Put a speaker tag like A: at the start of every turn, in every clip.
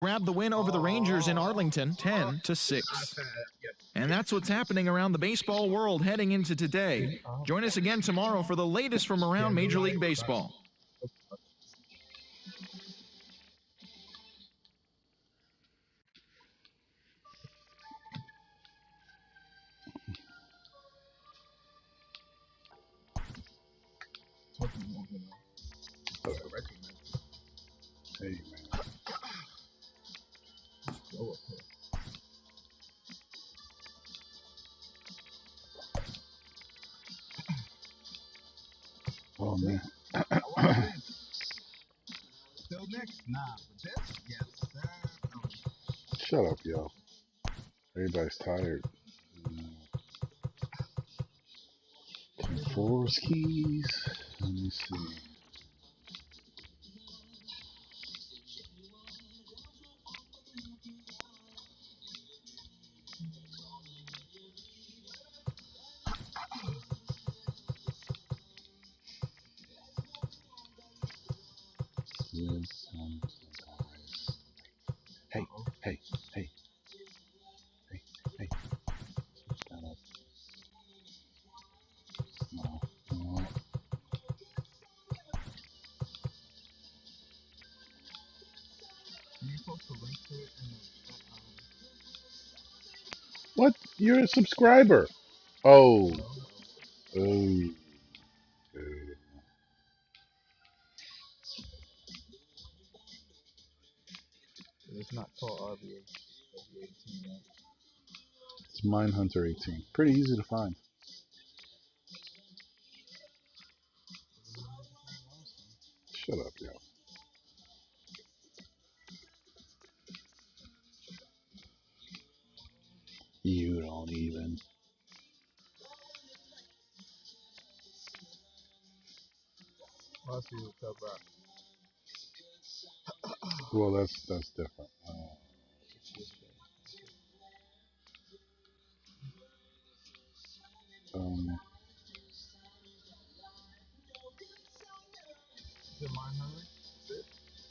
A: grabbed the win over the Rangers in Arlington, 10-6. And that's what's happening around the baseball world heading into today. Join us again tomorrow for the latest from around Major League Baseball.
B: Hey, man. Oh, man.
C: Till next,
B: Shut up, yo. Everybody's tired. Four skis. Let me see. Hey, hey, hey, hey, hey. Switch that up. No, no. What? You're a subscriber. Oh. Oh.
C: It's not called RBA.
B: It's Mindhunter 18. Pretty easy to find. Shut up, yo. You don't even.
C: I see what's up, bro.
B: Well, that's different. Um,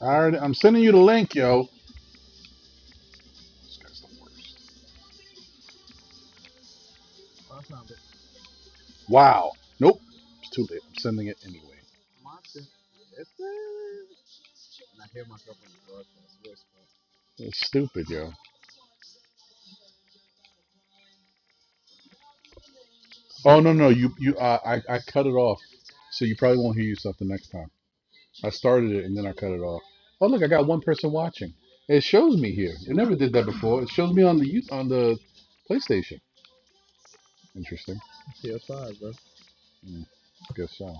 B: I'm sending you the link, yo. This guy's the worst. Wow. Nope. It's too late. I'm sending it anyway.
C: And I hear myself on the broadcast.
B: It's stupid, yo. Oh no no you I cut it off, so you probably won't hear yourself the next time. I started it and then I cut it off. Oh look, I got one person watching. It shows me here. It never did that before. It shows me on the PlayStation. Interesting.
C: PS5, bro.
B: Guess so.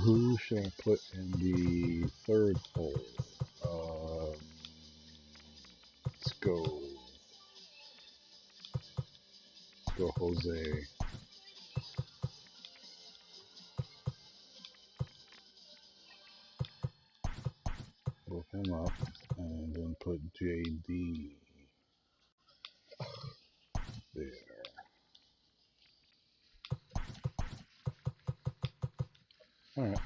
B: Who should I put in the third poll? Let's go. Let's go, Jose. Pull him up and then put JD there. All right.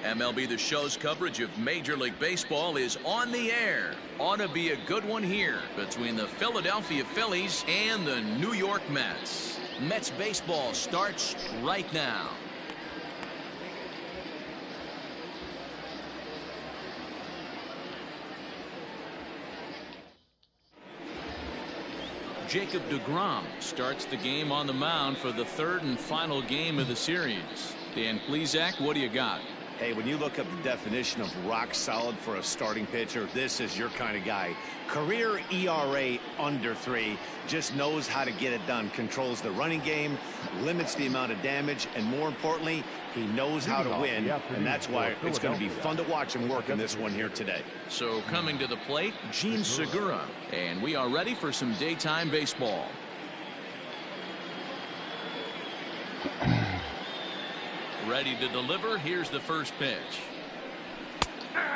D: MLB The Show's coverage of Major League Baseball is on the air. Ought to be a good one here between the Philadelphia Phillies and the New York Mets. Mets baseball starts right now. Jacob deGrom starts the game on the mound for the third and final game of the series. Dan Plesac, what do you got?
E: Hey, when you look up the definition of rock solid for a starting pitcher, this is your kind of guy. Career ERA under 3, just knows how to get it done, controls the running game, limits the amount of damage, and more importantly, he knows how to win, and that's why it's going to be fun to watch him work in this one here today.
D: So coming to the plate, Jean Segura, and we are ready for some daytime baseball. Ready to deliver. Here's the first pitch.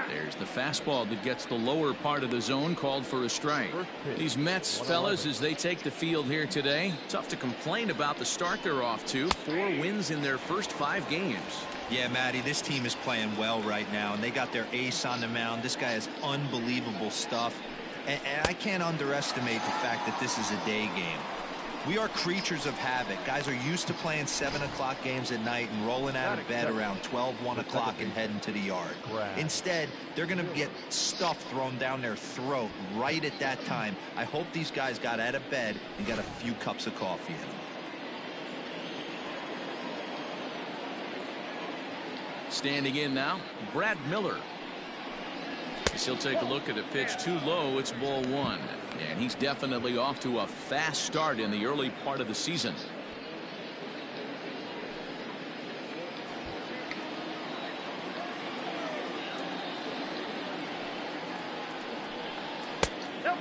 D: There's the fastball that gets the lower part of the zone, called for a strike. These Mets fellas, as they take the field here today, tough to complain about the start they're off to. 4 wins in their first 5 games.
F: Yeah, Matty, this team is playing well right now, and they got their ace on the mound. This guy has unbelievable stuff, and I can't underestimate the fact that this is a day game. We are creatures of habit. Guys are used to playing 7 o'clock games at night and rolling out of bed around 12, 1 o'clock and heading to the yard. Instead, they're going to get stuff thrown down their throat right at that time. I hope these guys got out of bed and got a few cups of coffee in them.
D: Standing in now, Brad Miller. He'll take a look at a pitch too low. It's ball 1. And he's definitely off to a fast start in the early part of the season.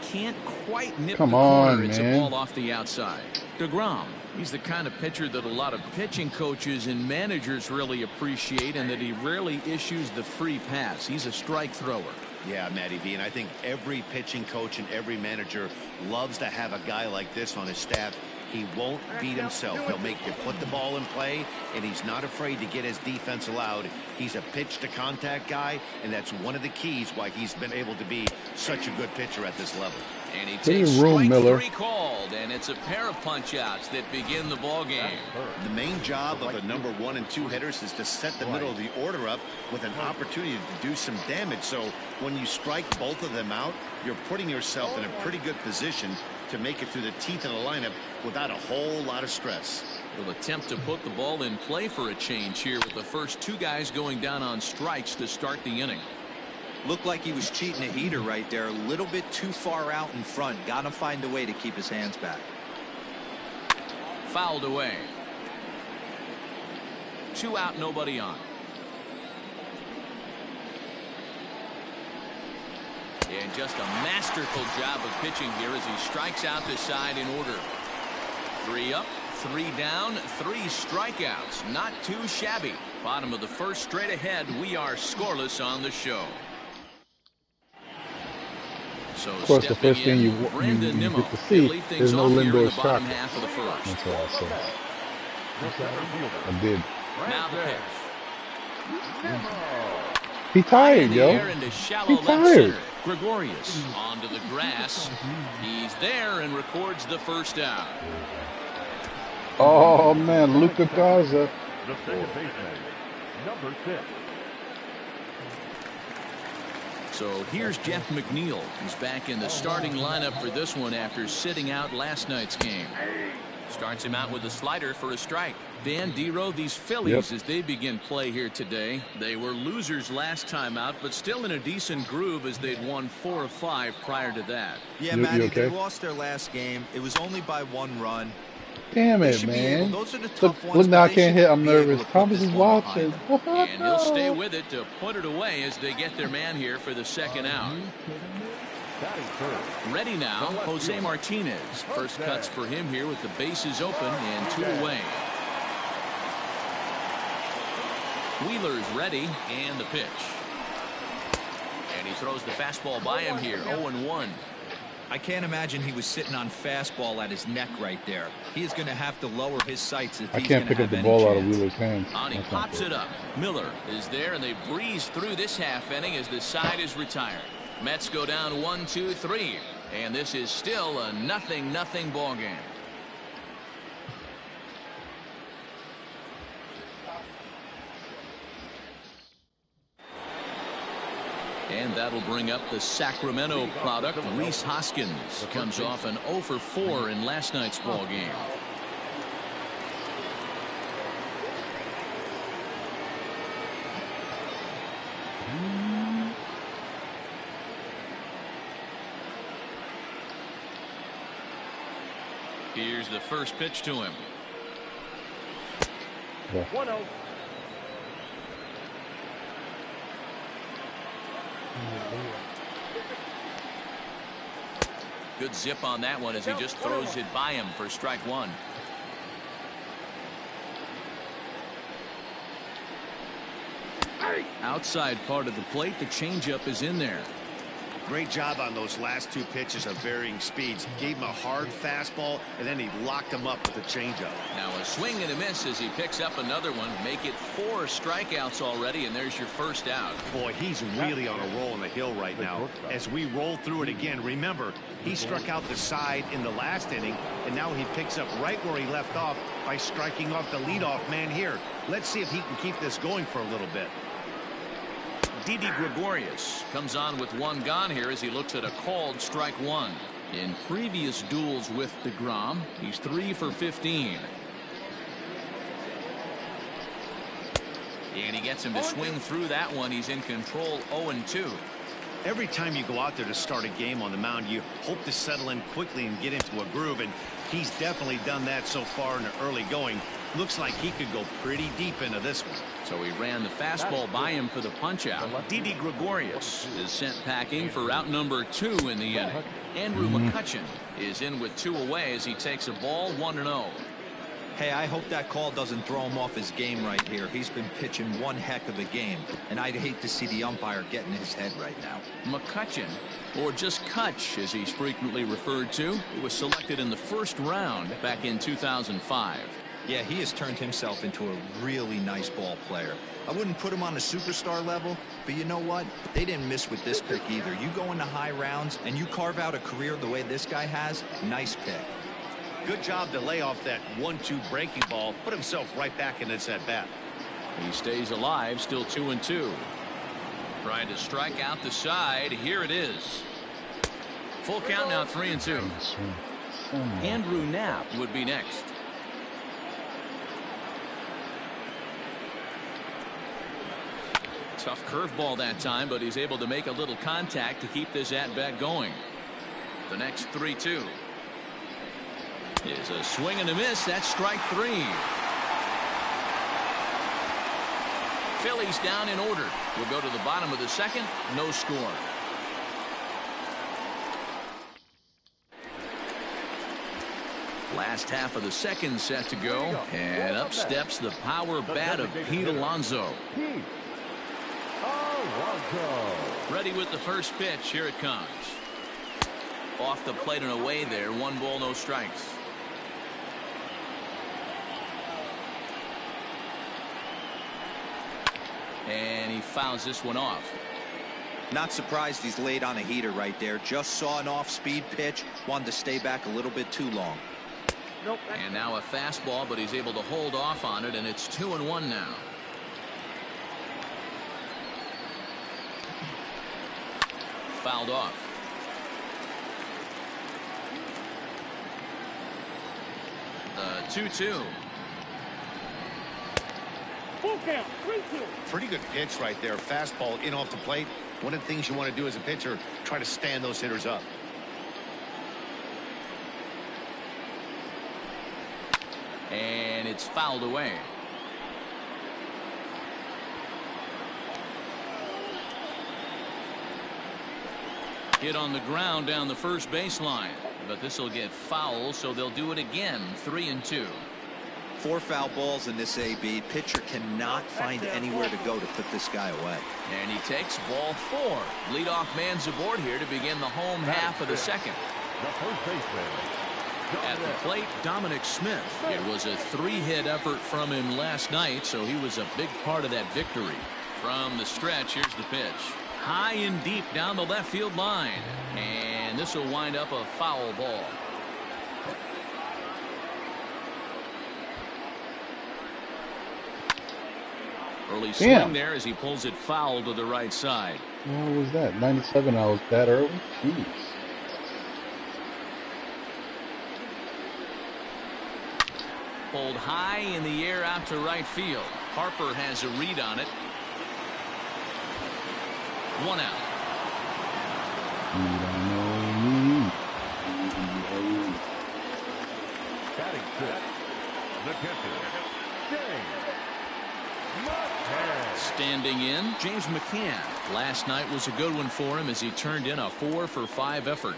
D: Can't quite nip the corner. It's a ball off the outside. DeGrom. He's the kind of pitcher that a lot of pitching coaches and managers really appreciate, and that he rarely issues the free pass. He's a strike thrower.
E: Yeah, Matty V, and I think every pitching coach and every manager loves to have a guy like this on his staff. He won't beat himself. He'll make you put the ball in play, and he's not afraid to get his defense allowed. He's a pitch-to-contact guy, and that's one of the keys why he's been able to be such a good pitcher at this level.
D: And he takes strike 3 called, and it's a pair of punch-outs that begin the ball game.
E: The main job of a number 1 and 2 hitters is to set the middle of the order up with an opportunity to do some damage. So when you strike both of them out, you're putting yourself in a pretty good position to make it through the teeth of the lineup without a whole lot of stress.
D: Will attempt to put the ball in play for a change here, with the first 2 guys going down on strikes to start the inning.
F: Looked like he was cheating a heater right there, a little bit too far out in front. Got to find a way to keep his hands back.
D: Fouled away. 2 out, nobody on. And just a masterful job of pitching here as he strikes out the side in order. 3 up, 3 down, 3 strikeouts. Not too shabby. Bottom of the first, straight ahead. We are scoreless on the show. So
B: of course, the first thing you get to see is no Lindor shot.
D: Half of the first.
B: That's what I said. I did.
D: Now the pitch.
B: He tired, yo. He tired.
D: Gregorius onto the grass. He's there and records the first out.
B: Oh man, Luka Garza.
G: The second baseman, number 6.
D: So here's Jeff McNeil. He's back in the starting lineup for this one after sitting out last night's game. Starts him out with a slider for a strike. Dan Dero, these Phillies, as they begin play here today, they were losers last time out, but still in a decent groove as they'd won 4 of 5 prior to that.
F: Yeah, Matty, they lost their last game. It was only by 1 run.
B: Damn it, man. Look, now I can't hit. I'm nervous. Thomas is watching.
D: And he'll stay with it to put it away as they get their man here for the second out. Ready now, Jose Martinez. First cuts for him here with the bases open and 2 away. Wheeler's ready, and the pitch. And he throws the fastball by him here, 0-1.
F: I can't imagine he was sitting on fastball at his neck right there. He is going to have to lower his sights if he's going to have any chance.
B: I can't pick up the ball out of Wheeler's hands.
D: And he pops it up. Miller is there, and they breeze through this half inning as the side is retired. Mets go down 1-2-3, and this is still a 0-0 ball game. And that'll bring up the Sacramento product. Rhys Hoskins comes off an 0 for 4 in last night's ball game. Here's the first pitch to him.
G: 1-0.
D: Good zip on that one as he just throws it by him for strike 1. Outside part of the plate, the changeup is in there.
E: Great job on those last two pitches of varying speeds. Gave him a hard fastball, and then he locked him up with a changeup.
D: Now a swing and a miss as he picks up another one. Make it 4 strikeouts already, and there's your first out.
E: Boy, he's really on a roll on the hill right now. As we roll through it again, remember, he struck out the side in the last inning, and now he picks up right where he left off by striking off the leadoff man here. Let's see if he can keep this going for a little bit.
D: Didi Gregorius comes on with 1 gone here as he looks at a called strike 1. In previous duels with DeGrom, he's 3 for 15. And he gets him to swing through that one. He's in control 0-2.
E: Every time you go out there to start a game on the mound, you hope to settle in quickly and get into a groove, and he's definitely done that so far in the early going. Looks like he could go pretty deep into this one.
D: So he ran the fastball by him for the punch-out. Didi Gregorius is sent packing for out number 2 in the inning. Andrew McCutchen is in with 2 away as he takes a ball 1-0.
F: Hey, I hope that call doesn't throw him off his game right here. He's been pitching one heck of a game, and I'd hate to see the umpire get in his head right now.
D: McCutchen, or just Kutch as he's frequently referred to, he was selected in the first round back in 2005.
F: Yeah, he has turned himself into a really nice ball player. I wouldn't put him on a superstar level, but you know what? They didn't miss with this pick either. You go into high rounds and you carve out a career the way this guy has, nice pick.
E: Good job to lay off that 1-2 breaking ball, put himself right back in this at bat.
D: He stays alive, still 2-2. Trying to strike out the side. Here it is. Full count now, 3-2. Andrew Knapp would be next. Tough curveball that time, but he's able to make a little contact to keep this at-bat going. The next 3-2 is a swing and a miss. That's strike 3. Phillies down in order. We'll go to the bottom of the second. No score. Last half of the second set to go, and up steps the power bat of Pete Alonso. Ready with the first pitch. Here it comes. Off the plate and away there. 1 ball, no strikes. And he fouls this one off.
F: Not surprised he's laid on a heater right there. Just saw an off-speed pitch. Wanted to stay back a little bit too long.
D: And now a fastball, but he's able to hold off on it, and it's 2-1 now. Fouled off. The 2-2.
G: Full count, 3-2.
E: Pretty good pitch right there. Fastball in off the plate. One of the things you want to do as a pitcher, try to stand those hitters up.
D: And it's fouled away. Hit on the ground down the first baseline, but this will get foul, so they'll do it again. 3-2.
F: 4 foul balls in this AB. Pitcher cannot find anywhere to go to put this guy away.
D: And he takes ball 4. Leadoff man's aboard here to begin the home half of the second.
G: The first baseman.
D: At the plate, Dominic Smith. It was a 3-hit effort from him last night, so he was a big part of that victory. From the stretch, here's the pitch. High and deep down the left field line. And this will wind up a foul ball. Early swing there as he pulls it foul to the right side.
B: What was that? 97 hours that early? Jeez.
D: Pulled high in the air out to right field. Harper has a read on it. 1 out.
G: Batting 6. The catcher, James McCann.
D: Standing in, James McCann. Last night was a good one for him as he turned in a 4-for-5 effort.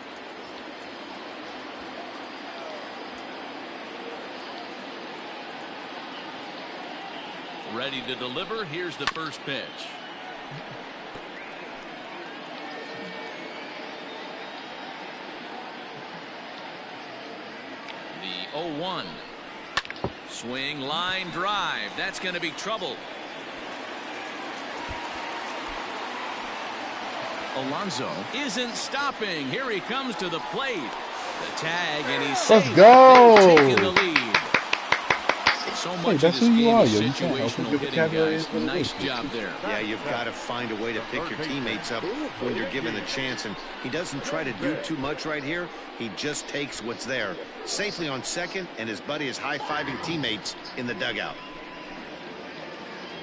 D: Ready to deliver. Here's the first pitch. The 0-1. Swing, line drive. That's going to be trouble. Alonso isn't stopping. Here he comes to the plate. The tag, and he's
B: Let's
D: safe.
B: go.
D: They've taken the lead. So much
B: that's
D: of this
B: who you
D: game
B: are,
D: is
B: yo. You can't help
D: situational
B: it. Your
D: hitting,
B: vocabulary
D: guys.
B: is what it
D: Nice
B: is.
D: job there.
E: Yeah, you've got to find a way to pick your teammates up when you're given the chance, and he doesn't try to do too much right here. He just takes what's there safely on second, and his buddy is high-fiving teammates in the dugout.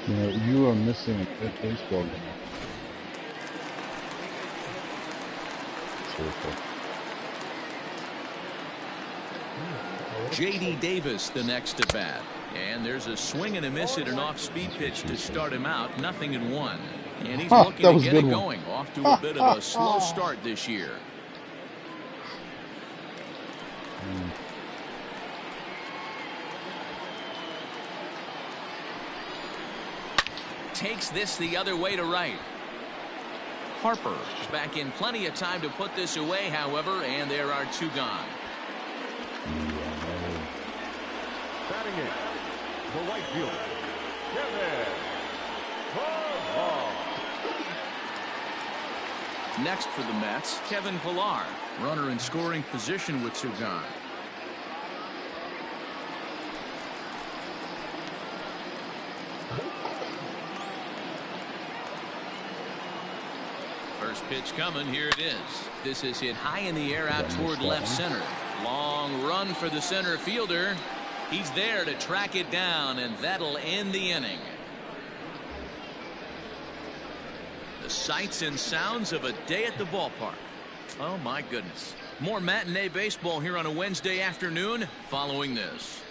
B: You are missing a good baseball game. Seriously.
D: J.D. Davis the next at bat. And there's a swing and a miss at an off-speed pitch to start him out. 0-1. And he's looking to get it going. Off to a bit of a slow start this year. Takes this the other way to right. Harper is back in plenty of time to put this away, however, and there are 2 gone.
G: Batting in, the right fielder, Kevin Pillar.
D: Next for the Mets, Kevin Pillar. Runner in scoring position with 2 gone. First pitch coming. Here it is. This is hit high in the air out toward left center. Long run for the center fielder. He's there to track it down, and that'll end the inning. The sights and sounds of a day at the ballpark. Oh, my goodness. More matinee baseball here on a Wednesday afternoon following this.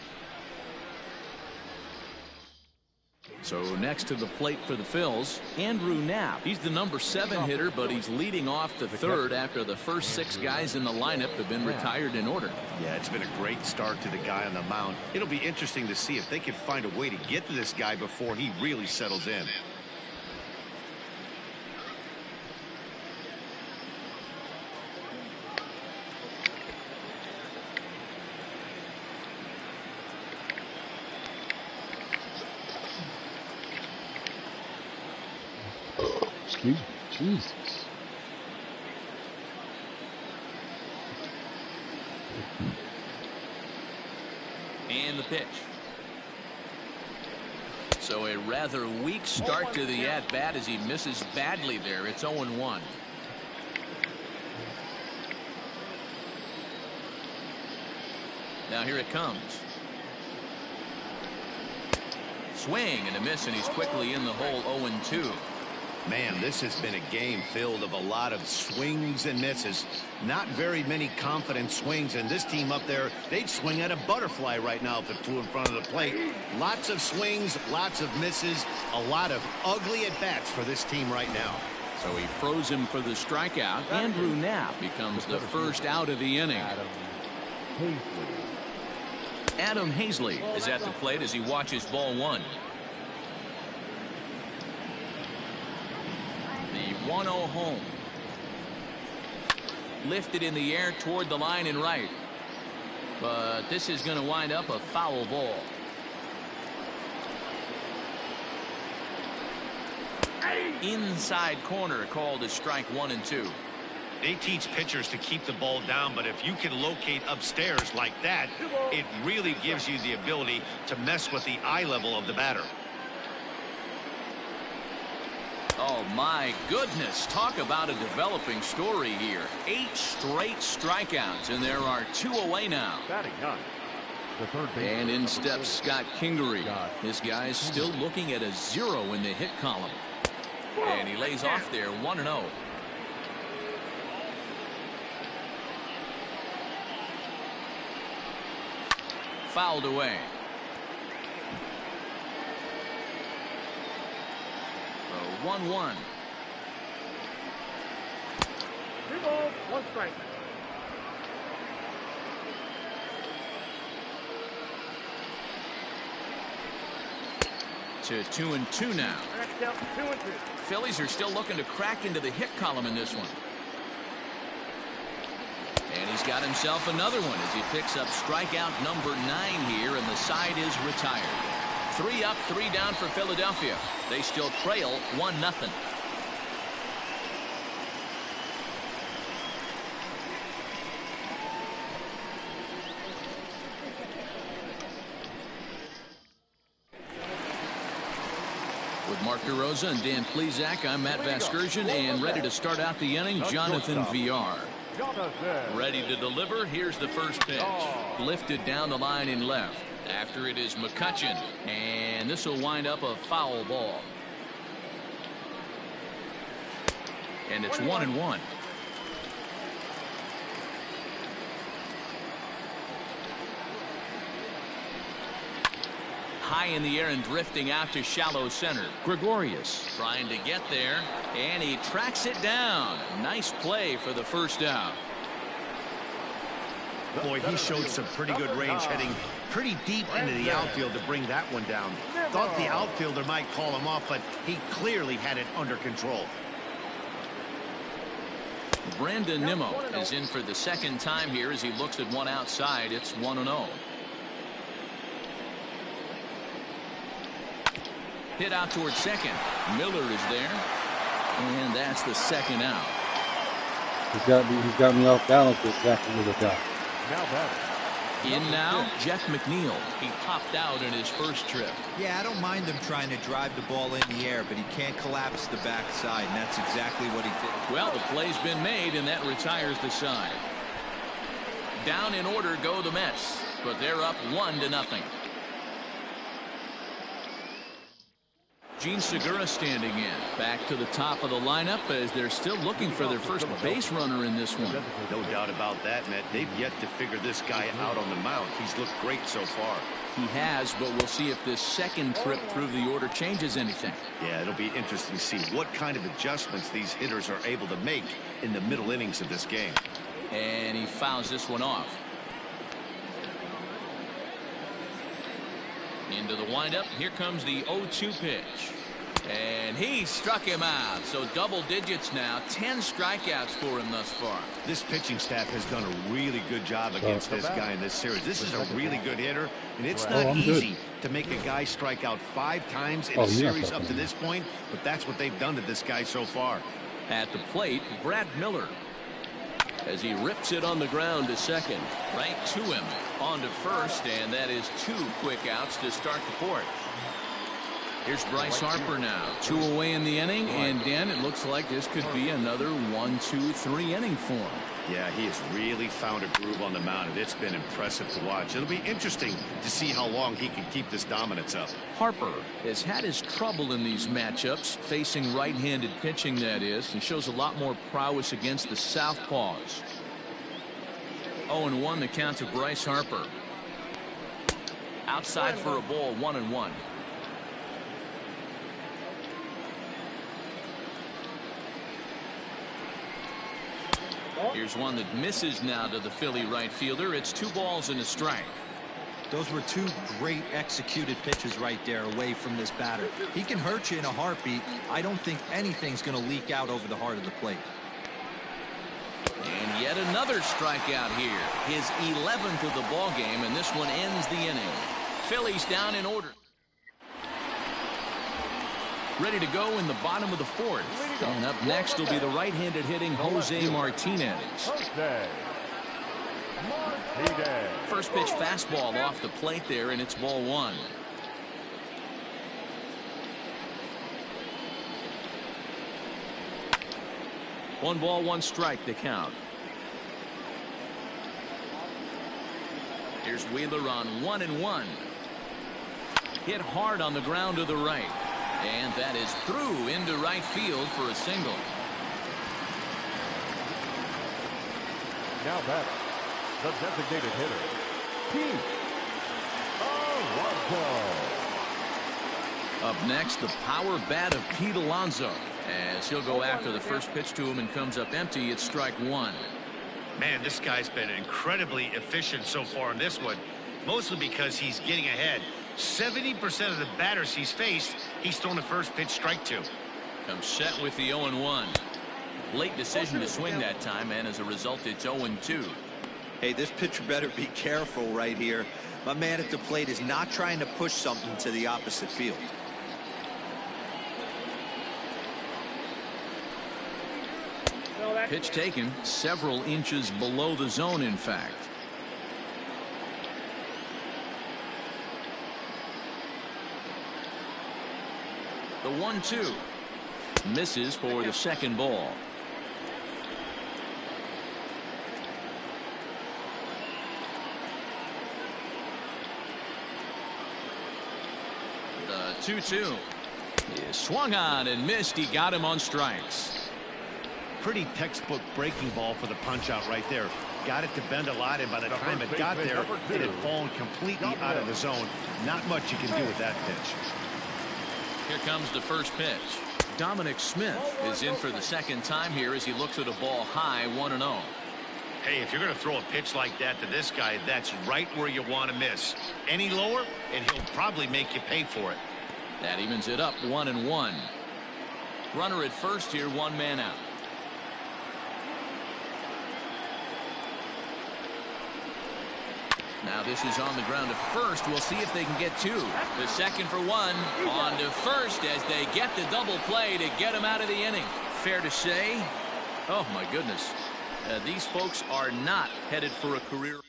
D: So next to the plate for the Phils, Andrew Knapp. He's the number 7 hitter, but he's leading off the 3rd after the first 6 guys in the lineup have been retired in order.
E: Yeah, it's been a great start to the guy on the mound. It'll be interesting to see if they can find a way to get to this guy before he really settles in.
B: Excuse me. Jesus.
D: And the pitch. So a rather weak start to the at-bat as he misses badly there. It's 0-1. Now here it comes. Swing and a miss, and he's quickly in the hole. 0-2.
E: Man, this has been a game filled of a lot of swings and misses. Not very many confident swings, and this team up there, they'd swing at a butterfly right now if the 2 in front of the plate. Lots of swings, lots of misses, a lot of ugly at-bats for this team right now.
D: So he froze him for the strikeout. Andrew Knapp becomes the first out of the inning. Adam Hazley is at the plate as he watches ball 1. The 1-0 home. Lifted in the air toward the line and right. But this is going to wind up a foul ball. Inside corner called as strike 1 and 2.
E: They teach pitchers to keep the ball down, but if you can locate upstairs like that, it really gives you the ability to mess with the eye level of the batter.
D: Oh, my goodness. Talk about a developing story here. 8 straight strikeouts, and there are 2 away now.
G: Batting 9. The third base.
D: And in steps Scott Kingery. This guy's still looking at a 0 in the hit column. And he lays off there 1-0. Fouled away. 1-1.
G: 3 balls, 1 strike.
D: To 2-2 now.
G: Strikeout 2-2.
D: Phillies are still looking to crack into the hit column in this one. And he's got himself another one as he picks up strikeout number 9 here, and the side is retired. 3 up, 3 down for Philadelphia. They still trail 1-0. With Mark DeRosa and Dan Plesac, I'm Matt Vasgersian, and ready to start out the inning, Jonathan Villar. Ready to deliver. Here's the first pitch. Lifted down the line in left. After it is McCutchen, and this will wind up a foul ball. And it's 1-1. High in the air and drifting out to shallow center. Gregorius trying to get there, and he tracks it down. Nice play for the first out.
E: Boy, he showed some pretty good range heading pretty deep into the outfield to bring that one down. Thought the outfielder might call him off, but he clearly had it under control.
D: Brandon Nimmo is in for the second time here as he looks at one outside. It's 1-0. Hit out towards second. Miller is there, and that's the second out.
B: He's got me off balance with exactly what I got.
G: Now batter.
D: In now, Jeff McNeil. He popped out in his first trip.
F: Yeah, I don't mind him trying to drive the ball in the air, but he can't collapse the backside, and that's exactly what he did.
D: Well, the play's been made, and that retires the side. Down in order go the Mets, but they're up 1-0. Gene Segura standing in. Back to the top of the lineup as they're still looking for their first base runner in this one.
E: No doubt about that, Matt. They've yet to figure this guy out on the mound. He's looked great so far.
D: He has, but we'll see if this second trip through the order changes anything.
E: Yeah, it'll be interesting to see what kind of adjustments these hitters are able to make in the middle innings of this game.
D: And he fouls this one off. Into the windup. Here comes the 0-2 pitch. And he struck him out. So double digits now. 10 strikeouts for him thus far.
E: This pitching staff has done a really good job against this guy in this series. This is a really good hitter, and it's not easy to make a guy strike out 5 times in a series up to this point, but that's what they've done to this guy so far.
D: At the plate, Brad Miller. As he rips it on the ground to second. Right to him. On to first, and that is 2 quick outs to start the fourth. Here's Bryce Harper now. 2 away in the inning, and Dan, it looks like this could be another 1-2-3 inning for him.
E: Yeah, he has really found a groove on the mound, and it's been impressive to watch. It'll be interesting to see how long he can keep this dominance up.
D: Harper has had his trouble in these matchups, facing right-handed pitching, that is. He shows a lot more prowess against the southpaws. 0-1 the count to Bryce Harper. Outside for a ball, 1-1. Here's one that misses now to the Philly right fielder. It's 2 balls and a strike.
F: Those were 2 great executed pitches right there away from this batter. He can hurt you in a heartbeat. I don't think anything's going to leak out over the heart of the plate.
D: And yet another strikeout here. His 11th of the ball game, and this one ends the inning. Phillies down in order. Ready to go in the bottom of the 4th. And up next will be the right-handed hitting Jose Martinez. First pitch fastball off the plate there, and it's ball 1. One ball, 1 strike to count. Here's Wheeler on 1-1. Hit hard on the ground to the right. And that is through into right field for a single.
G: Now batter, the designated hitter, Pete Alonso.
D: Up next, the power bat of Pete Alonso. As he'll go after the first pitch to him and comes up empty, it's strike 1.
E: Man, this guy's been incredibly efficient so far in this one, mostly because he's getting ahead. 70% of the batters he's faced, he's thrown the first pitch strike to.
D: Comes set with the 0-1. Late decision to swing that time, and as a result, it's 0-2.
F: Hey, this pitcher better be careful right here. My man at the plate is not trying to push something to the opposite field.
D: Pitch taken several inches below the zone, in fact. The 1-2 misses for the second ball. The 2-2 is swung on and missed. He got him on strikes.
E: Pretty textbook breaking ball for the punch out right there. Got it to bend a lot, and by the time it got there, it had fallen completely out of the zone. Not much you can do with that pitch.
D: Here comes the first pitch. Dominic Smith is in for the second time here as he looks at a ball high, 1-0.
E: Hey, if you're going to throw a pitch like that to this guy, that's right where you want to miss. Any lower, and he'll probably make you pay for it.
D: That evens it up, 1-1. Runner at first here, one man out. Now this is on the ground to first. We'll see if they can get two. The second for one. On to first as they get the double play to get him out of the inning. Fair to say, oh my goodness, these folks are not headed for a career.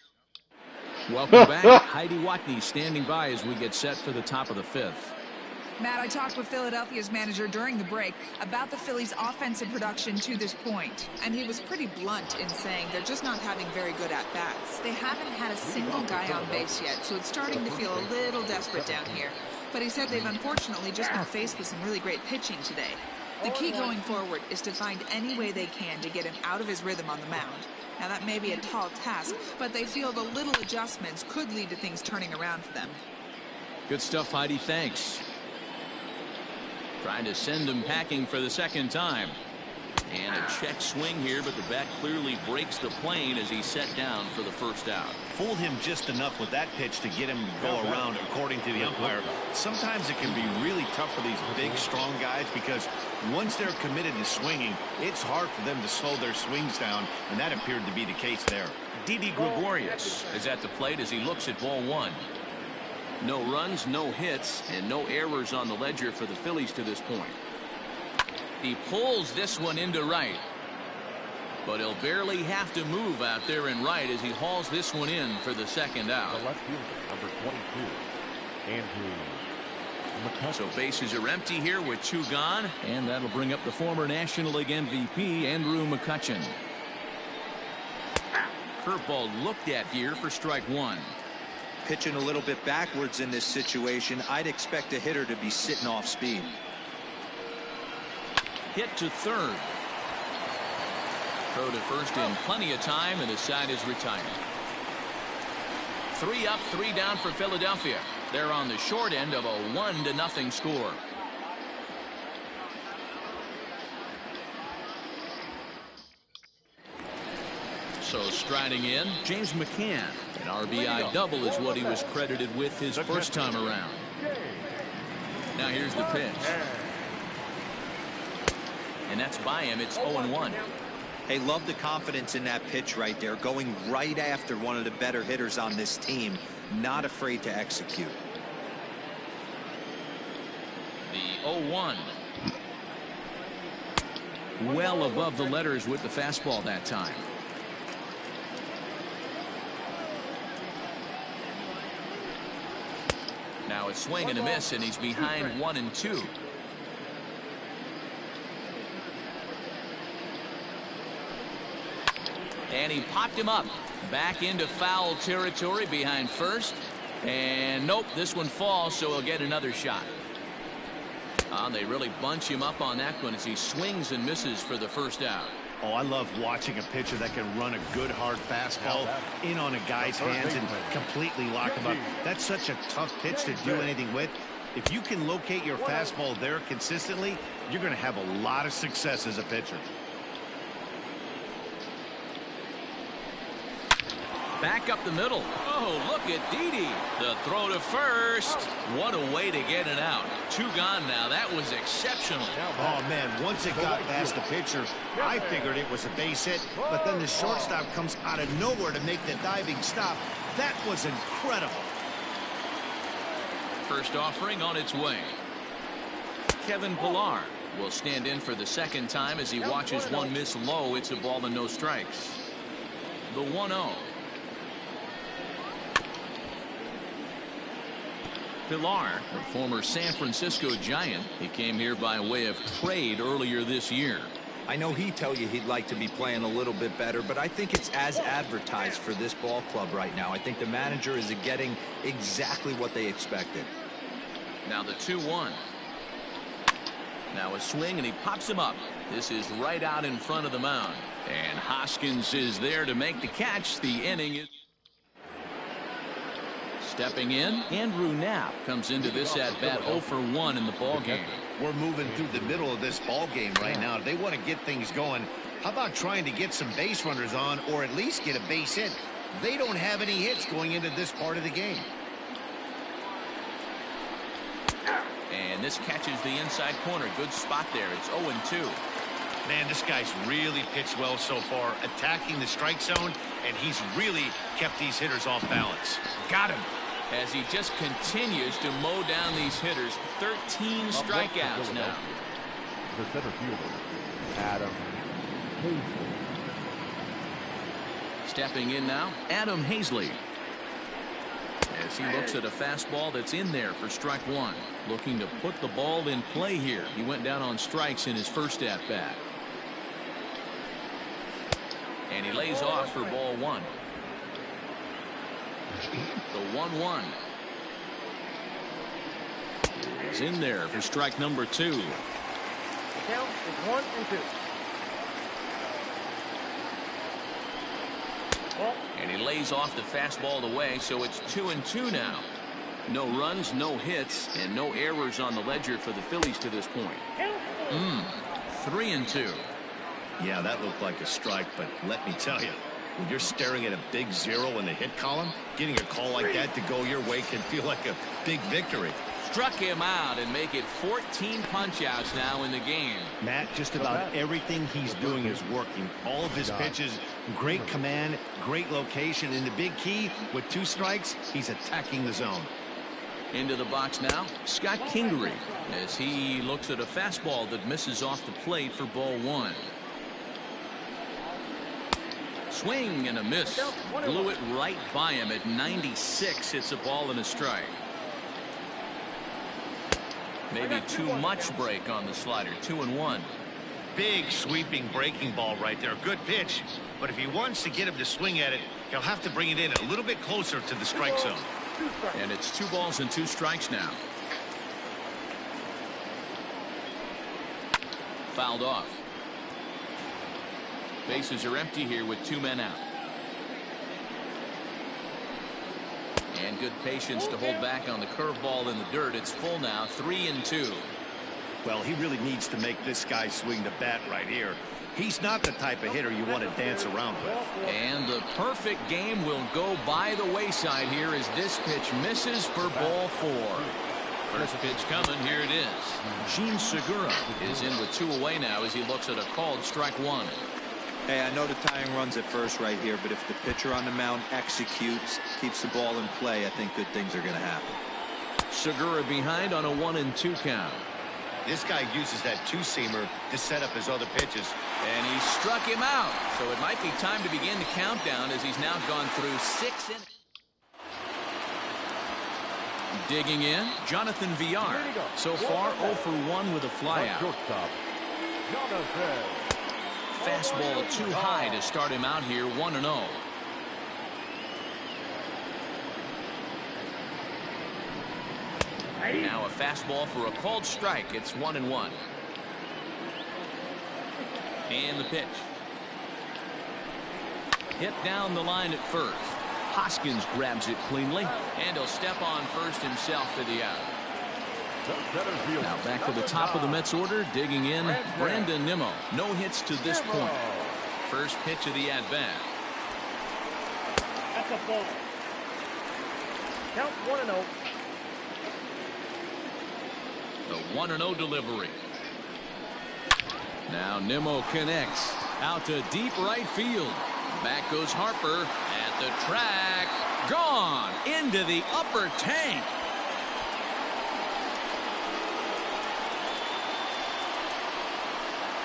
D: Welcome back. Heidi Watney standing by as we get set for the top of the fifth.
H: Matt, I talked with Philadelphia's manager during the break about the Phillies' offensive production to this point. And he was pretty blunt in saying they're just not having very good at-bats. They haven't had a single guy on base yet, so it's starting to feel a little desperate down here. But he said they've unfortunately just been faced with some really great pitching today. The key going forward is to find any way they can to get him out of his rhythm on the mound. Now that may be a tall task, but they feel the little adjustments could lead to things turning around for them.
D: Good stuff, Heidi. Thanks. Trying to send him packing for the second time. And a check swing here, but the bat clearly breaks the plane as he's set down for the first out.
E: Fooled him just enough with that pitch to get him to go around, according to the umpire. Sometimes it can be really tough for these big, strong guys because once they're committed to swinging, it's hard for them to slow their swings down, and that appeared to be the case there.
D: Didi Gregorius is at the plate as he looks at ball one. No runs, no hits, and no errors on the ledger for the Phillies to this point. He pulls this one into right. But he'll barely have to move out there in right as he hauls this one in for the second out.
G: The left fielder, number 22, Andrew McCutcheon.
D: So bases are empty here with two gone, and that'll bring up the former National League MVP, Andrew McCutcheon. Curveball looked at here for strike one.
F: Pitching a little bit backwards in this situation. I'd expect a hitter to be sitting off speed.
D: Hit to third. Throw to first in plenty of time, and the side is retired. 3 up, 3 down for Philadelphia. They're on the short end of a 1-0 score. So striding in, James McCann. An RBI double is what he was credited with his first time around. Now here's the pitch. And that's by him. It's 0-1.
F: Hey, love the confidence in that pitch right there. Going right after one of the better hitters on this team. Not afraid to execute.
D: The 0-1. Well above the letters with the fastball that time. Now a swing and a miss, and he's behind 1-2. And he popped him up back into foul territory behind first. And nope, this one falls, so he'll get another shot. They really bunch him up on that one as he swings and misses for the first out.
E: Oh, I love watching a pitcher that can run a good hard fastball in on a guy's hands and completely lock him up. That's such a tough pitch to do anything with. If you can locate your fastball there consistently, you're going to have a lot of success as a pitcher.
D: Back up the middle. Oh, look at Didi. The throw to first. What a way to get it out. 2 gone now. That was exceptional.
E: Oh, man, once it got past the pitcher, I figured it was a base hit, but then the shortstop comes out of nowhere to make the diving stop. That was incredible.
D: First offering on its way. Kevin Pillar will stand in for the second time as he watches one miss low. It's a ball and no strikes. The 1-0. Pillar, the former San Francisco Giant. He came here by way of trade earlier this year.
F: I know he'd tell you he'd like to be playing a little bit better, but I think it's as advertised for this ball club right now. I think the manager is getting exactly what they expected.
D: Now the 2-1. Now a swing, and he pops him up. This is right out in front of the mound. And Hoskins is there to make the catch. The inning is... Stepping in, Andrew Knapp comes into this at-bat 0 for 1 in the ballgame.
E: We're moving through the middle of this ball game right now. If they want to get things going, how about trying to get some base runners on, or at least get a base hit? They don't have any hits going into this part of the game.
D: And this catches the inside corner. Good spot there. It's 0-2.
E: Man, this guy's really pitched well so far, attacking the strike zone, and he's really kept these hitters off balance.
D: Got him. As he just continues to mow down these hitters. 13 strikeouts now.
G: The center fielder, Adam Hazley.
D: Stepping in now, Adam Hazley. As he looks at a fastball that's in there for strike 1. Looking to put the ball in play here. He went down on strikes in his first at-bat. And he lays off for ball 1. The 1-1 is in there for strike number 2.
G: The count is 1-2.
D: And he lays off the fastball away, so it's 2-2 now. No runs, no hits, and no errors on the ledger for the Phillies to this point. 3-2.
E: Yeah, that looked like a strike, but let me tell you, when you're staring at a big 0 in the hit column, getting a call like that to go your way can feel like a big victory.
D: Struck him out and make it 14 punch-outs now in the game.
E: Matt, just about everything he's doing is working. All of his pitches, great command, great location, and the big key, with 2 strikes, he's attacking the zone.
D: Into the box now, Scott Kingery, as he looks at a fastball that misses off the plate for ball 1. Swing and a miss. Blew it right by him at 96. It's a ball and a strike. Maybe too much break on the slider. 2-1.
E: Big sweeping breaking ball right there. Good pitch. But if he wants to get him to swing at it, he'll have to bring it in a little bit closer to the strike zone.
D: And it's 2 balls and 2 strikes now. Fouled off. Bases are empty here with 2 men out. And good patience to hold back on the curveball in the dirt. It's full now, 3-2.
E: Well, he really needs to make this guy swing the bat right here. He's not the type of hitter you want to dance around with.
D: And the perfect game will go by the wayside here as this pitch misses for ball 4. First pitch coming, here it is. Jean Segura is in with 2 away now as he looks at a called strike 1.
F: Hey, I know the tying runs at first right here, but if the pitcher on the mound executes, keeps the ball in play, I think good things are going to happen.
D: Segura behind on a 1-2 count.
E: This guy uses that 2-seamer to set up his other pitches.
D: And he struck him out. So it might be time to begin the countdown as he's now gone through 6 innings. Digging in, Jonathan Villar. So far 0 for 1 with a flyout. Fastball too high to start him out here, 1-0. Now a fastball for a called strike. It's 1-1. And the pitch. Hit down the line at first. Hoskins grabs it cleanly, and he'll step on first himself for the out. Now back to the top of the Mets order, digging in, Brandon Nimmo. No hits to this point. First pitch of the at-bat.
G: That's a ball. Count 1-0.
D: The 1-0 delivery. Now Nimmo connects out to deep right field. Back goes Harper at the track. Gone into the upper tank.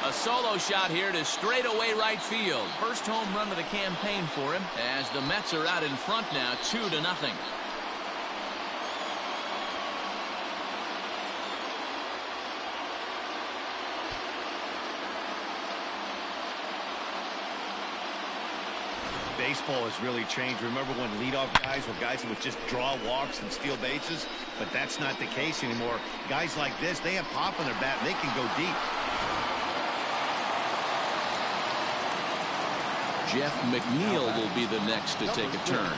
D: A solo shot here to straightaway right field. First home run of the campaign for him as the Mets are out in front now 2-0.
E: Baseball has really changed. Remember when leadoff guys were guys who would just draw walks and steal bases? But that's not the case anymore. Guys like this, they have pop on their bat and they can go deep.
D: Jeff McNeil will be the next to take a turn.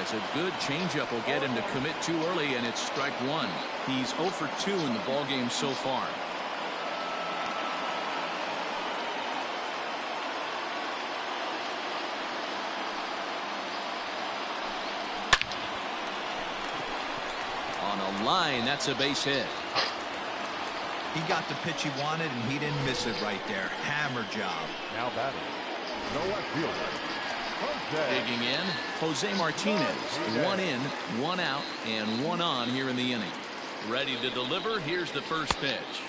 D: As a good changeup will get him to commit too early, and it's strike one. He's 0 for 2 in the ballgame so far. On a line, that's a base hit.
F: He got the pitch he wanted, and he didn't miss it right there. Hammer job.
G: Now batting. No left fielder.
D: Digging in, Jose Martinez. 1 in, 1 out, and 1 on here in the inning. Ready to deliver. Here's the first pitch.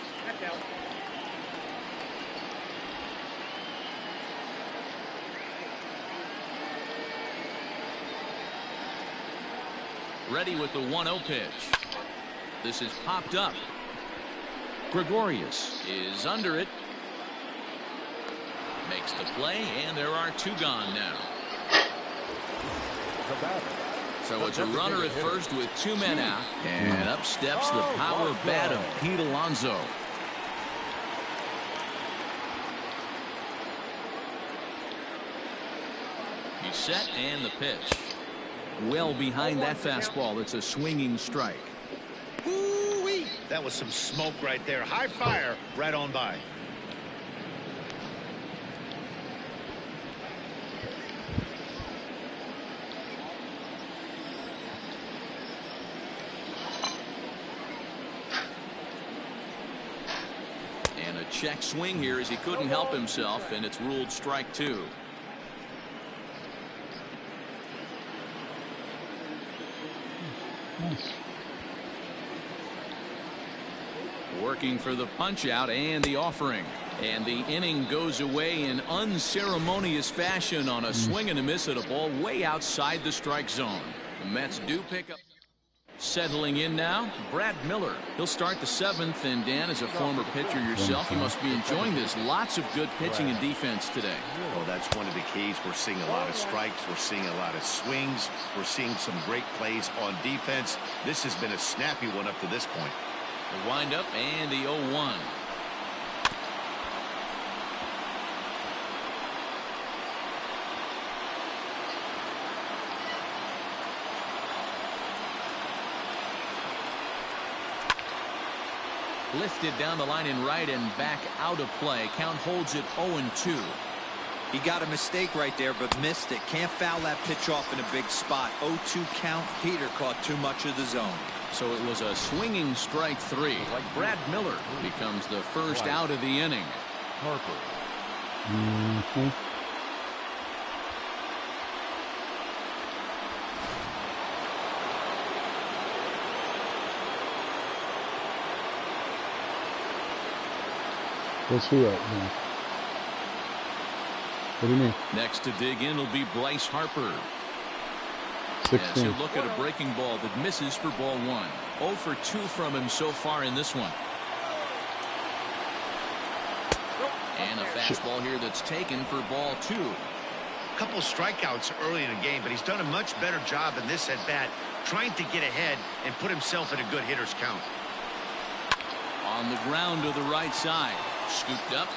D: Ready with the 1-0 pitch. This is popped up. Gregorius is under it. Makes the play, and there are 2 gone now. So it's a runner at first with 2 men out. And up steps the power bat of Pete Alonso. He's set, and the pitch. Well behind that fastball. It's a swinging strike.
E: Ooh-wee. That was some smoke right there. High fire right on by.
D: And a check swing here as he couldn't help himself, and it's ruled strike 2.
B: Nice.
D: Working for the punch out and the offering. And the inning goes away in unceremonious fashion on a swing and a miss at a ball way outside the strike zone. The Mets do pick up. Settling in now, Brad Miller. He'll start the 7th, and Dan, as a former pitcher yourself, you must be enjoying this. Lots of good pitching and defense today.
E: Well, that's one of the keys. We're seeing a lot of strikes. We're seeing a lot of swings. We're seeing some great plays on defense. This has been a snappy one up to this point.
D: The windup and the 0-1. Lifted down the line in right and back out of play. Count holds it 0-2.
F: He got a mistake right there, but missed it. Can't foul that pitch off in a big spot. 0-2 count. Peter caught too much of the zone.
D: So it was a swinging strike 3. Brad Miller becomes the first out of the inning.
G: Harper.
B: Mm-hmm. What's he at now? What do you mean?
D: Next to dig in will be Bryce Harper.
B: 16.
D: As he'll look at a breaking ball that misses for ball 1. 0 for 2 from him so far in this one. And a fastball here that's taken for ball 2.
E: A couple of strikeouts early in the game, but he's done a much better job in this at-bat trying to get ahead and put himself in a good hitter's count.
D: On the ground to the right side. Scooped up.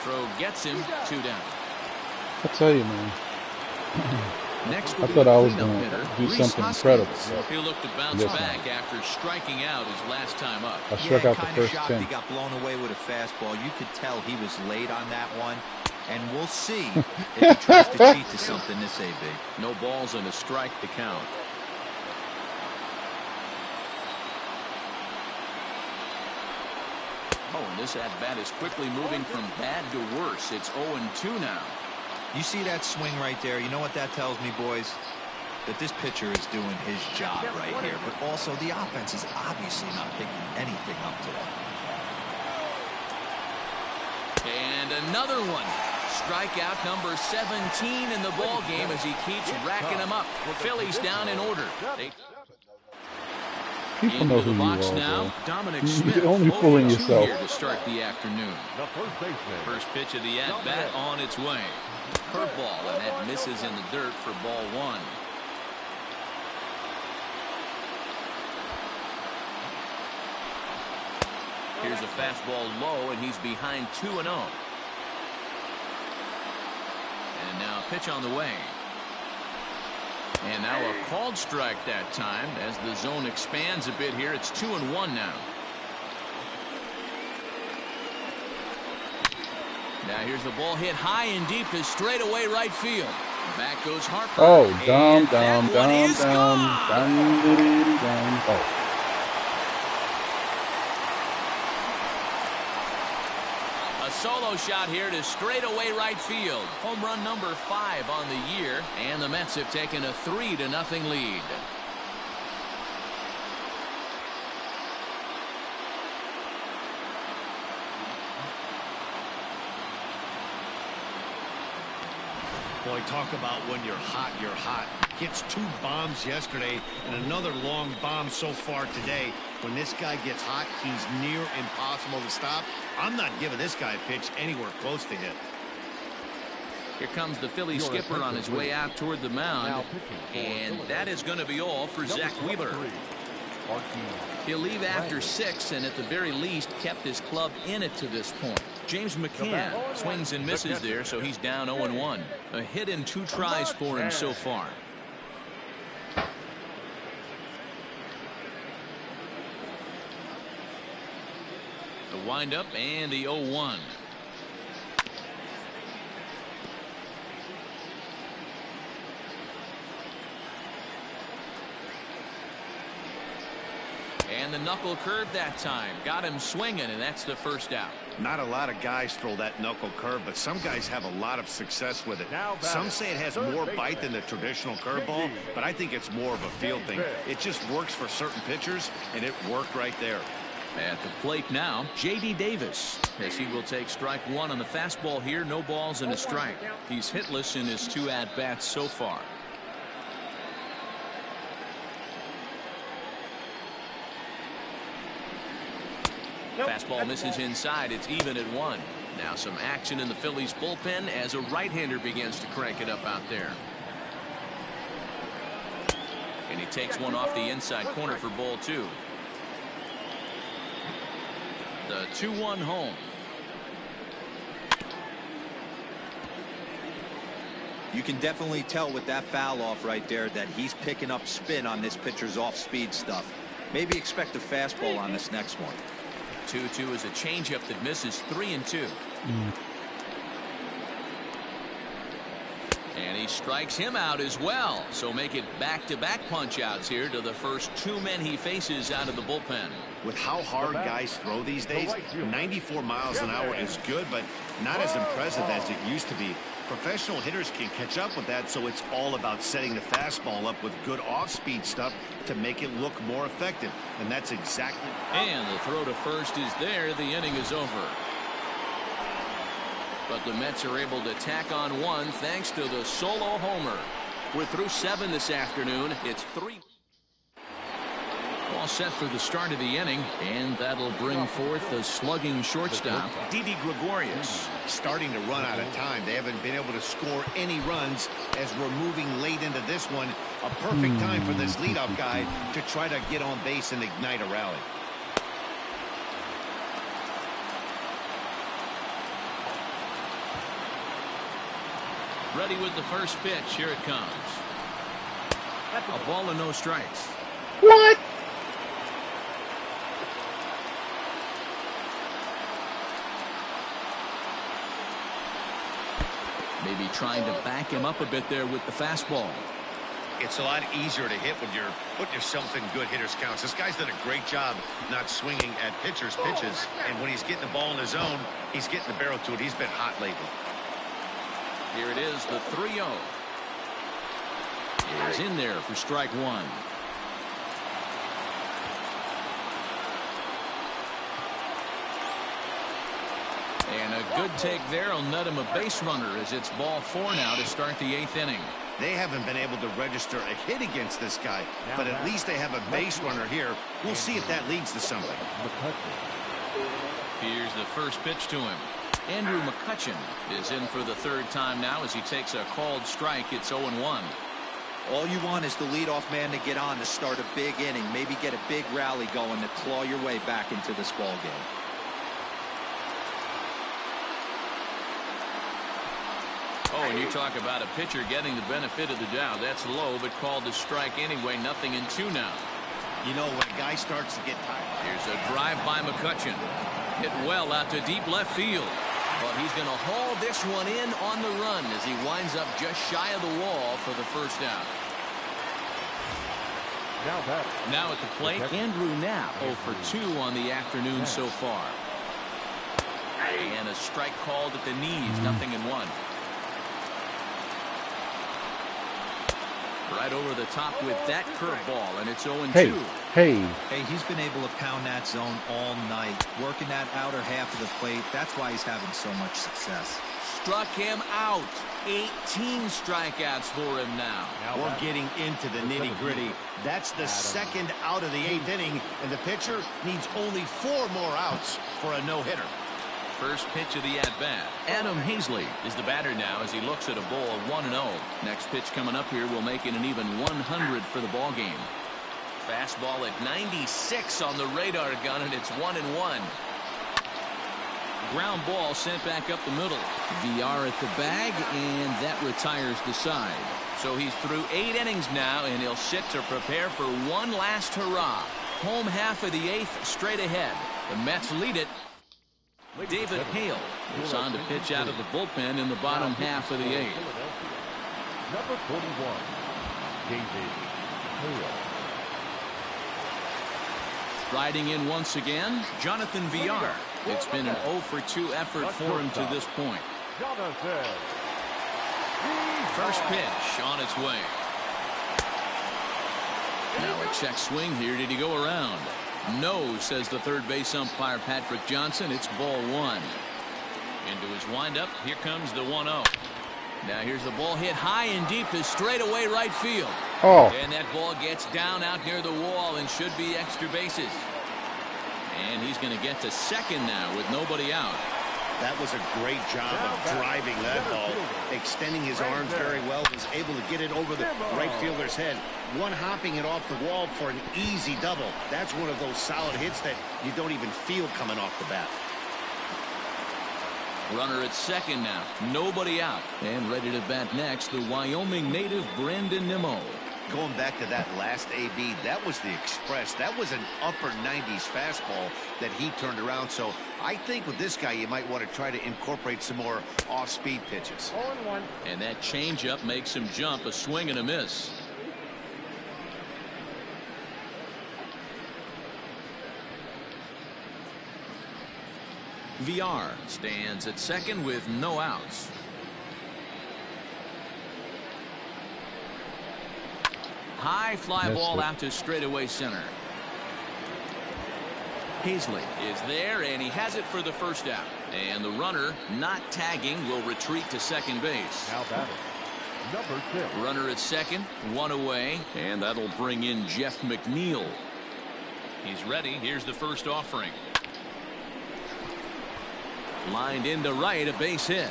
D: Throw gets him 2 down.
B: I tell you, man.
D: Next
B: I thought I was going to do something incredible.
D: He'll look to bounce back after striking out his last time up.
B: I struck out the first
F: shocked
B: 10.
F: He got blown away with a fastball. You could tell he was late on that one. And we'll see if he tries to cheat to something this AB.
D: No balls and a strike to count. Oh, and this at-bat is quickly moving from bad to worse. It's 0-2 now.
F: You see that swing right there? You know what that tells me, boys? That this pitcher is doing his job right here. But also, the offense is obviously not picking anything up today.
D: And another one. Strikeout number 17 in the ball game as he keeps racking them up. Phillies down in order.
B: People know who you are,
D: now, Dominic
B: bro.
D: Smith,
B: You're only fooling yourself.
D: Here to start the afternoon. First pitch of the at-bat on its way. Curveball, and that misses in the dirt for ball one. Here's a fastball low, and he's behind 2-0. And now a pitch on the way. And now a called strike that time as the zone expands a bit here. It's 2-1 now. Now here's the ball hit high and deep to straightaway right field. Back goes Harper.
B: Oh,
D: down.
B: Oh.
D: A solo shot here to straightaway right field. Home run number 5 on the year, and the Mets have taken a 3-0 lead.
E: Boy, talk about when you're hot, you're hot. Gets 2 bombs yesterday and another long bomb so far today. When this guy gets hot, he's near impossible to stop. I'm not giving this guy a pitch anywhere close to hit.
D: Here comes the Philly skipper on his way out toward the mound. And that is going to be all for Zach Wheeler. He'll leave after 6 and at the very least kept his club in it to this point. James McCann swings and misses there, so he's down 0-1. A hit in 2 tries for him so far. The windup and the 0-1. And the knuckle curve that time. Got him swinging, and that's the first out.
E: Not a lot of guys throw that knuckle curve, but some guys have a lot of success with it. Some say it has more bite than the traditional curveball, but I think it's more of a feel thing. It just works for certain pitchers, and it worked right there.
D: At the plate now, J.D. Davis, as he will take strike 1 on the fastball here. No balls and a strike. He's hitless in his 2 at-bats so far. Fastball misses inside. It's even at 1. Now some action in the Phillies bullpen as a right-hander begins to crank it up out there. And he takes one off the inside corner for ball 2. The 2-1 home.
F: You can definitely tell with that foul off right there that he's picking up spin on this pitcher's off-speed stuff. Maybe expect a fastball on this next one.
D: 2-2 is a changeup that misses. 3-2. And he strikes him out as well. So make it back-to-back punch-outs here to the first 2 men he faces out of the bullpen.
E: With how hard guys throw these days, 94 miles an hour is good, but not as impressive as it used to be. Professional hitters can catch up with that, so it's all about setting the fastball up with good off-speed stuff to make it look more effective. And that's exactly.
D: And the throw to first is there. The inning is over. But the Mets are able to tack on 1 thanks to the solo homer. We're through 7 this afternoon. It's 3. All set for the start of the inning, and that'll bring forth the slugging shortstop, Didi Gregorius.
E: Starting to run out of time. They haven't been able to score any runs as we're moving late into this one. A perfect time for this leadoff guy to try to get on base and ignite a rally.
D: Ready with the first pitch. Here it comes. A ball and no strikes.
B: What?
D: Maybe trying to back him up a bit there with the fastball.
E: It's a lot easier to hit when you're putting yourself in good hitters counts. This guy's done a great job not swinging at pitchers' pitches. And when he's getting the ball in his zone, he's getting the barrel to it. He's been hot lately.
D: Here it is, the 3-0. He's in there for strike one. And a good take there will net him a base runner as it's ball 4 now to start the 8th inning.
E: They haven't been able to register a hit against this guy, but at least they have a base runner here. We'll see if that leads to something.
D: Here's the first pitch to him. Andrew McCutchen is in for the 3rd time now as he takes a called strike. It's 0-1.
F: All you want is the leadoff man to get on to start a big inning, maybe get a big rally going to claw your way back into this ball game.
D: Oh, and you talk about a pitcher getting the benefit of the doubt. That's low, but called to strike anyway. 0-2 now.
E: You know, when a guy starts to get tired.
D: Here's a drive by McCutchen. Hit well out to deep left field. But he's going to haul this one in on the run as he winds up just shy of the wall for the first out. Now at the plate, Andrew Knapp 0 for 2 on the afternoon so far. And a strike called at the knees. 0-1. Right over the top with that curveball, and it's 0-2.
B: Hey,
F: he's been able to pound that zone all night, working that outer half of the plate. That's why he's having so much success.
D: Struck him out. 18 strikeouts for him now.
E: We're getting into the nitty-gritty. That's the 2nd out of the 8th inning, and the pitcher needs only 4 more outs for a no-hitter.
D: First pitch of the at-bat. Adam Hazley is the batter now as he looks at a ball 1-0. Next pitch coming up here will make it an even 100 for the ball game. Fastball at 96 on the radar gun, and it's 1-1. Ground ball sent back up the middle. VR at the bag, and that retires the side. So he's through 8 innings now, and he'll sit to prepare for one last hurrah. Home half of the 8th straight ahead. The Mets lead it. David Hale is on to pitch out of the bullpen in the bottom half of the 8th.
G: Number 41, David Hale.
D: Riding in once again, Jonathan Villar. It's been an 0 for 2 effort for him to this point. First pitch on its way. Now a check swing here. Did he go around? No, says the third base umpire Patrick Johnson. It's ball 1. Into his windup. Here comes the 1-0. Now here's the ball hit high and deep to straightaway right field.
B: Oh.
D: And that ball gets down out near the wall and should be extra bases. And he's going to get to second now with nobody out.
E: That was a great job of driving that ball, extending his arms very well, was able to get it over the right fielder's head, one hopping it off the wall for an easy double. That's one of those solid hits that you don't even feel coming off the bat.
D: Runner at second now, nobody out, and ready to bat next, the Wyoming native Brandon Nimmo.
E: Going back to that last AB, that was the express. That was an upper 90s fastball that he turned around. So I think with this guy, you might want to try to incorporate some more off-speed pitches.
G: 0-1.
D: And that changeup makes him jump, a swing and a miss. VR stands at second with no outs. High fly ball out to straightaway center. Hazley is there, and he has it for the first out. And the runner, not tagging, will retreat to second base.
G: Now batting, number 6.
D: Runner at second, one away, and that'll bring in Jeff McNeil. He's ready. Here's the first offering. Lined into right, a base hit.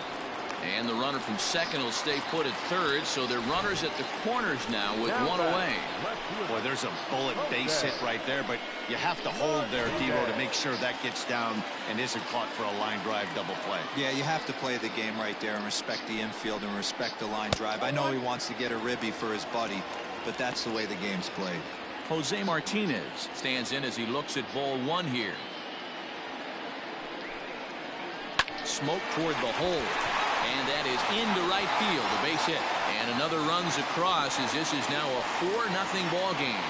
D: And the runner from second will stay put at third, so they're runners at the corners now with one away.
E: Boy, there's a bullet base hit right there, but you have to hold there, Dero, to make sure that gets down and isn't caught for a line drive double play.
F: Yeah, you have to play the game right there and respect the infield and respect the line drive. I know he wants to get a ribby for his buddy, but that's the way the game's played.
D: Jose Martinez stands in as he looks at ball 1 here. Smoke toward the hole. And that is into right field, a base hit. And another runs across as this is now a 4-0 ball game.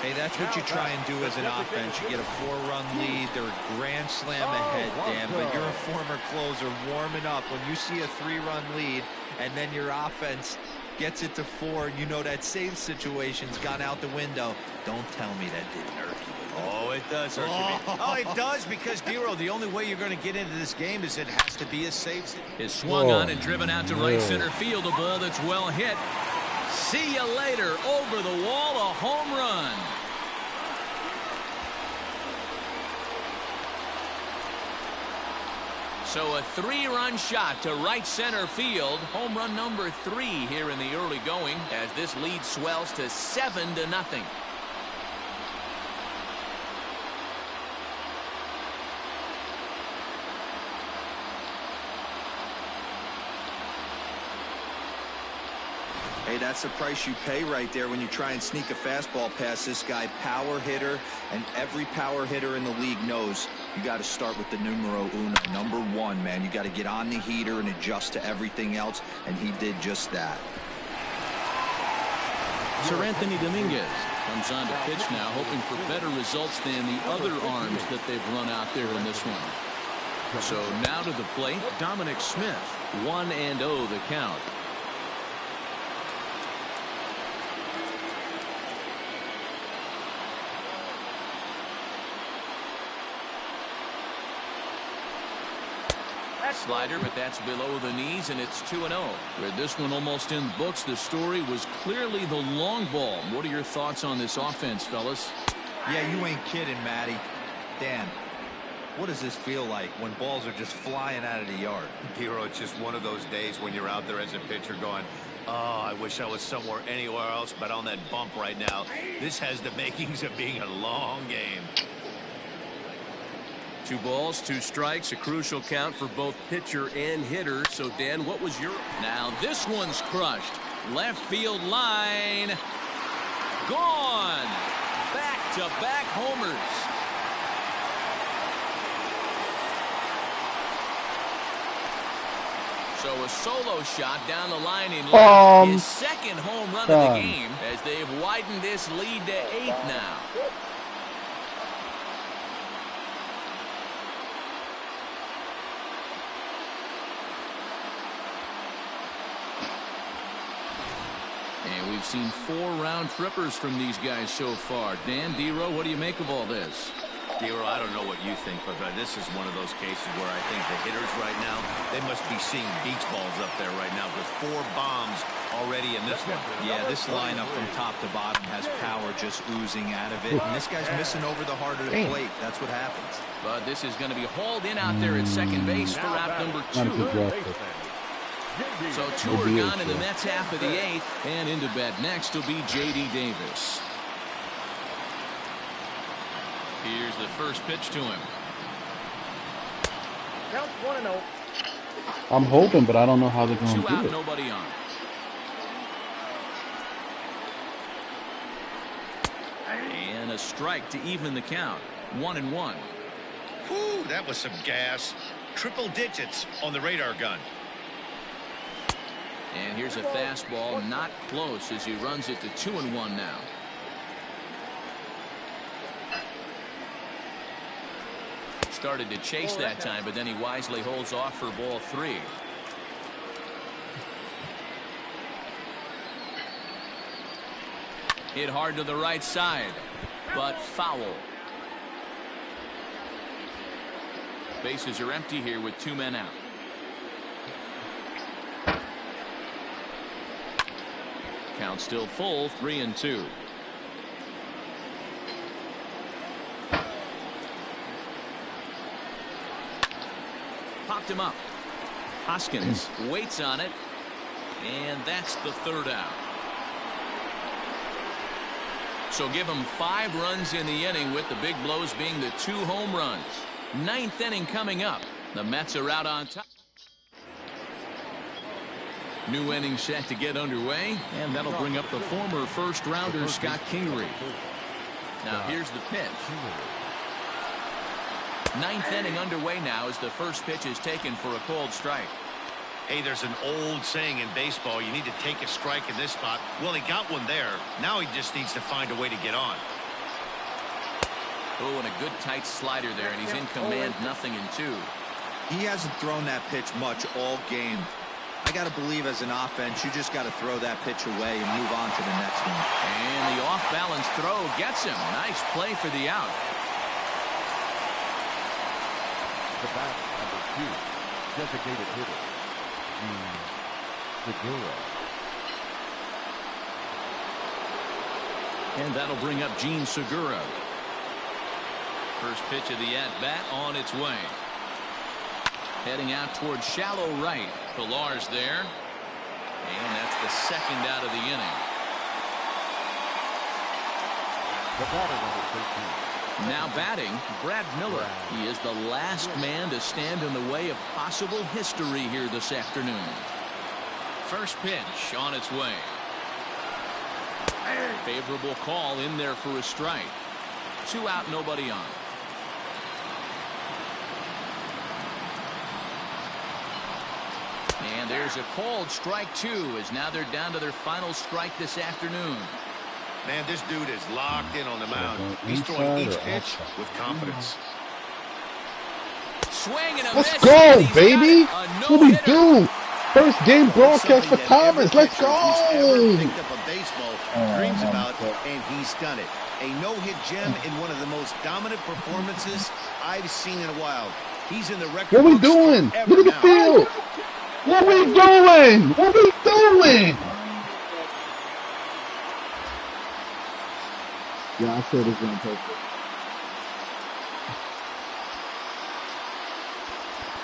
F: Hey, that's what you try and do as an offense. You get a 4-run lead. They're a grand slam ahead, Dan, but you're a former closer warming up. When you see a 3-run lead and then your offense gets it to 4, and you know that save situation's gone out the window, don't tell me that didn't irk you.
E: Oh, it does hurt me. Oh, it does, because, Dero, the only way you're going to get into this game is it has to be a safe.
D: Is swung on and driven out to right center field. A ball that's well hit. See you later. Over the wall, a home run. So a 3-run shot to right center field. Home run number 3 here in the early going as this lead swells to 7-0.
F: Hey, that's the price you pay right there when you try and sneak a fastball past this guy. Power hitter, and every power hitter in the league knows you got to start with the numero uno, number 1, man. You got to get on the heater and adjust to everything else, and he did just that.
D: Sir Anthony Dominguez comes on to pitch now, hoping for better results than the other arms that they've run out there in this one. So now to the plate, Dominic Smith. 1-0 the count. Slider, but that's below the knees, and it's 2-0. With this one almost in the books, the story was clearly the long ball. What are your thoughts on this offense, fellas?
F: Yeah, you ain't kidding, Matty. Dan, what does this feel like when balls are just flying out of the yard?
E: Dero, it's just one of those days when you're out there as a pitcher going, oh, I wish I was somewhere anywhere else but on that bump right now. This has the makings of being a long game.
D: 2 balls, 2 strikes, a crucial count for both pitcher and hitter. So, Dan, what was your... Now, this one's crushed. Left field line. Gone. Back-to-back homers. So a solo shot down the line in left. His second home run of the game as they've widened this lead to 8 now. And we've seen 4 round trippers from these guys so far. Dan, Dero, what do you make of all this?
E: Dero, I don't know what you think, but this is one of those cases where I think the hitters right now, they must be seeing beach balls up there right now with 4 bombs already in this one.
F: Yeah, this lineup from top to bottom has power just oozing out of it. And this guy's missing over the heart of the plate. That's what happens.
D: But this is going to be hauled in out there at second base for out number 2. So 2 are gone in the Mets half of the 8th, and into bat next will be J.D. Davis. Here's the first pitch to him.
G: Count 1-0.
B: I'm hoping, but I don't know how they're going to do
D: 2 out,
B: it.
D: nobody on. And a strike to even the count. 1-1.
E: Whew, that was some gas. Triple digits on the radar gun.
D: And here's a fastball, not close as he runs it to 2-1 now. Started to chase that time, but then he wisely holds off for ball 3. Hit hard to the right side, but foul. Bases are empty here with 2 men out. Count still full, 3-2. Popped him up. Hoskins waits on it, and that's the 3rd out. So give him 5 runs in the inning, with the big blows being the 2 home runs. 9th inning coming up. The Mets are out on top. New inning set to get underway, and that'll bring up the former first-rounder Scott Kingery. Now here's the pitch. 9th inning underway now as the first pitch is taken for a called strike.
E: Hey, there's an old saying in baseball, you need to take a strike in this spot. Well, he got one there. Now he just needs to find a way to get on.
D: Oh, and a good tight slider there, and he's in command, 0-2.
F: He hasn't thrown that pitch much all game. I got to believe as an offense, you just got to throw that pitch away and move on to the next one.
D: And the off-balance throw gets him. Nice play for the out.
G: The bat, number 2, designated hitter, Segura.
D: And that'll bring up Gene Segura. First pitch of the at-bat on its way. Heading out towards shallow right. Pillar's there. And that's the second out of the inning.
G: The batter, number 13.
D: Now batting, Brad Miller. He is the last man to stand in the way of possible history here this afternoon. First pitch on its way. Favorable call in there for a strike. 2 out, nobody on. And there's a called strike 2, as now they're down to their final strike this afternoon.
E: Man, this dude is locked in on the mound. He's throwing each pitch with confidence.
D: Swing and a
B: Let's
D: miss,
B: go, baby. What we do? First game broadcast for Thomas. Let's go.
E: Picked up a baseball, dreams about, and he's done it. A no-hit gem in one of the most dominant performances I've seen in a while. He's in the record.
B: What we doing? Look at the field. What we doing? What we doing?
C: Yeah, I said it's on purpose.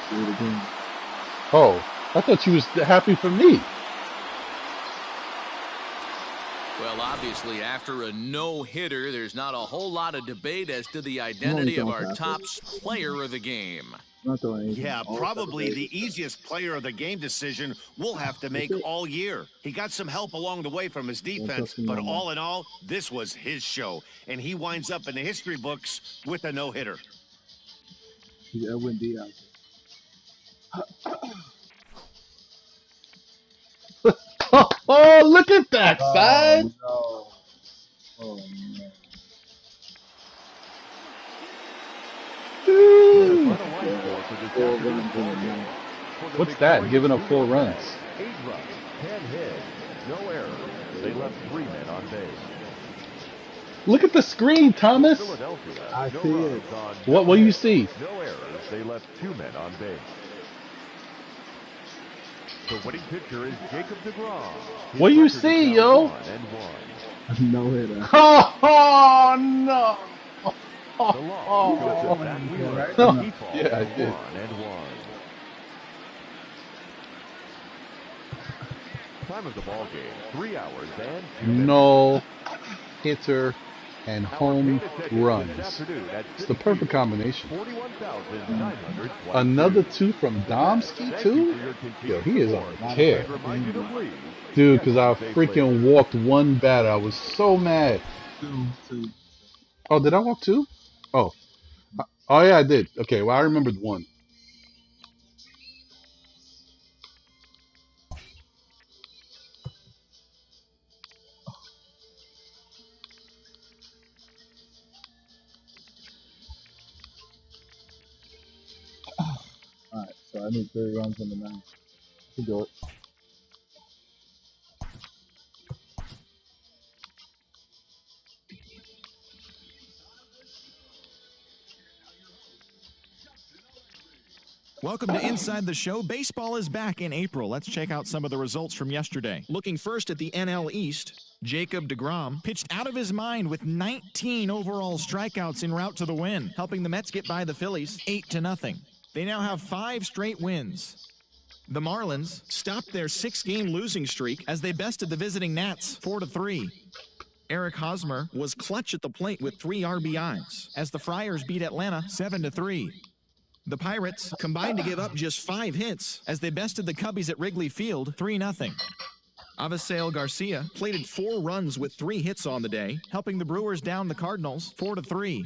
C: Do it again.
B: Oh, I thought you was happy for me.
D: Well, obviously, after a no-hitter, there's not a whole lot of debate as to the identity of our top player of the game.
E: Yeah, probably the easiest player of the game decision we'll have to make all year. He got some help along the way from his defense, but all in all, this was his show. And he winds up in the history books with a no-hitter.
C: Edwin Diaz.
B: Oh, look at that, son.
C: No. Oh, man.
B: What's that? Giving up 4 runs.
G: 8 runs, 10 hits, no errors. They left 3 men on base.
B: Look at the screen, Thomas.
G: Philadelphia,
C: I
G: no
C: see
G: runs
C: it.
G: on
B: What do you see?
G: No errors. They left 2 men on base. The winning pitcher is Jacob deGrom. His
B: What do you
G: record is
B: see,
G: now
B: yo?
G: 1-1.
C: No hitter.
B: Oh, no.
G: The loss goes to Zach Wheeler.
B: No.
G: He falls
B: Yeah, I
G: to
B: did.
G: 1-1. Time of the ball game, 3 hours and 2 minutes.
B: No hitter and home runs. It's the perfect combination.
G: 41,900.
B: Another 2 from Domsky, too? Yo, he is on a tear. Dude, because I freaking walked 1 batter. I was so mad.
C: Two.
B: Oh, did I walk 2? Oh. Oh, yeah, I did. Okay, well, I remembered 1.
C: Alright, so I need 3 runs in the 9th. To do it.
A: Welcome to Inside the Show. Baseball is back in April. Let's check out some of the results from yesterday. Looking first at the NL East, Jacob deGrom pitched out of his mind with 19 overall strikeouts en route to the win, helping the Mets get by the Phillies 8-0. They now have 5 straight wins. The Marlins stopped their 6-game losing streak as they bested the visiting Nats 4-3. Eric Hosmer was clutch at the plate with 3 RBIs as the Friars beat Atlanta 7-3. The Pirates combined to give up just 5 hits as they bested the Cubbies at Wrigley Field 3-0. Avisail Garcia plated 4 runs with 3 hits on the day, helping the Brewers down the Cardinals 4-3.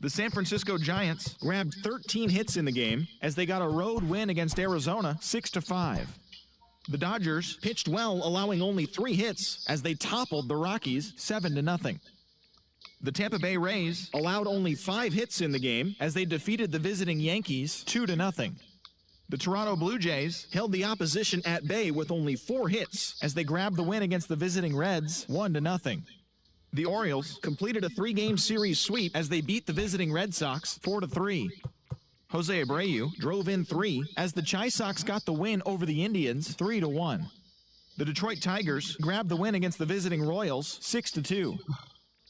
A: The San Francisco Giants grabbed 13 hits in the game as they got a road win against Arizona 6-5. The Dodgers pitched well, allowing only 3 hits as they toppled the Rockies 7-0. The Tampa Bay Rays allowed only 5 hits in the game as they defeated the visiting Yankees 2-0. The Toronto Blue Jays held the opposition at bay with only 4 hits as they grabbed the win against the visiting Reds 1-0. The Orioles completed a 3-game series sweep as they beat the visiting Red Sox 4-3. Jose Abreu drove in 3 as the Chi Sox got the win over the Indians 3-1. The Detroit Tigers grabbed the win against the visiting Royals 6-2.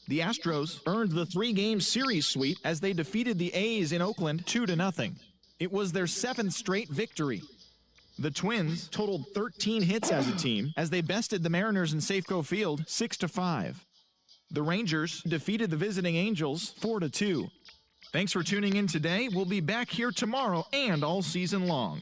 A: The Astros earned the 3-game series sweep as they defeated the A's in Oakland 2-0. It was their 7th straight victory. The Twins totaled 13 hits as a team as they bested the Mariners in Safeco Field 6-5. The Rangers defeated the visiting Angels 4-2. Thanks for tuning in today. We'll be back here tomorrow and all season long.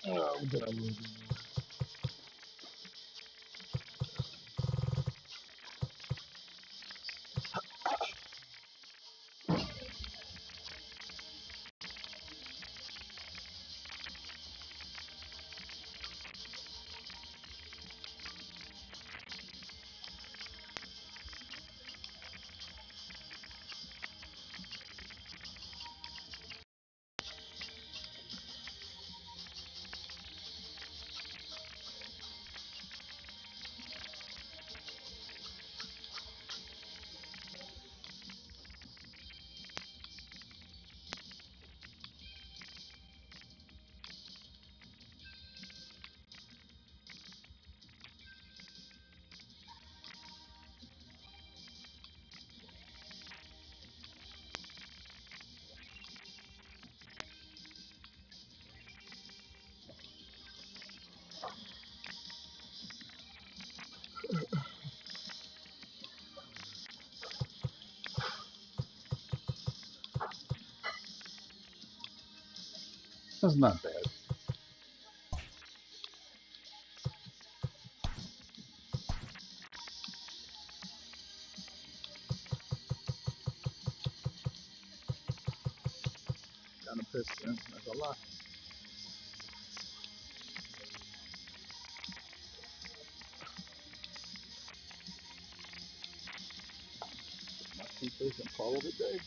B: Oh, did I lose? That's not bad. Kind of pissed, man. That's a lot. My toothpaste and call it a day.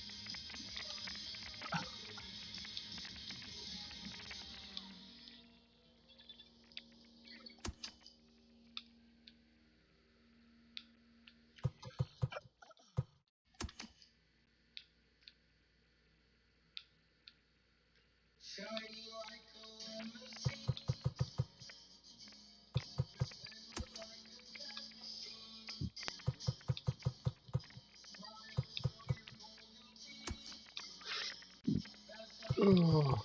B: Oh.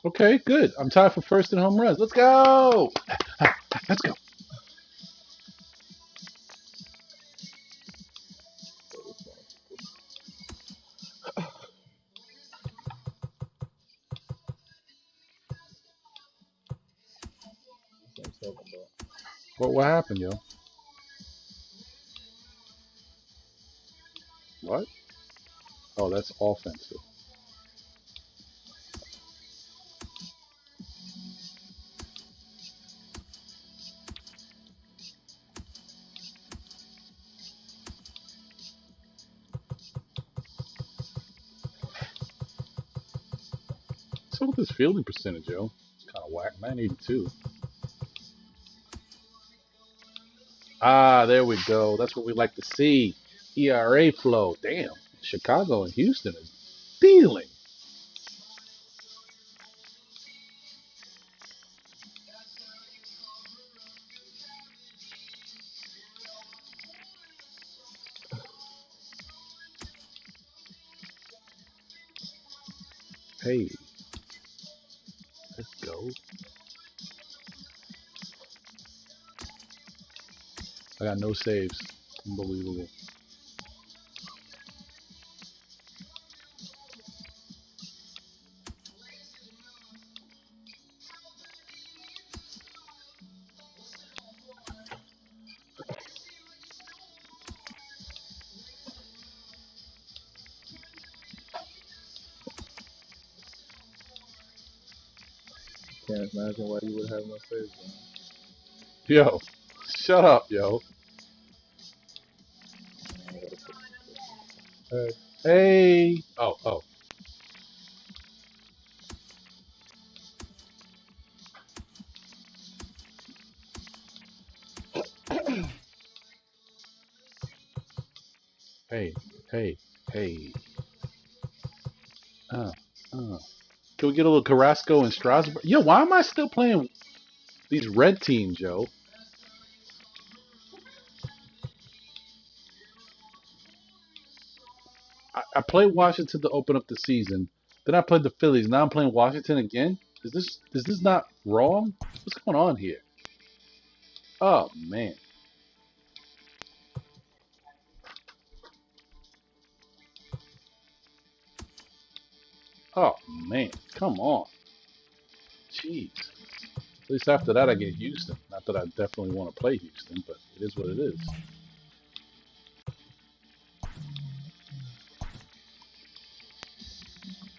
B: Okay, good. I'm tied for first in home runs. Let's go. Let's go. What happened, yo? What? Oh, that's offensive. So with this fielding percentage, yo, kind of whack. 982. Ah, there we go. That's what we like to see. ERA flow. Damn. Chicago and Houston is dealing. Hey, let's go. I got no saves. Unbelievable.
C: Can't imagine why you would have no saves.
B: Yo, shut up, yo. Hey. Oh. Hey. Uh. Can we get a little Carrasco and Strasburg? Yo, why am I still playing these red teams, yo? I played Washington to open up the season. Then I played the Phillies. Now I'm playing Washington again. Is this not wrong? What's going on here? Oh man. Oh man. Come on. Jeez. At least after that I get Houston. Not that I definitely want to play Houston, but it is what it is.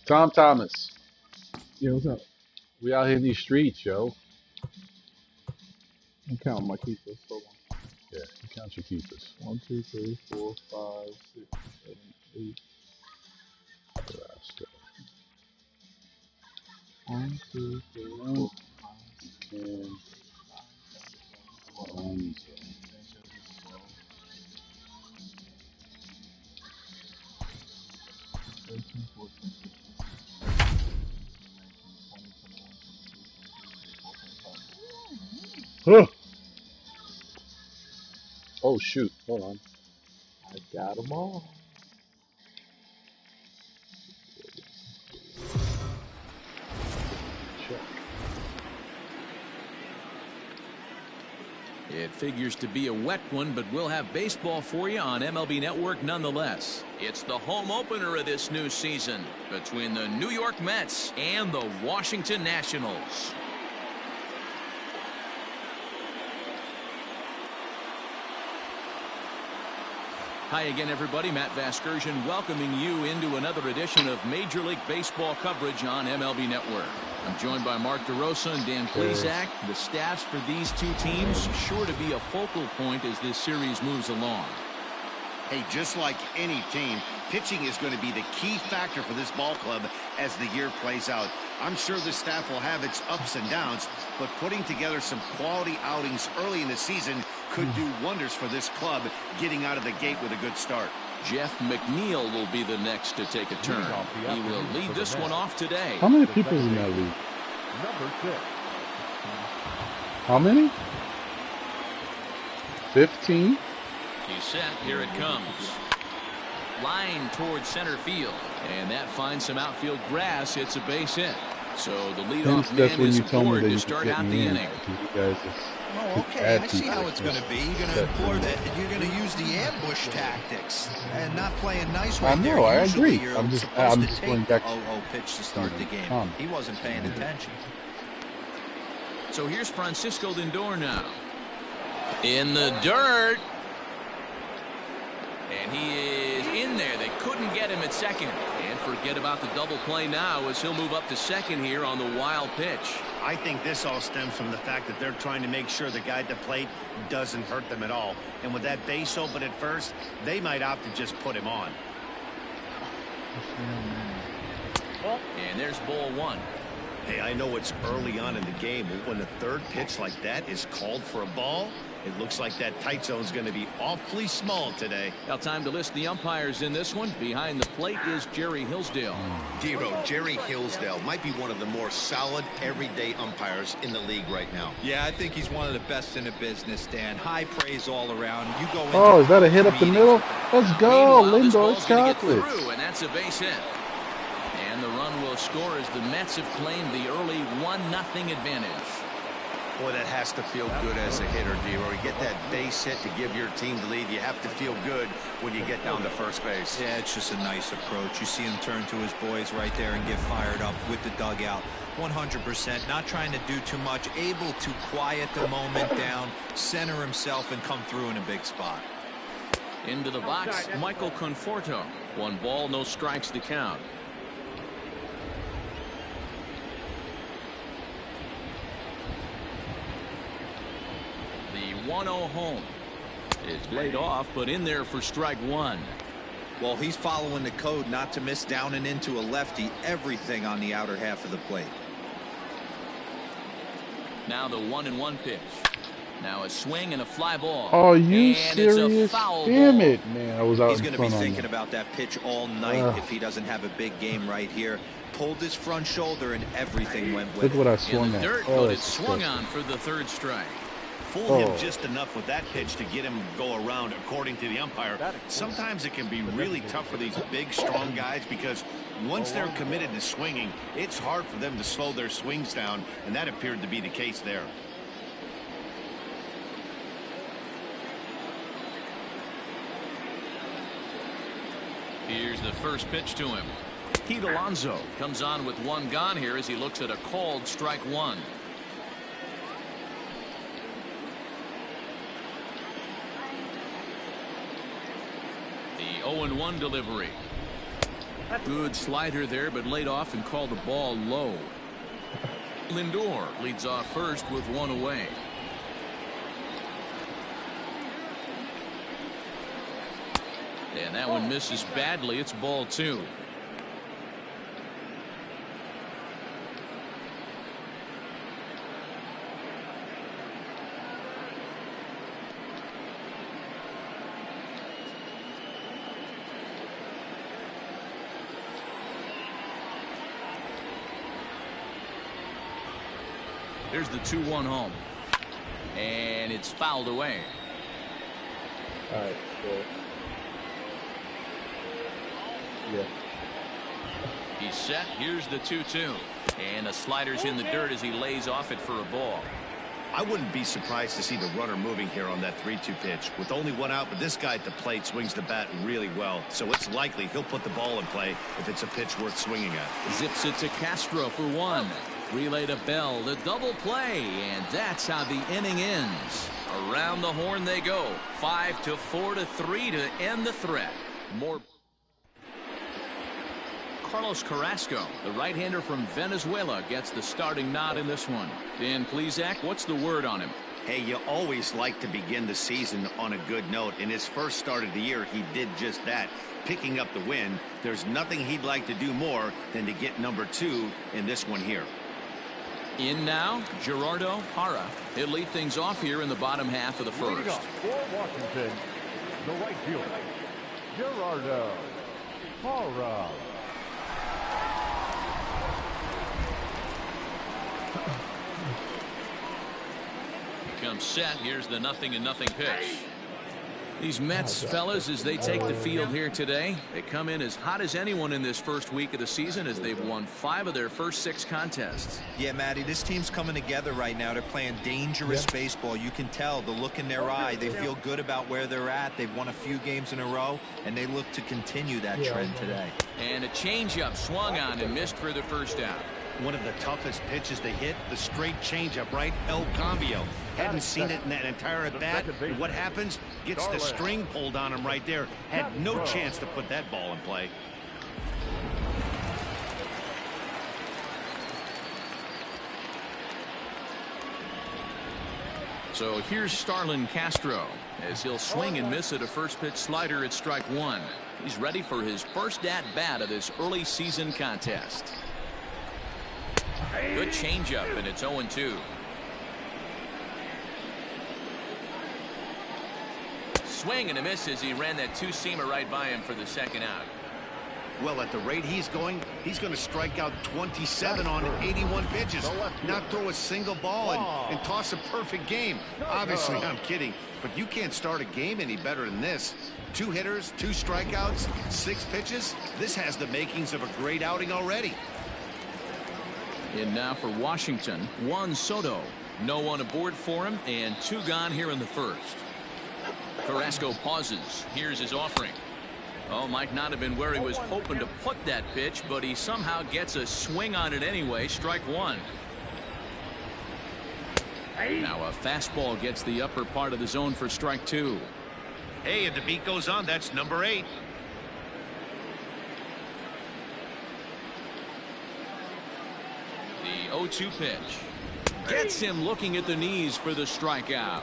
B: Tom Thomas.
C: Yeah, what's up?
B: We out here in these streets, yo.
C: I'm counting my keepers. So
B: Yeah, you count your keepers.
C: 1, 2, 3, 4, 5, 6, 7, 8.
B: Carrasco.
C: 1, 2, 3, 4, 5, 6,
B: 10. Oh shoot! Hold on.
C: I got them all.
B: Check.
D: It figures to be a wet one, but we'll have baseball for you on MLB Network nonetheless. It's the home opener of this new season between the New York Mets and the Washington Nationals. Hi again, everybody. Matt Vasgersian welcoming you into another edition of Major League Baseball coverage on MLB Network. I'm joined by Mark DeRosa and Dan Plesac. The staffs for these two teams sure to be a focal point as this series moves along.
E: Hey, just like any team, pitching is going to be the key factor for this ball club as the year plays out. I'm sure the staff will have its ups and downs, but putting together some quality outings early in the season could do wonders for this club getting out of the gate with a good start.
D: Jeff McNeil will be the next to take a turn. He will lead this one off today.
B: How many people in that league?
G: Number 6.
B: How many? 15?
D: He's set. Here it comes. Line towards center field. And that finds some outfield grass. It's a base hit. So the leadoff
B: That's
D: man
B: when
D: is
B: you told me
D: aboard
B: that
D: to
B: you
D: start
B: could get
D: out the
B: me in.
D: inning.
B: You guys just
F: Oh, okay. I see how it's going to be. You're going to employ that. You're going to use the ambush tactics and not playing nice right there.
B: I know. I
F: Usually
B: agree.
F: you're
B: I'm just
F: supposed to
B: going
F: take
B: back.
F: the 0-0 pitch to start the game. He wasn't paying attention.
D: So here's Francisco Lindor now. In the dirt. And he is in there. They couldn't get him at second. And forget about the double play now as he'll move up to second here on the wild pitch.
E: I think this all stems from the fact that they're trying to make sure the guy at the plate doesn't hurt them at all. And with that base open at first, they might opt to just put him on.
D: And there's ball one.
E: Hey, I know it's early on in the game, but when the third pitch like that is called for a ball, it looks like that tight zone is going to be awfully small today.
D: Now time to list the umpires in this one. Behind the plate is Jerry Hillsdale.
I: Dero, Jerry Hillsdale might be one of the more solid everyday umpires in the league right now.
F: Yeah, I think he's one of the best in the business, Dan. High praise all around. You go into
B: Oh, is that a hit up the middle? Let's go,
D: Meanwhile, this
B: Lindor
D: ball's gonna get
B: Chocolates.
D: through, and that's a base hit. And the run will score as the Mets have claimed the early 1-0 advantage.
E: Boy, that has to feel good as a hitter, Dero. You get that base hit to give your team the lead. You have to feel good when you get down to first base.
F: Yeah, it's just a nice approach. You see him turn to his boys right there and get fired up with the dugout. 100%, not trying to do too much, able to quiet the moment down, center himself, and come through in a big spot.
D: Into the box, Michael Conforto. 1 ball, no strikes to count. The 1-0 home is laid off, but in there for strike 1.
F: Well, he's following the code not to miss down and into a lefty. Everything on the outer half of the plate.
D: Now the 1-1 pitch. Now a swing and a fly ball.
B: Oh, you
D: and
B: serious?
D: It's a foul
B: Damn
D: ball.
B: it, man. I was out
F: He's
B: in
F: going to be
B: front on
F: thinking
B: that.
F: about that pitch all night if he doesn't have a big game right here. Pulled his front shoulder and everything went with
B: Look
F: it.
B: what I
D: In
B: swung
D: the
B: at.
D: dirt,
B: Oh,
D: but
B: that's
D: it's swung
B: disgusting.
D: on for the 3rd strike.
E: Fool him just enough with that pitch to get him to go around, according to the umpire. Sometimes it can be really tough for these big, strong guys because once they're committed to swinging, it's hard for them to slow their swings down, and that appeared to be the case there.
D: Here's the first pitch to him. Pete Alonso comes on with 1 gone here as he looks at a called strike 1. The 0-1 delivery. Good slider there, but laid off and called the ball low. Lindor leads off first with 1 away. And that one misses badly. It's ball 2. There's the 2-1 home. And it's fouled away.
C: All right, cool. Yeah.
D: He's set. Here's the 2-2. And the slider's in the dirt as he lays off it for a ball.
E: I wouldn't be surprised to see the runner moving here on that 3-2 pitch. With only 1 out, but this guy at the plate swings the bat really well. So it's likely he'll put the ball in play if it's a pitch worth swinging at.
D: Zips it to Castro for 1. Relay to Bell, the double play, and that's how the inning ends. Around the horn they go. 5-4-3 to end the threat. More. Carlos Carrasco, the right-hander from Venezuela, gets the starting nod in this one. Dan Plesac, what's the word on him?
E: Hey, you always like to begin the season on a good note. In his first start of the year, he did just that, picking up the win. There's nothing he'd like to do more than to get number 2 in this one here.
D: In now, Gerardo Parra. He'll lead things off here in the bottom half of the first.
G: For Washington, the right fielder, Gerardo Parra.
D: Comes set. Here's the 0-0 pitch. These Mets fellas, as they take the field here today, they come in as hot as anyone in this first week of the season as they've won 5 of their first 6 contests.
F: Yeah, Matty, this team's coming together right now. They're playing dangerous baseball. You can tell the look in their eye. They feel good about where they're at. They've won a few games in a row, and they look to continue that trend today.
D: And a changeup swung on and missed for the first out.
E: One of the toughest pitches to hit, the straight changeup, right? El Cambio. Hadn't seen it in that entire at-bat. What happens? Gets the string pulled on him right there. Had no chance to put that ball in play.
D: So here's Starlin Castro as he'll swing and miss at a first pitch slider at strike 1. He's ready for his first at-bat of this early season contest. Good changeup, and it's 0-2. Swing and a miss as he ran that 2-seamer right by him for the second out.
E: Well, at the rate he's going to strike out 27 on 81 pitches, not throw a single ball and toss a perfect game. Obviously, I'm kidding, but you can't start a game any better than this. 2 hitters, 2 strikeouts, 6 pitches. This has the makings of a great outing already.
D: In now for Washington, Juan Soto. No one aboard for him, and 2 gone here in the first. Carrasco pauses. Here's his offering. Oh, might not have been where he was hoping to put that pitch, but he somehow gets a swing on it anyway. Strike 1. Now a fastball gets the upper part of the zone for strike 2.
E: Hey, and the beat goes on. That's number 8.
D: The 0-2 pitch gets him looking at the knees for the strikeout.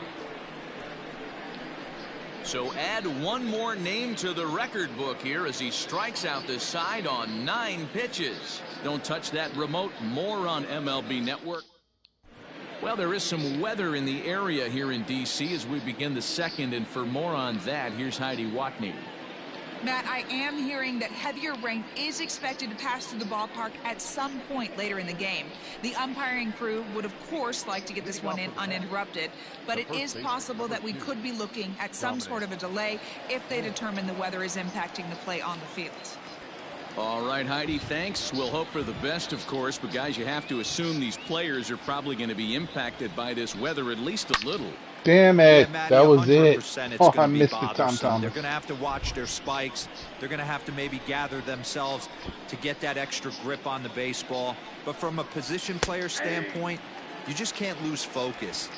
D: So add one more name to the record book here as he strikes out the side on 9 pitches. Don't touch that remote. More on MLB Network. Well, there is some weather in the area here in D.C. as we begin the second, and for more on that, here's Heidi Watney.
H: Matt, I am hearing that heavier rain is expected to pass through the ballpark at some point later in the game. The umpiring crew would, of course, like to get this one in uninterrupted, but it is possible that we could be looking at some sort of a delay if they determine the weather is impacting the play on the field.
D: All right, Heidi, thanks. We'll hope for the best, of course, but guys, you have to assume these players are probably going to be impacted by this weather at least a little.
B: Damn it.
F: Yeah, Matty,
B: that was it.
F: Oh,
B: I missed the tom-tom.
F: They're going to have to watch their spikes. They're going to have to maybe gather themselves to get that extra grip on the baseball. But from a position player standpoint, you just can't lose focus.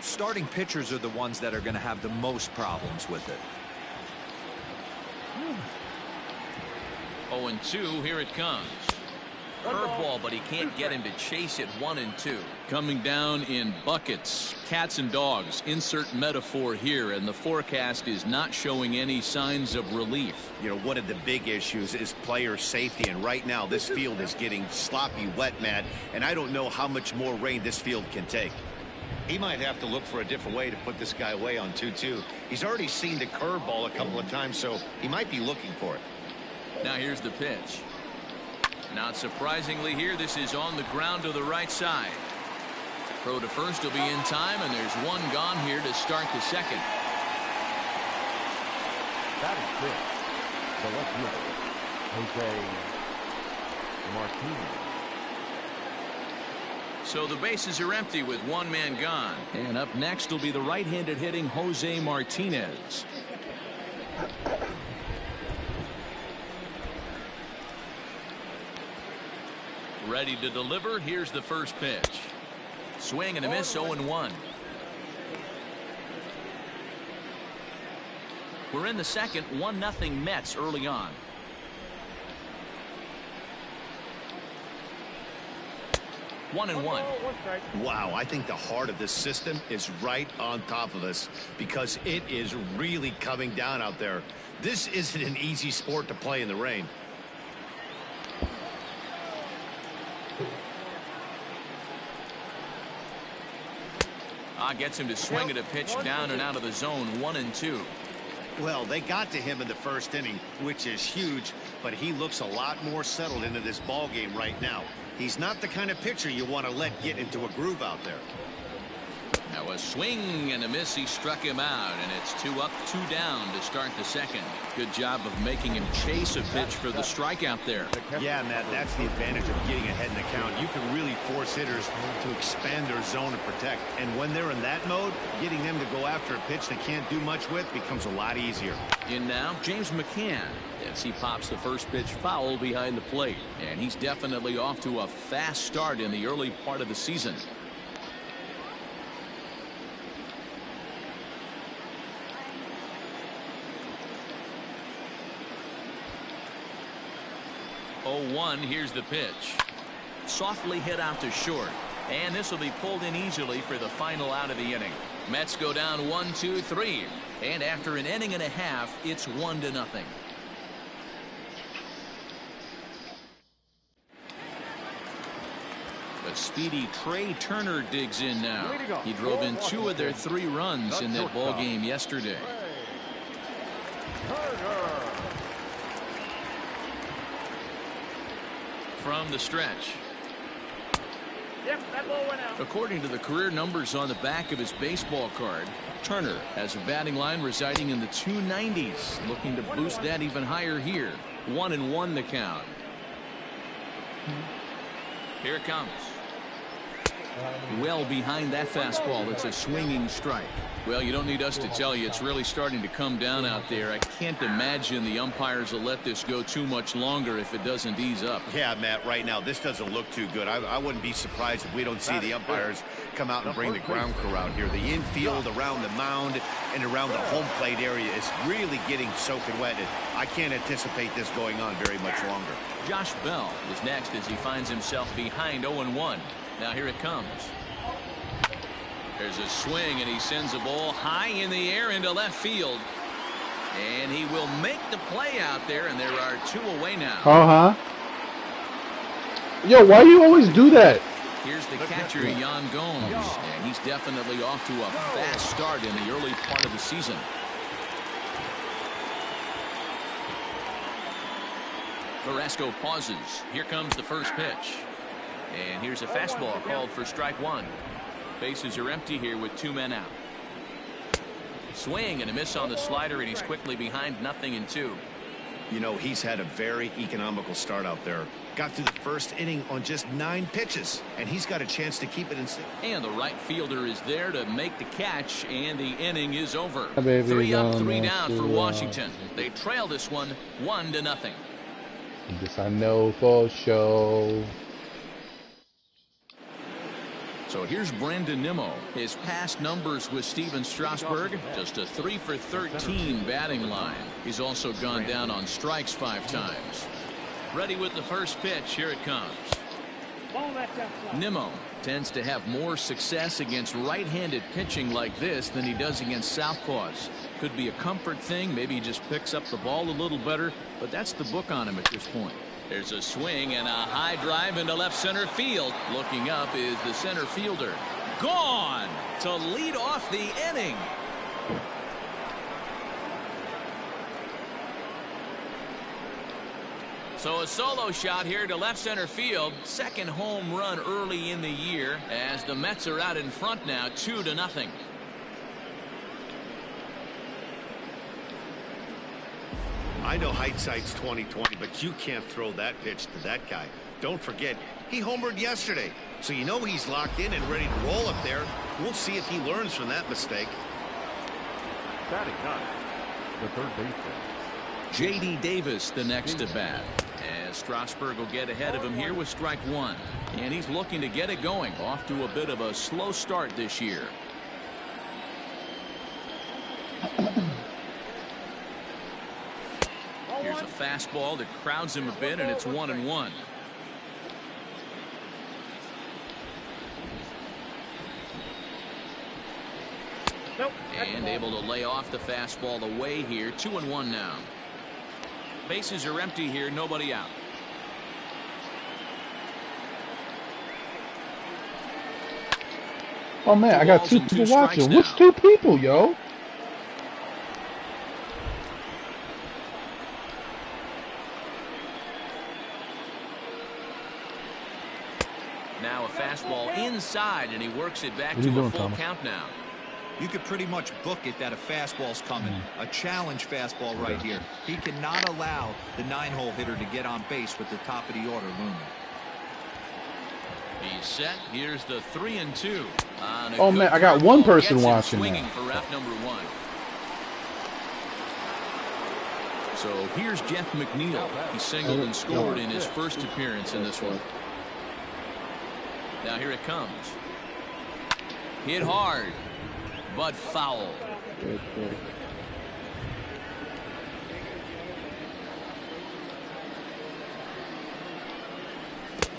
F: Starting pitchers are the ones that are going to have the most problems with it.
D: 0-2, here it comes. Curveball, but he can't get him to chase it. 1-2. Coming down in buckets, cats and dogs. Insert metaphor here, and the forecast is not showing any signs of relief.
E: You know, one of the big issues is player safety, and right now this field is getting sloppy wet, Matt, and I don't know how much more rain this field can take. He might have to look for a different way to put this guy away on 2-2. He's already seen the curveball a couple of times, so he might be looking for it.
D: Now here's the pitch. Not surprisingly here, this is on the ground to the right side. Throw to first will be in time, and there's one gone here to start the second.
G: That is it. The left fielder, Jose Martinez.
D: So the bases are empty with one man gone. And up next will be the right-handed hitting Jose Martinez. Ready to deliver. Here's the first pitch. Swing and a miss. 0-1. We're in the second. 1-0 Mets early on. 1-1.
E: Wow, I think the heart of this system is right on top of us because it is really coming down out there. This isn't an easy sport to play in the rain.
D: Gets him to swing at a pitch down and out of the zone. 1-2.
E: Well, they got to him in the first inning, which is huge, but he looks a lot more settled into this ball game right now. He's not the kind of pitcher you want to let get into a groove out there.
D: Now a swing and a miss. He struck him out, and it's 2 up, 2 down to start the second. Good job of making him chase a pitch for the strikeout there.
E: Yeah, Matt, that's the advantage of getting ahead in the count. You can really force hitters to expand their zone and protect. And when they're in that mode, getting them to go after a pitch they can't do much with becomes a lot easier.
D: In now, James McCann, as he pops the first pitch foul behind the plate. And he's definitely off to a fast start in the early part of the season. Here's the pitch. Softly hit out to short. And this will be pulled in easily for the final out of the inning. Mets go down 1-2-3. And after an inning and a half, it's 1-0. The speedy Trey Turner digs in now. He drove in 2 of their 3 runs in that ball game yesterday. From the stretch.
J: That ball went out.
D: According to the career numbers on the back of his baseball card, Turner has a batting line residing in the 290s, looking to boost that even higher here. 1-1 the count. Here it comes. Well behind that fastball. It's a swinging strike. Well, you don't need us to tell you, it's really starting to come down out there. I can't imagine the umpires will let this go too much longer if it doesn't ease up.
E: Yeah, Matt, right now this doesn't look too good. I wouldn't be surprised if we don't see the umpires come out and bring the ground crew out here. The infield around the mound and around the home plate area is really getting soaking wet. And I can't anticipate this going on very much longer.
D: Josh Bell is next as he finds himself behind 0-1. Now here it comes. There's a swing, and he sends a ball high in the air into left field. And he will make the play out there, and there are 2 away now.
B: Yo, why do you always do that?
D: Here's the catcher, Yan Gomes, and he's definitely off to a fast start in the early part of the season. Carrasco pauses. Here comes the first pitch. And here's a fastball called for strike 1. Bases are empty here with 2 men out. Swing and a miss on the slider, and he's quickly behind 0-2.
E: You know, he's had a very economical start out there. Got through the first inning on just 9 pitches, and he's got a chance to keep it in.
D: And the right fielder is there to make the catch, and the inning is over.
B: 3
D: up, 3 down for Washington. They trail this one 1-0.
B: This I know for sure.
D: So here's Brandon Nimmo. His past numbers with Steven Strasburg, just a 3 for 13 batting line. He's also gone down on strikes 5 times. Ready with the first pitch. Here it comes. Nimmo tends to have more success against right-handed pitching like this than he does against southpaws. Could be a comfort thing. Maybe he just picks up the ball a little better, but that's the book on him at this point. There's a swing and a high drive into left center field. Looking up is the center fielder. Gone to lead off the inning. So a solo shot here to left center field. Second home run early in the year as the Mets are out in front now 2-0.
E: I know hindsight's 20/20, but you can't throw that pitch to that guy. Don't forget, he homered yesterday, so you know he's locked in and ready to roll up there. We'll see if he learns from that mistake.
G: Batting ninth, the third baseman,
D: J.D. Davis the next to bat, as Strasburg will get ahead of him here with strike 1, and he's looking to get it going. Off to a bit of a slow start this year. Here's a fastball that crowds him a bit, and it's 1-1. And able to lay off the fastball away here. 2-1 now. Bases are empty here. Nobody out.
B: Oh man, I got 2 people watching. Which 2 people, yo?
D: Now a fastball inside, and he works it back to a full count now.
F: You could pretty much book it that a fastball's coming. A challenge fastball right here. He cannot allow the 9-hole hitter to get on base with the top of the order looming.
D: He's set. Here's the 3-2.
B: Oh man, I got 1 person watching
D: swinging for route number 1. So here's Jeff McNeil. He singled and scored in his first appearance in this one. Now here it comes. Hit hard, but foul.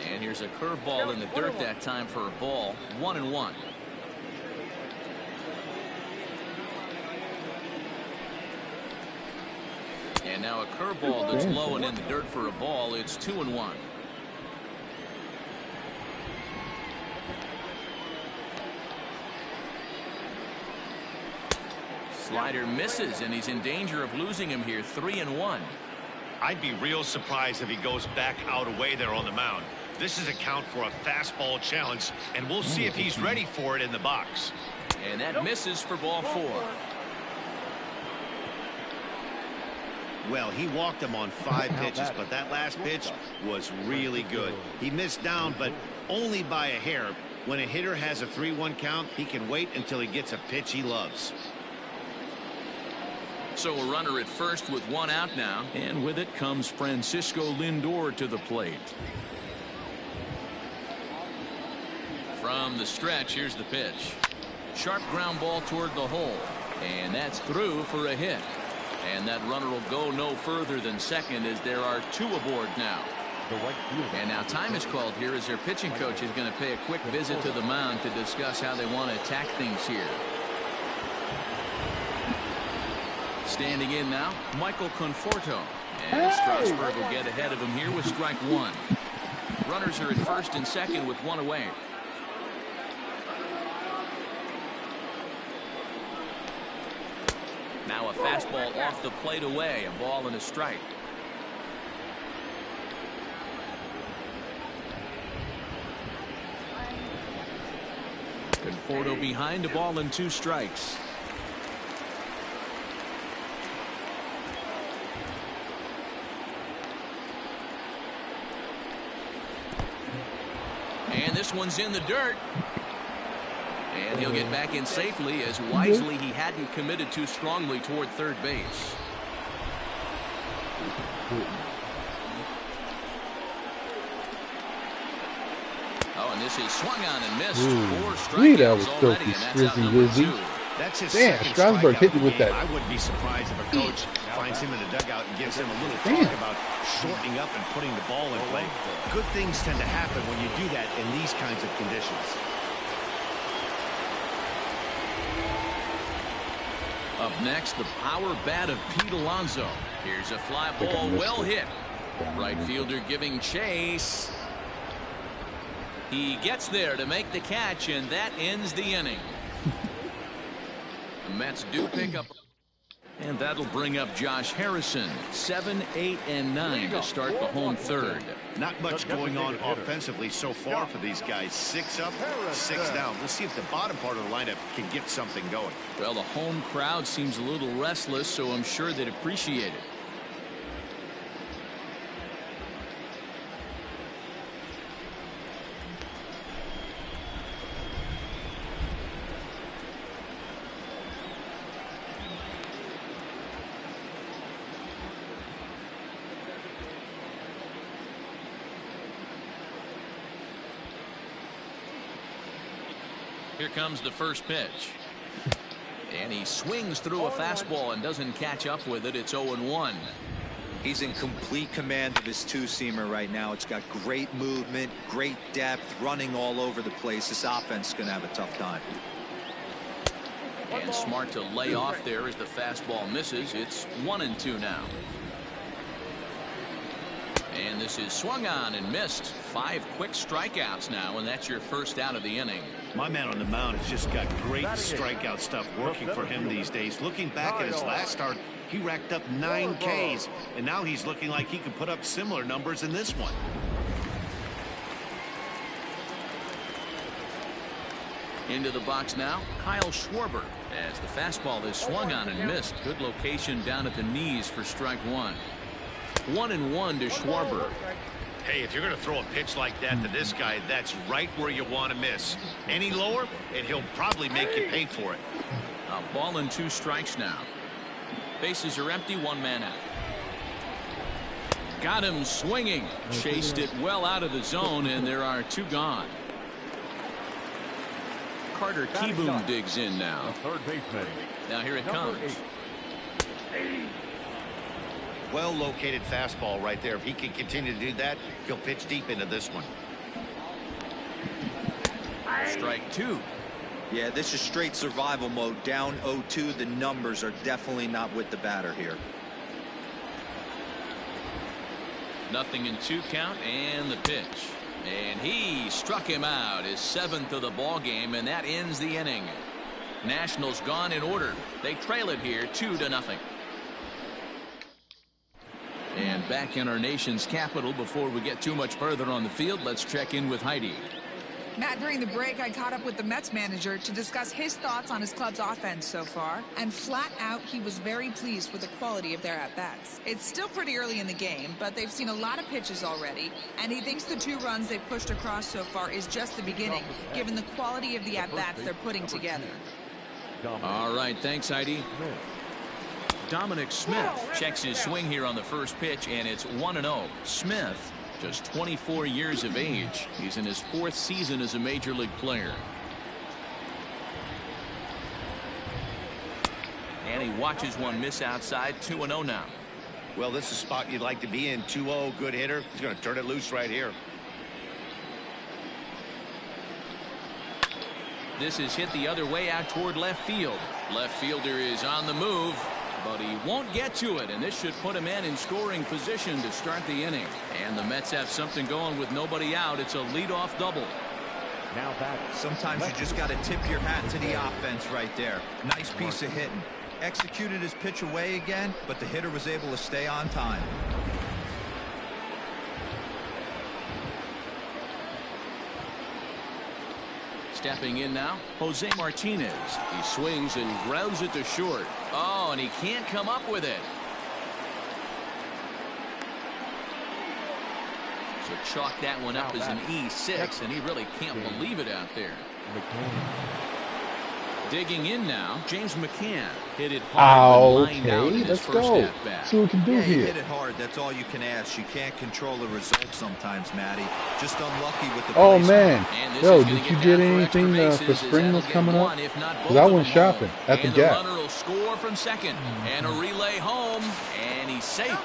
D: And here's a curveball in the dirt that time for a ball. 1-1. And now a curveball that's low and in the dirt for a ball. It's 2-1. Slider misses, and he's in danger of losing him here. 3-1.
E: I'd be real surprised if he goes back out away there on the mound. This is a count for a fastball challenge, and we'll see if he's ready for it in the box.
D: And that misses for ball 4.
E: Well, he walked him on 5 pitches, but that last pitch was really good. He missed down, but only by a hair. When a hitter has a 3-1 count, he can wait until he gets a pitch he loves.
D: So a runner at first with 1 out now. And with it comes Francisco Lindor to the plate. From the stretch, here's the pitch. Sharp ground ball toward the hole. And that's through for a hit. And that runner will go no further than second as there are 2 aboard now. And now time is called here as their pitching coach is going to pay a quick visit to the mound to discuss how they want to attack things here. Standing in now, Michael Conforto. And Strasburg will get ahead of him here with strike 1. Runners are at first and second with 1 away. Now a fastball off the plate away. A ball and a strike. Conforto behind, a ball and 2 strikes. And this one's in the dirt. And he'll get back in safely as wisely he hadn't committed too strongly toward third base. Oh, and this is swung on and missed. 4 strikeouts
B: that was
D: already, and that's out number 2.
E: That's his
B: Damn,
E: second
B: Strasburg hit
E: strikeout
B: you with
E: of the game.
B: that.
E: I wouldn't be surprised if a coach finds him in the dugout and gives him a little talk about shortening up and putting the ball in play. Good things tend to happen when you do that in these kinds of conditions.
D: Up next, the power bat of Pete Alonso. Here's a fly ball, well hit. Right fielder giving chase. He gets there to make the catch, and that ends the inning. The Mets do pick up, and that'll bring up Josh Harrison. 7, 8, and 9 to start the home third.
E: Not much going on offensively so far for these guys. 6 up, 6 down. We'll see if the bottom part of the lineup can get something going.
D: Well, the home crowd seems a little restless, so I'm sure they'd appreciate it. Here comes the first pitch. And he swings through a fastball and doesn't catch up with it. It's 0-1.
F: He's in complete command of his 2-seamer right now. It's got great movement, great depth, running all over the place. This offense is going to have a tough time.
D: And smart to lay off there as the fastball misses. It's 1-2 now. And this is swung on and missed. 5 quick strikeouts now, and that's your first out of the inning.
E: My man on the mound has just got great strikeout stuff working for him these days. Looking back at his last start, he racked up 9 Ks, and now he's looking like he can put up similar numbers in this one.
D: Into the box now, Kyle Schwarber, as the fastball is swung on and missed. Good location down at the knees for strike 1. 1-1 to Schwarber.
E: Hey, if you're going to throw a pitch like that to this guy, that's right where you want to miss. Any lower, and he'll probably make you pay for it.
D: A ball and 2 strikes now. Bases are empty, 1 man out. Got him swinging. Chased it well out of the zone, and there are 2 gone. Carter Kieboom digs in now.
G: Third baseman.
D: Now here it comes.
E: Well located fastball right there. If he can continue to do that, he'll pitch deep into this one.
D: Strike 2.
F: Yeah, this is straight survival mode. Down 0-2. The numbers are definitely not with the batter here.
D: 0-2 count, and the pitch. And he struck him out, his 7th of the ball game, and that ends the inning. Nationals gone in order. They trail it here 2-0. And back in our nation's capital, before we get too much further on the field, let's check in with Heidi.
H: Matt, during the break, I caught up with the Mets manager to discuss his thoughts on his club's offense so far. And flat out, he was very pleased with the quality of their at-bats. It's still pretty early in the game, but they've seen a lot of pitches already. And he thinks the 2 runs they've pushed across so far is just the beginning, given the quality of the at-bats they're putting together.
D: All right, thanks, Heidi. Dominic Smith checks his swing here on the first pitch, and it's 1-0. Smith, just 24 years of age. He's in his 4th season as a major league player. And he watches one miss outside. 2-0 now.
E: Well, this is a spot you'd like to be in. 2-0, good hitter. He's going to turn it loose right here.
D: This is hit the other way out toward left field. Left fielder is on the move, but he won't get to it, and this should put him in scoring position to start the inning. And the Mets have something going with nobody out. It's a leadoff double.
G: Now back.
F: Sometimes you just got to tip your hat to the offense right there. Nice piece of hitting. Executed his pitch away again, but the hitter was able to stay on time.
D: Stepping in now, Jose Martinez. He swings and grounds it to short. Oh, and he can't come up with it. So chalk that one up as an E6, and he really can't believe it out there. Digging in now, James McCann hit it hard.
B: Okay, let's go. See what we can do
F: You
B: here.
F: hit it hard. That's all you can ask. You can't control the result sometimes, Matty. Just unlucky with the
B: Oh,
F: placement.
B: man. Yo, did you get anything for spring that's coming up? Because I went shopping at the
D: And
B: Gap.
D: the runner will score from second. And a relay home, and he's safe.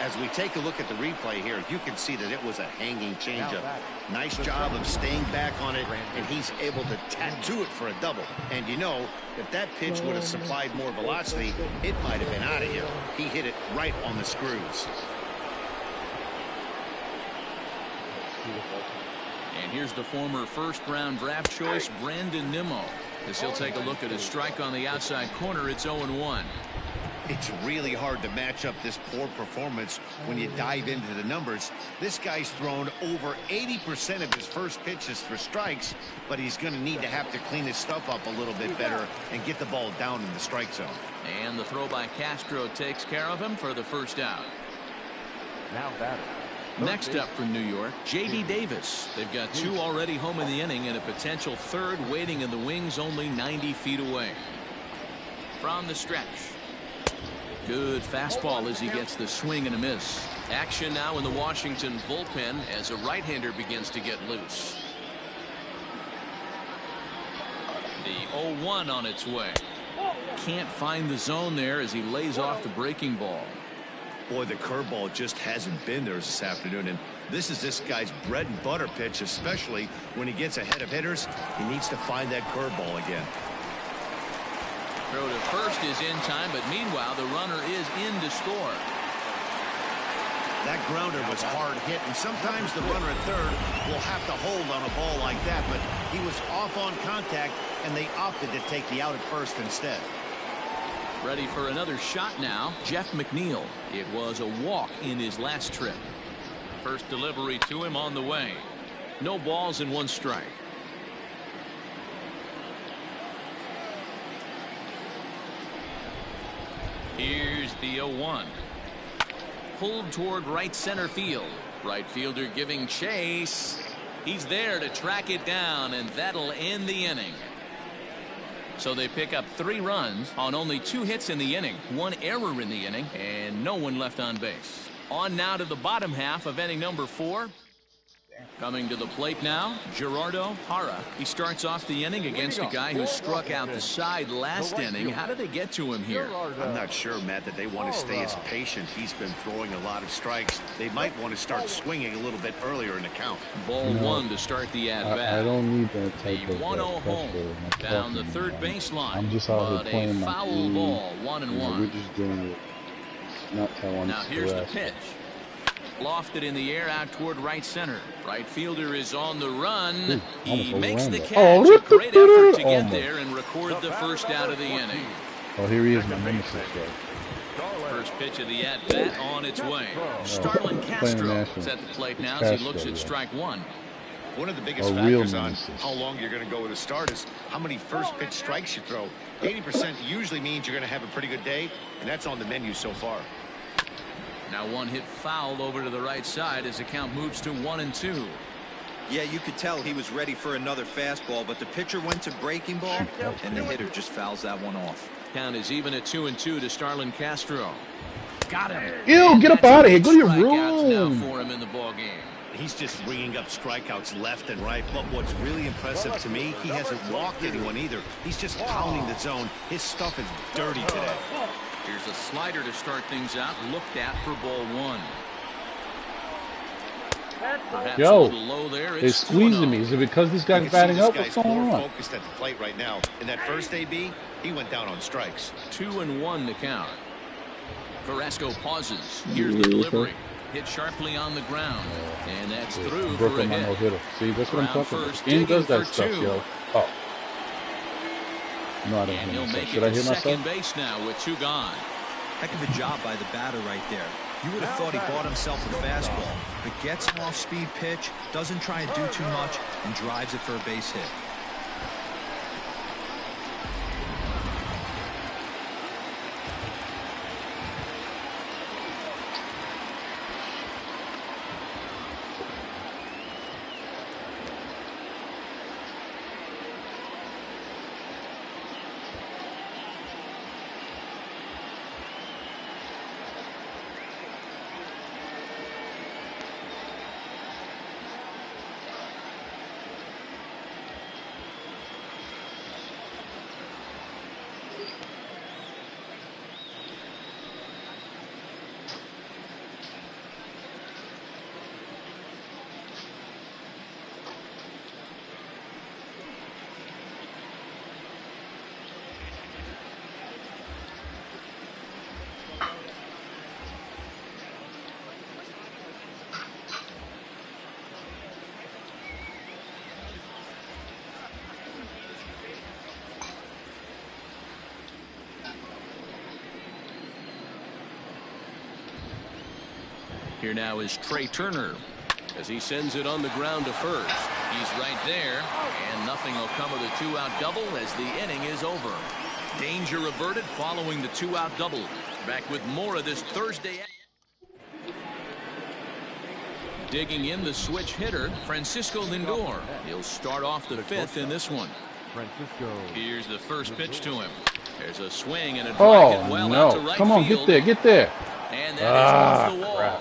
E: As we take a look at the replay here, you can see that it was a hanging changeup. Nice job of staying back on it, and he's able to tattoo it for a double. And you know, if that pitch would have supplied more velocity, it might have been out of here. He hit it right on the screws.
D: And here's the former first-round draft choice, Brandon Nimmo. As he'll take a look at his strike on the outside corner, it's 0-1.
E: It's really hard to match up this poor performance when you dive into the numbers. This guy's thrown over 80% of his first pitches for strikes, but he's going to need to have to clean his stuff up a little bit better and get the ball down in the strike zone.
D: And the throw by Castro takes care of him for the first out.
G: Now batter.
D: Next up from New York, J.D. Davis. They've got 2 already home in the inning and a potential 3rd waiting in the wings only 90 feet away. From the stretch. Good fastball as he gets the swing and a miss. Action now in the Washington bullpen as a right-hander begins to get loose. The 0-1 on its way. Can't find the zone there as he lays off the breaking ball.
E: Boy, the curveball just hasn't been there this afternoon, and This is this guy's bread and butter pitch, especially when he gets ahead of hitters. He needs to find that curveball again.
D: Throw to first is in time, but meanwhile, the runner is in to score.
E: That grounder was hard hit, and sometimes the runner at third will have to hold on a ball like that, but he was off on contact, and they opted to take the out at first instead.
D: Ready for another shot now, Jeff McNeil. It was a walk in his last trip. First delivery to him on the way. No balls and 1 strike. Here's the 0-1. Pulled toward right center field. Right fielder giving chase. He's there to track it down, and that'll end the inning. So they pick up 3 runs on only 2 hits in the inning, 1 error in the inning, and no one left on base. On now to the bottom half of inning number 4. Coming to the plate now, Gerardo Parra. He starts off the inning against a guy who struck out the side last inning. How did they get to him here?
E: I'm not sure, Matt, that they want to stay as patient. He's been throwing a lot of strikes. They might want to start swinging a little bit earlier in the count.
D: Ball 1 to start the at-bat.
B: I don't need that type of
D: 1-0 home down the third baseline.
B: I'm just out
D: but
B: here playing
D: a
B: my
D: foul
B: team.
D: ball, 1-1.
B: We're just doing it. Not how I want
D: Now here's the pitch. Lofted in the air out toward right center. Right fielder is on the run. He makes the catch. A great effort to get there and record the first out of the inning.
B: Oh, here he is, my nemesis guy.
D: First pitch of the at-bat on its way. Starlin Castro is at the plate now as he looks at strike 1.
E: One of the biggest factors on how long you're going to go with a start is how many first pitch strikes you throw. 80% usually means you're going to have a pretty good day, and that's on the menu so far.
D: Now 1 hit foul over to the right side as the count moves to 1-2.
F: Yeah, you could tell he was ready for another fastball, but the pitcher went to breaking ball, and the hitter just fouls that one off.
D: Count is even at 2-2 to Starlin Castro. Got him.
B: Ew, get up out of here. Go to your
D: Now
B: room.
D: for him in the ball game.
E: He's just ringing up strikeouts left and right. But what's really impressive to me, he hasn't walked anyone either. He's just pounding the zone. His stuff is dirty today.
D: Here's a slider to start things out. Looked at for ball 1. Perhaps a little low there.
B: It's squeezing me. Is it because this guy's batting up? What's going on?
E: Focused at the plate right now. In that first AB, he went down on strikes.
D: 2-1 to count. Carrasco pauses. Here's the delivery. Hit sharply on the ground. And that's through for a hit.
B: See, that's what I'm talking about. Ian does that stuff, yo. Oh. No, I don't hear myself. Should I hear myself?
D: Second base now with 2 gone.
F: Heck of a job by the batter right there. You would have thought he bought himself a fastball, but gets an off-speed pitch, doesn't try to do too much, and drives it for a base hit.
D: Here now is Trey Turner as he sends it on the ground to first. He's right there, and nothing will come of the 2-out double as the inning is over. Danger averted following the 2-out double. Back with more of this Thursday. Digging in the switch hitter, Francisco Lindor. He'll start off the 5th in this one. Here's the first pitch to him. There's a swing and a drive hit well out to right
B: Come on,
D: field.
B: get there.
D: And that is off the wall.
B: Crap.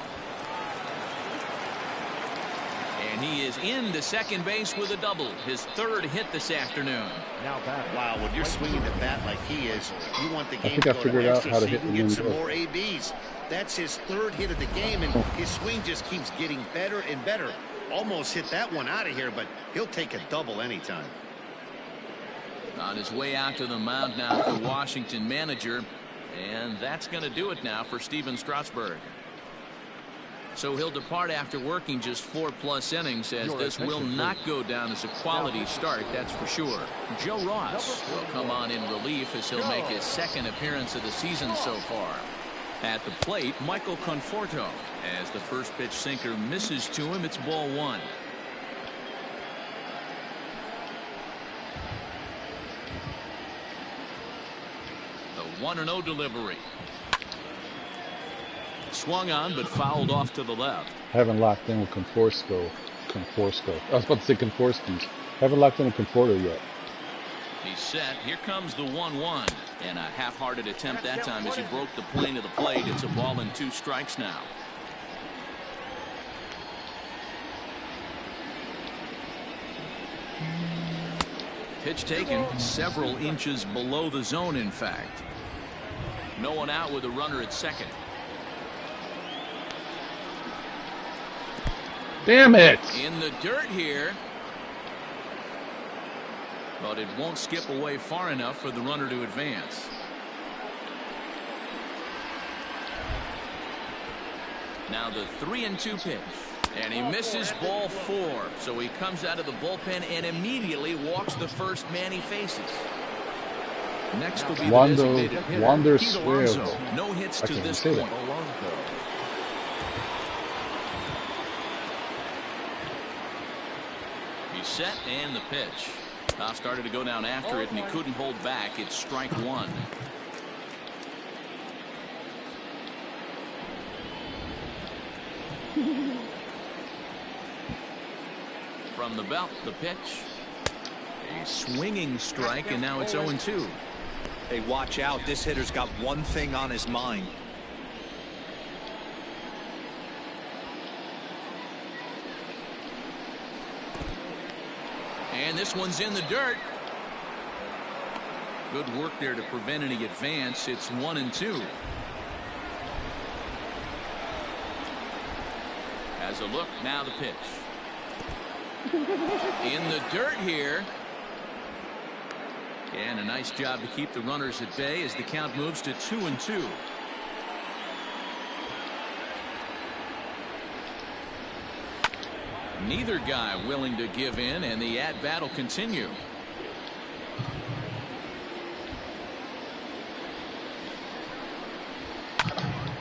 D: And he is into second base with a double. His 3rd hit this afternoon.
E: Wow, when you're swinging the bat like he is, you want the game
B: I think I figured out how to hit
E: so you can get some
B: Lindor.
E: more ABs.
I: That's his third hit of the game, and his swing just keeps getting better and better. Almost hit that one out of here, but he'll take a double anytime.
D: On his way out to the mound now, the Washington manager, and that's going to do it now for Steven Strasburg. So he'll depart after working just 4+ innings, as this will not go down as a quality start, that's for sure. Joe Ross will come on in relief as he'll make his second appearance of the season so far. At the plate, Michael Conforto, as the first pitch sinker misses to him. It's ball 1. The 1-0 delivery. Swung on, but fouled off to the left.
B: Haven't locked in with Conforto. I was about to say Conforskis. Haven't locked in with Conforto yet.
D: He's set. Here comes the 1-1. And a half-hearted attempt that time as he broke the plane of the plate. It's a ball and 2 strikes now. Pitch taken several inches below the zone, in fact. No one out with a runner at second.
B: Damn it!
D: In the dirt here. But it won't skip away far enough for the runner to advance. Now the 3-2 pitch. And he misses ball 4. So he comes out of the bullpen and immediately walks the first man he faces. Next will be the designated hitter,
B: Wander
D: Pete
B: Suero.
D: Alonso. No hits to this point. He's set and the pitch. Now started to go down after it, and he couldn't hold back. It's strike 1. From the belt, the pitch. A swinging strike, and now it's 0-2.
F: Hey, watch out. This hitter's got one thing on his mind.
D: And this one's in the dirt. Good work there to prevent any advance. It's 1-2. Has a look, now the pitch. In the dirt here. And a nice job to keep the runners at bay as the count moves to 2-2. Neither guy willing to give in, and the at-bat will continue.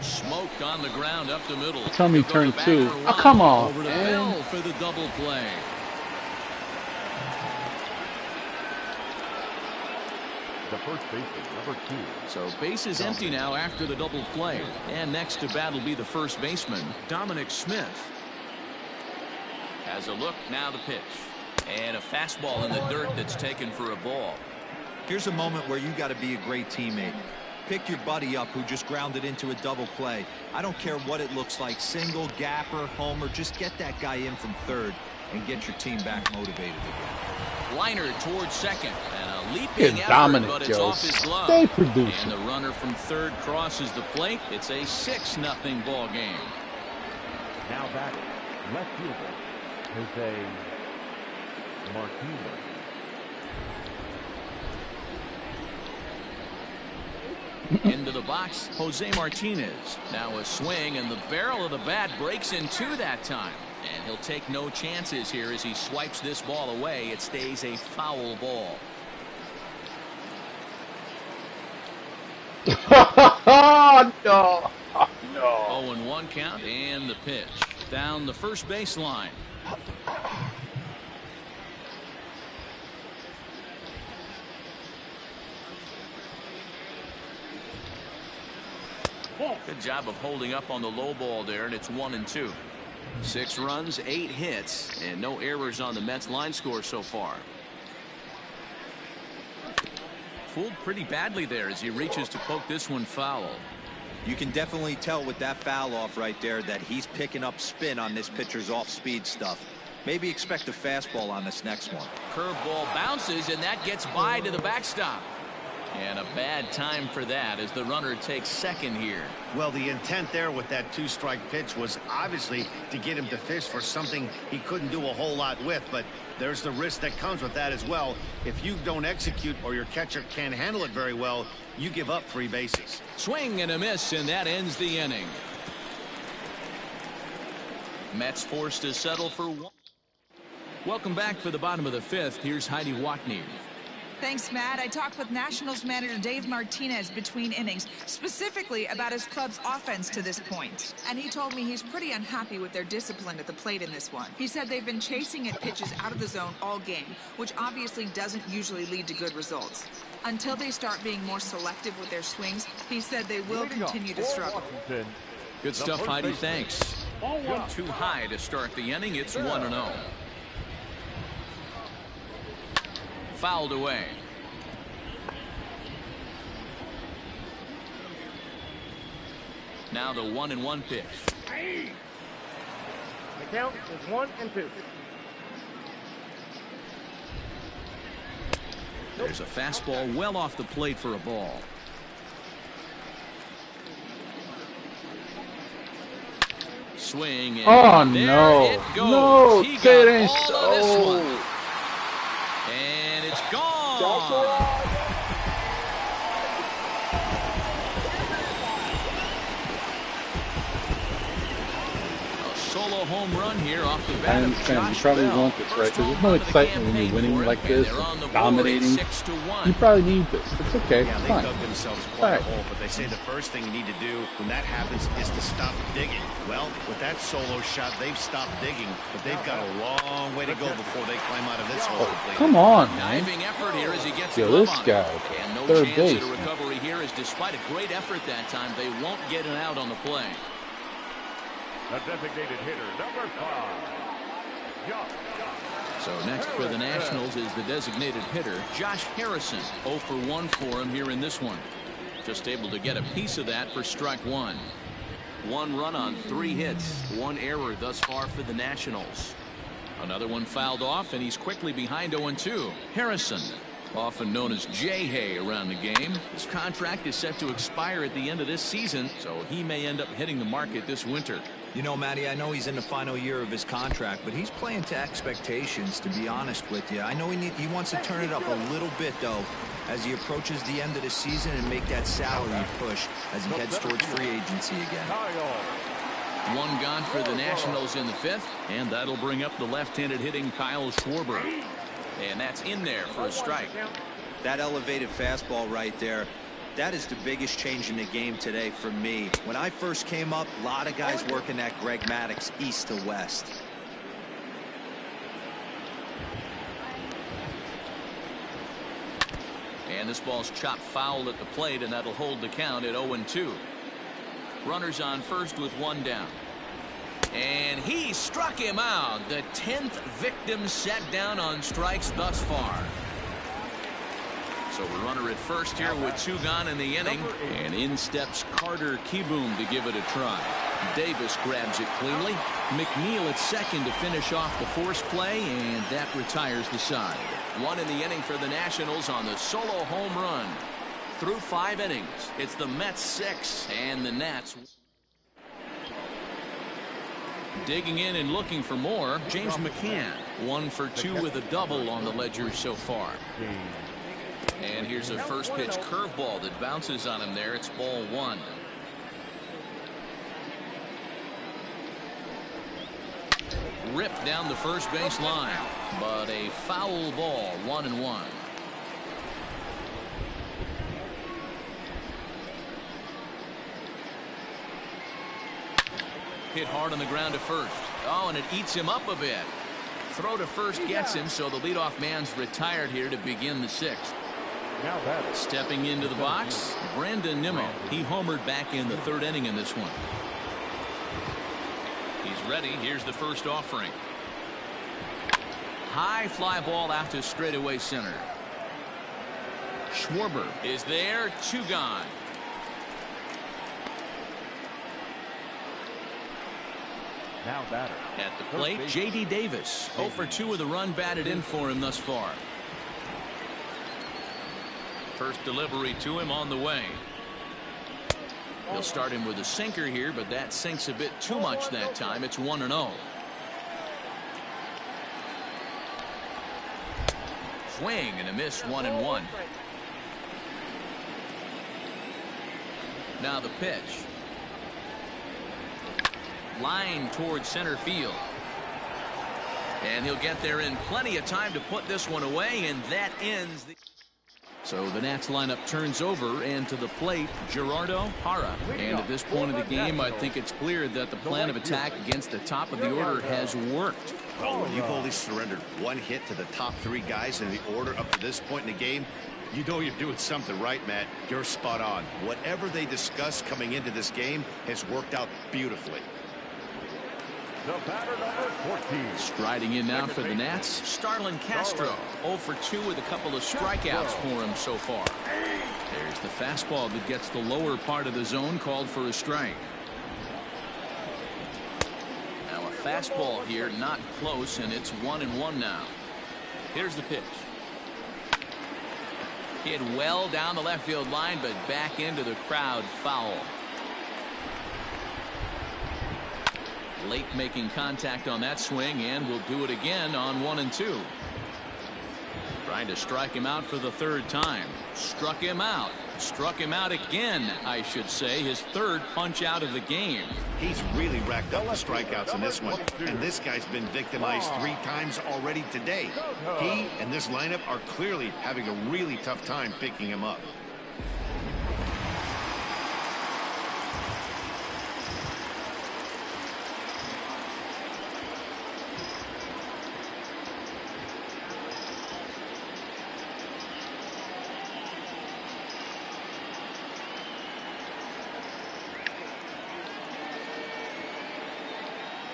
D: Smoked on the ground up the middle.
B: Tell me turn 2. Oh, come on,
D: Over to
B: man.
D: Bell for the double play.
G: The first baseman, number 2.
D: So base is empty now after the double play. And next to bat will be the first baseman, Dominic Smith. Has a look, now the pitch. And a fastball in the dirt that's taken for a ball.
F: Here's a moment where you got to be a great teammate. Pick your buddy up who just grounded into a double play. I don't care what it looks like, single, gapper, homer, just get that guy in from third and get your team back motivated again.
D: Liner towards second, and a leaping effort,
B: Dominic,
D: but it's
B: Joe.
D: off his glove.
B: Stay producing.
D: And the runner from third crosses the plate. It's a 6-0 ball game.
G: Now batting, left fielder, Jose Martinez.
D: Into the box, Jose Martinez. Now a swing, and the barrel of the bat breaks in 2 that time. And he'll take no chances here as he swipes this ball away. It stays a foul ball.
B: No.
D: 0-1 count, and the pitch. Down the first baseline. Good job of holding up on the low ball there, and it's 1-2. 6 runs, 8 hits, and no errors on the Mets line score so far. Fooled pretty badly there as he reaches to poke this one foul.
F: You can definitely tell with that foul off right there that he's picking up spin on this pitcher's off-speed stuff. Maybe expect a fastball on this next one.
D: Curveball bounces, and that gets by to the backstop. And a bad time for that as the runner takes second here.
I: Well, the intent there with that 2-strike pitch was obviously to get him to fish for something he couldn't do a whole lot with, but there's the risk that comes with that as well. If you don't execute or your catcher can't handle it very well, you give up 3 bases.
D: Swing and a miss, and that ends the inning. Mets forced to settle for 1. Welcome back for the bottom of the 5th. Here's Heidi Watney.
H: Thanks, Matt. I talked with Nationals manager Dave Martinez between innings, specifically about his club's offense to this point. And he told me he's pretty unhappy with their discipline at the plate in this one. He said they've been chasing at pitches out of the zone all game, which obviously doesn't usually lead to good results. Until they start being more selective with their swings, he said they will continue to struggle.
D: Good stuff, Heidi. Thanks. Too high to start the inning. It's 1-0. Fouled away. Now the 1-1 pitch.
G: The count is 1-2.
D: There's a fastball well off the plate for a ball. Swing. And there it goes.
B: No,
D: he
B: that
D: got
B: ain't
D: all
B: so.
D: of this one. And it's gone. Solo home run here off the bat.
B: I understand. You probably want this, right? Because there's no excitement when you're winning like this, dominating. You probably need this. It's okay.
I: Yeah,
B: It's
I: they
B: fine.
I: dug themselves quite a hole, but they say the first thing you need to do when that happens is to stop digging. Well, with that solo shot, they've stopped digging, but they've got a long way to go before they climb out of this hole completely.
B: Come on, man.
D: Diving effort here as he gets
B: Yo,
D: the
B: this
D: glove on
B: guy,
D: it. And no
B: third
D: chance
B: base,
D: at a
B: man.
D: recovery here, as despite a great effort that time, they won't get an out on the play.
G: The designated hitter, number 5.
D: So next for the Nationals is the designated hitter, Josh Harrison. 0 for 1 for him here in this one. Just able to get a piece of that for strike 1. 1 run on 3 hits. 1 error thus far for the Nationals. Another one fouled off, and he's quickly behind 0-2. Harrison, often known as J-Hay around the game. His contract is set to expire at the end of this season, so he may end up hitting the market this winter.
F: You know, Matty, I know he's in the final year of his contract, but he's playing to expectations, to be honest with you. I know he wants to turn it up a little bit, though, as he approaches the end of the season and make that salary push as he heads towards free agency again.
D: 1 gone for the Nationals in the 5th, and that'll bring up the left-handed hitting Kyle Schwarber. And that's in there for a strike.
F: That elevated fastball right there, that is the biggest change in the game today for me. When I first came up, a lot of guys working that Greg Maddux east to west.
D: And this ball's chopped foul at the plate, and that'll hold the count at 0-2. Runners on first with 1 down. And he struck him out. The 10th victim set down on strikes thus far. So a runner at first here with 2 gone in the inning. And in steps Carter Kieboom to give it a try. Davis grabs it cleanly. McNeil at second to finish off the force play, and that retires the side. 1 in the inning for the Nationals on the solo home run. Through 5 innings, it's the Mets 6 and the Nats. Digging in and looking for more, James McCann. 1 for 2 with a double on the ledger so far. And here's a first pitch curveball that bounces on him there. It's ball 1. Ripped down the first base line, but a foul ball. 1-1. Hit hard on the ground to first. Oh, and it eats him up a bit. Throw to first gets him, so the leadoff man's retired here to begin the 6th. Stepping into the box, Brandon Nimmo. He homered back in the 3rd inning in this one. He's ready. Here's the first offering. High fly ball out to straightaway center. Schwarber is there. 2 gone.
G: Now batter.
D: At the plate, J.D. Davis. 0 for 2 with a run batted in for him thus far. First delivery to him on the way. He'll start him with a sinker here, but that sinks a bit too much that time. It's 1-0. Swing and a miss, 1-1. Now the pitch. Line towards center field. And he'll get there in plenty of time to put this one away, and that ends the... So the Nats lineup turns over, and to the plate, Gerardo Parra. And at this point of the game, I think it's clear that the plan of attack against the top of the order has worked.
I: Well, when you've only surrendered one hit to the top three guys in the order up to this point in the game, you know you're doing something right, Matt. You're spot on. Whatever they discussed coming into this game has worked out beautifully.
G: The batter, number 14.
D: Striding in now for the Nats, Starlin Castro. 0 for 2 with a couple of strikeouts for him so far. There's the fastball that gets the lower part of the zone, called for a strike. Now a fastball here, not close, and it's 1-1 now. Here's the pitch. Hit well down the left field line, but back into the crowd, foul. Late making contact on that swing, and will do it again on 1-2. Trying to strike him out for the third time. Struck him out. Struck him out again, I should say. His third punch out of the game.
I: He's really racked up the strikeouts in this one, and this guy's been victimized 3 times already today. He and this lineup are clearly having a really tough time picking him up.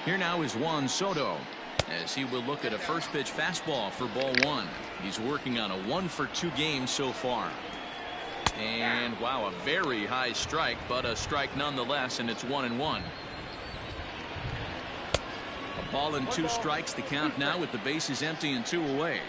D: Here now is Juan Soto, as he will look at a first pitch fastball for ball 1. He's working on a 1 for 2 game so far. And wow, a very high strike, but a strike nonetheless, and it's 1-1. A ball and 2 strikes, the count now with the bases empty and 2 away.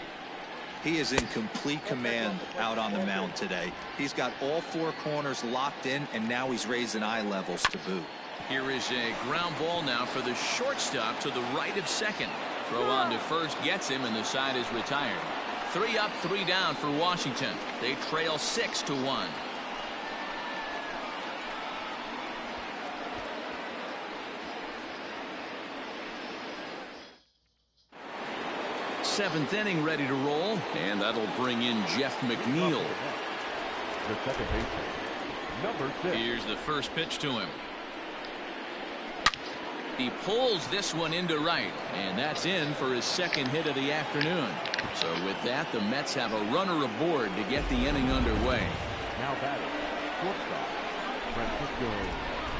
F: He is in complete command out on the mound today. He's got all 4 corners locked in, and now he's raising eye levels to boot.
D: Here is a ground ball now for the shortstop to the right of second. Throw on to first gets him, and the side is retired. 3 up, 3 down for Washington. They trail 6-1. Seventh inning ready to roll, and that'll bring in Jeff McNeil.
G: The second baseman, number 6.
D: Here's the first pitch to him. He pulls this one into right, and that's in for his second hit of the afternoon. So with that, the Mets have a runner aboard to get the inning underway.
G: Now batting, shortstop, Francisco.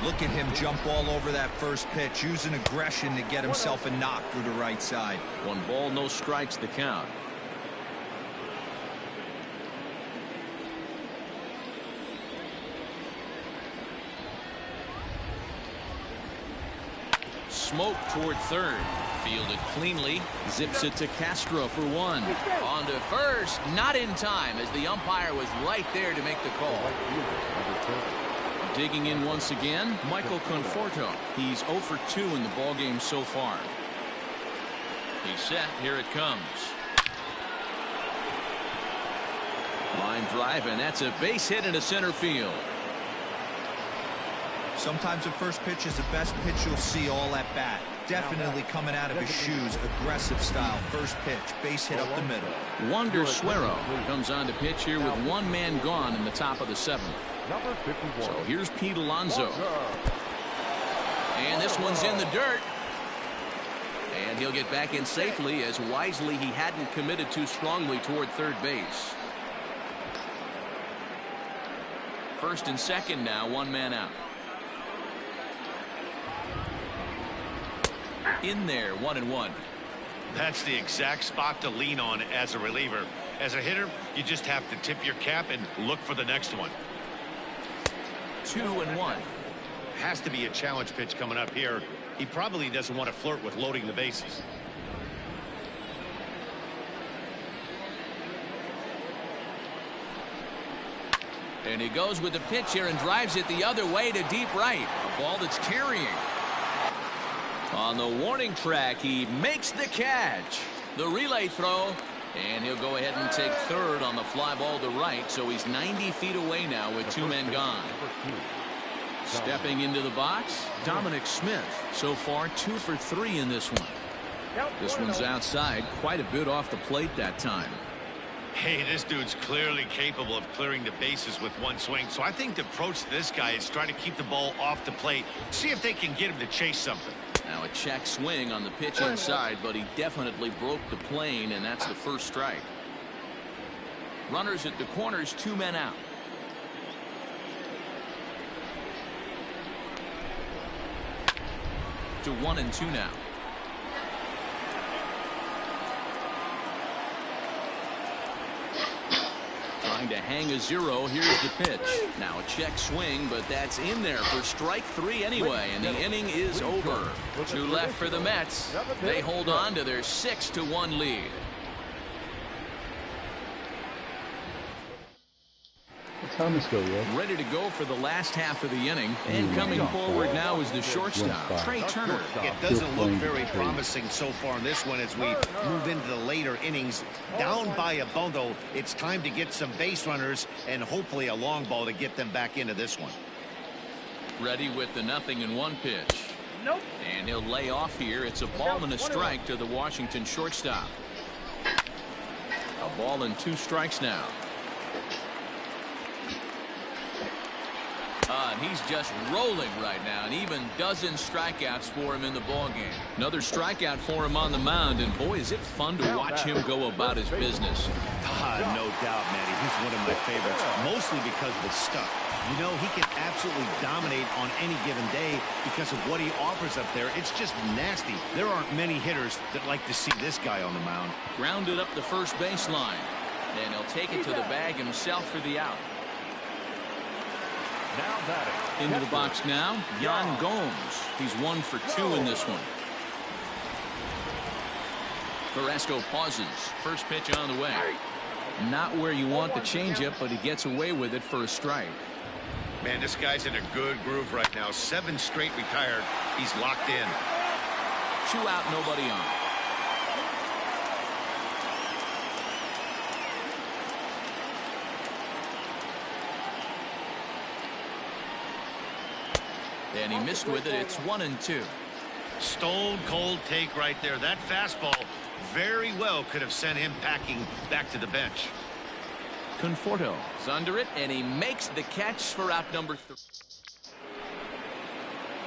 F: Look at him jump all over that first pitch, using aggression to get himself a knock through the right side.
D: 1 ball, no strikes, the count. Smoke toward third. Fielded cleanly. Zips it to Castro for 1. On to first. Not in time, as the umpire was right there to make the call. Digging in once again, Michael Conforto. He's 0 for 2 in the ballgame so far. He's set. Here it comes. Line drive, and that's a base hit into center field.
F: Sometimes the first pitch is the best pitch you'll see all at bat. Definitely coming out of his shoes. Aggressive style. First pitch. Base hit up the middle.
D: Wander Suero comes on to pitch here with 1 man gone in the top of the 7th.
G: Number 51.
D: So here's Pete Alonso. And this one's in the dirt. And he'll get back in safely, as wisely he hadn't committed too strongly toward third base. First and second now, 1 man out. In there, 1-1.
I: That's the exact spot to lean on as a reliever. As a hitter, you just have to tip your cap and look for the next one.
D: 2-1.
I: Has to be a challenge pitch coming up here. He probably doesn't want to flirt with loading the bases.
D: And he goes with the pitch here and drives it the other way to deep right. A ball that's carrying. On the warning track, he makes the catch. The relay throw. And he'll go ahead and take third on the fly ball to right. So he's 90 feet away now with two men gone. Stepping into the box, Dominic Smith. So far, 2 for 3 in this one. This one's outside, quite a bit off the plate that time.
I: Hey, this dude's clearly capable of clearing the bases with one swing. So I think the approach to this guy is trying to keep the ball off the plate. See if they can get him to chase something.
D: Now a check swing on the pitch inside, but he definitely broke the plane, and that's the first strike. Runners at the corners, 2 men out. To 1-2 now. Trying to hang a 0. Here's the pitch. Now a check swing, but that's in there for strike 3 anyway, and the inning is over. 2 left for the Mets. They hold on to their 6-1 lead.
B: Thomas go, yeah.
D: Ready to go for the last half of the inning, and coming forward now is the shortstop, Trey Turner.
I: It doesn't look very promising so far in this one as we move into the later innings. Down by a bundle, it's time to get some base runners and hopefully a long ball to get them back into this one.
D: Ready with the 0-1 pitch. Nope. And he'll lay off here. It's a ball and a strike to the Washington shortstop. A ball and 2 strikes now. And he's just rolling right now, and even dozen strikeouts for him in the ballgame. Another strikeout for him on the mound, and boy, is it fun to watch him go about his business.
I: No doubt, Matty. He's one of my favorites, mostly because of his stuff. You know, he can absolutely dominate on any given day because of what he offers up there. It's just nasty. There aren't many hitters that like to see this guy on the mound.
D: Grounded up the first baseline, and he'll take it to the bag himself for the out. Into the box now, Yan Gomes. He's 1 for 2 in this one. Carrasco pauses. First pitch on the way. Not where you want the changeup, but he gets away with it for a strike.
I: Man, this guy's in a good groove right now. 7 straight retired. He's locked in.
D: 2 out, nobody on. And he missed with it. It's 1-2.
I: Stone cold take right there. That fastball very well could have sent him packing back to the bench.
D: Conforto is under it, and he makes the catch for out number 3.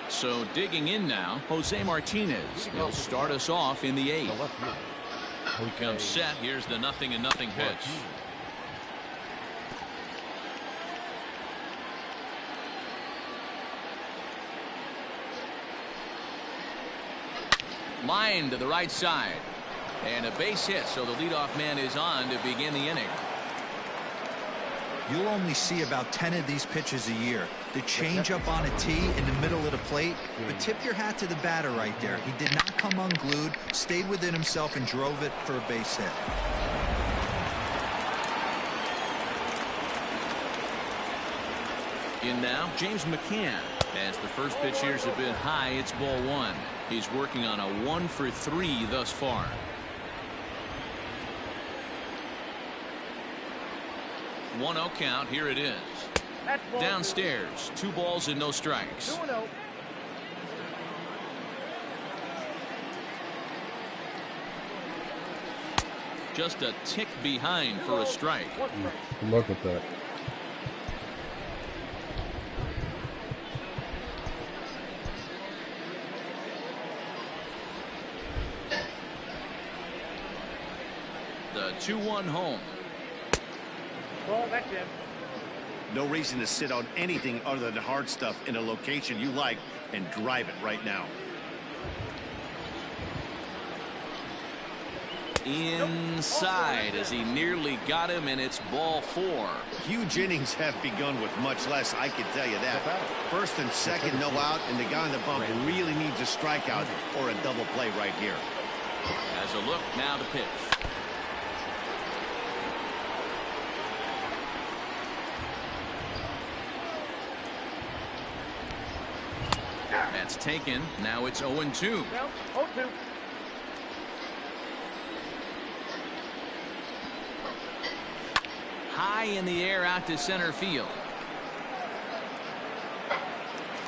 D: So digging in now, Jose Martinez. He'll start us off in the 8th. He comes set. Here's the 0-0 pitch. Line to the right side, and a base hit, so the leadoff man is on to begin the inning.
F: You'll only see about 10 of these pitches a year. The changeup on a tee in the middle of the plate, but tip your hat to the batter right there. He did not come unglued, stayed within himself, and drove it for a base hit.
D: In now, James McCann. As the first pitch here's a bit high, it's ball 1. He's working on a 1 for 3 thus far. One 0 count. Here it is. Downstairs, 2 balls and no strikes.
G: 2-0.
D: Just a tick behind for a strike.
B: Good luck with that.
D: The 2-1 home.
G: Well, that's it.
I: No reason to sit on anything other than hard stuff in a location you like and drive it right now.
D: Inside as he nearly got him, and it's ball 4.
I: Huge innings have begun with much less, I can tell you that. First and second, no out, and the guy on the bump really needs a strikeout or a double play right here.
D: As a look, now the pitch. That's taken. Now it's 0-2.
G: Now 0-2.
D: High in the air out to center field.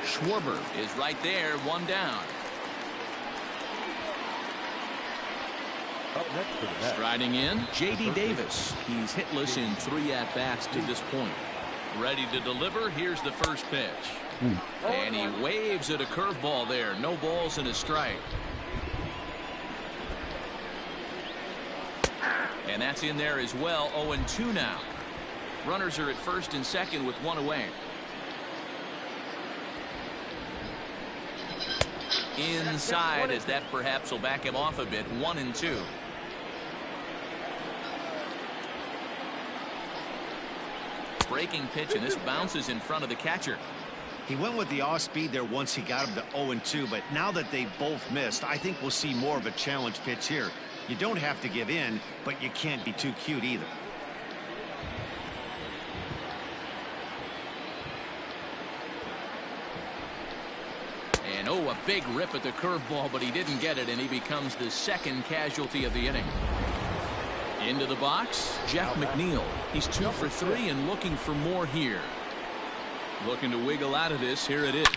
D: Schwarber is right there, one down.
G: Up next to the net.
D: Striding in, J.D. Davis. He's hitless in 3 at-bats to this point. Ready to deliver. Here's the first pitch. And he waves at a curveball there. No balls and a strike. And that's in there as well. 0-2 now. Runners are at first and second with one away. Inside, as that perhaps will back him off a bit. 1-2. Breaking pitch, and this bounces in front of the catcher.
I: He went with the off speed there once he got him to 0-2, but now that they both missed, I think we'll see more of a challenge pitch here. You don't have to give in, but you can't be too cute either.
D: And a big rip at the curveball, but he didn't get it, and he becomes the second casualty of the inning. Into the box, Jeff McNeil. He's 2 for 3 and looking for more here. Looking to wiggle out of this. Here it is.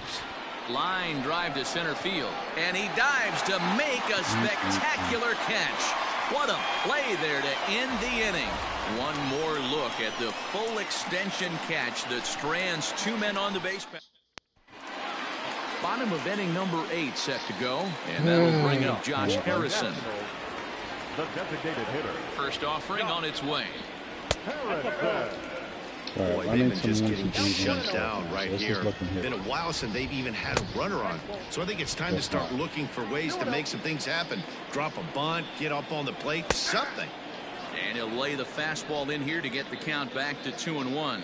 D: Line drive to center field, and he dives to make a spectacular catch. What a play there to end the inning. One more look at the full extension catch that strands 2 men on the base path. Bottom of inning number 8 set to go, and that'll bring up Josh Harrison.
G: The designated hitter.
D: First offering on its way.
I: Boy, they've been just getting shut down right here. Been a while since they've even had a runner on. So I think it's time to start looking for ways to make some things happen. Drop a bunt, get up on the plate, something.
D: And he'll lay the fastball in here to get the count back to 2-1.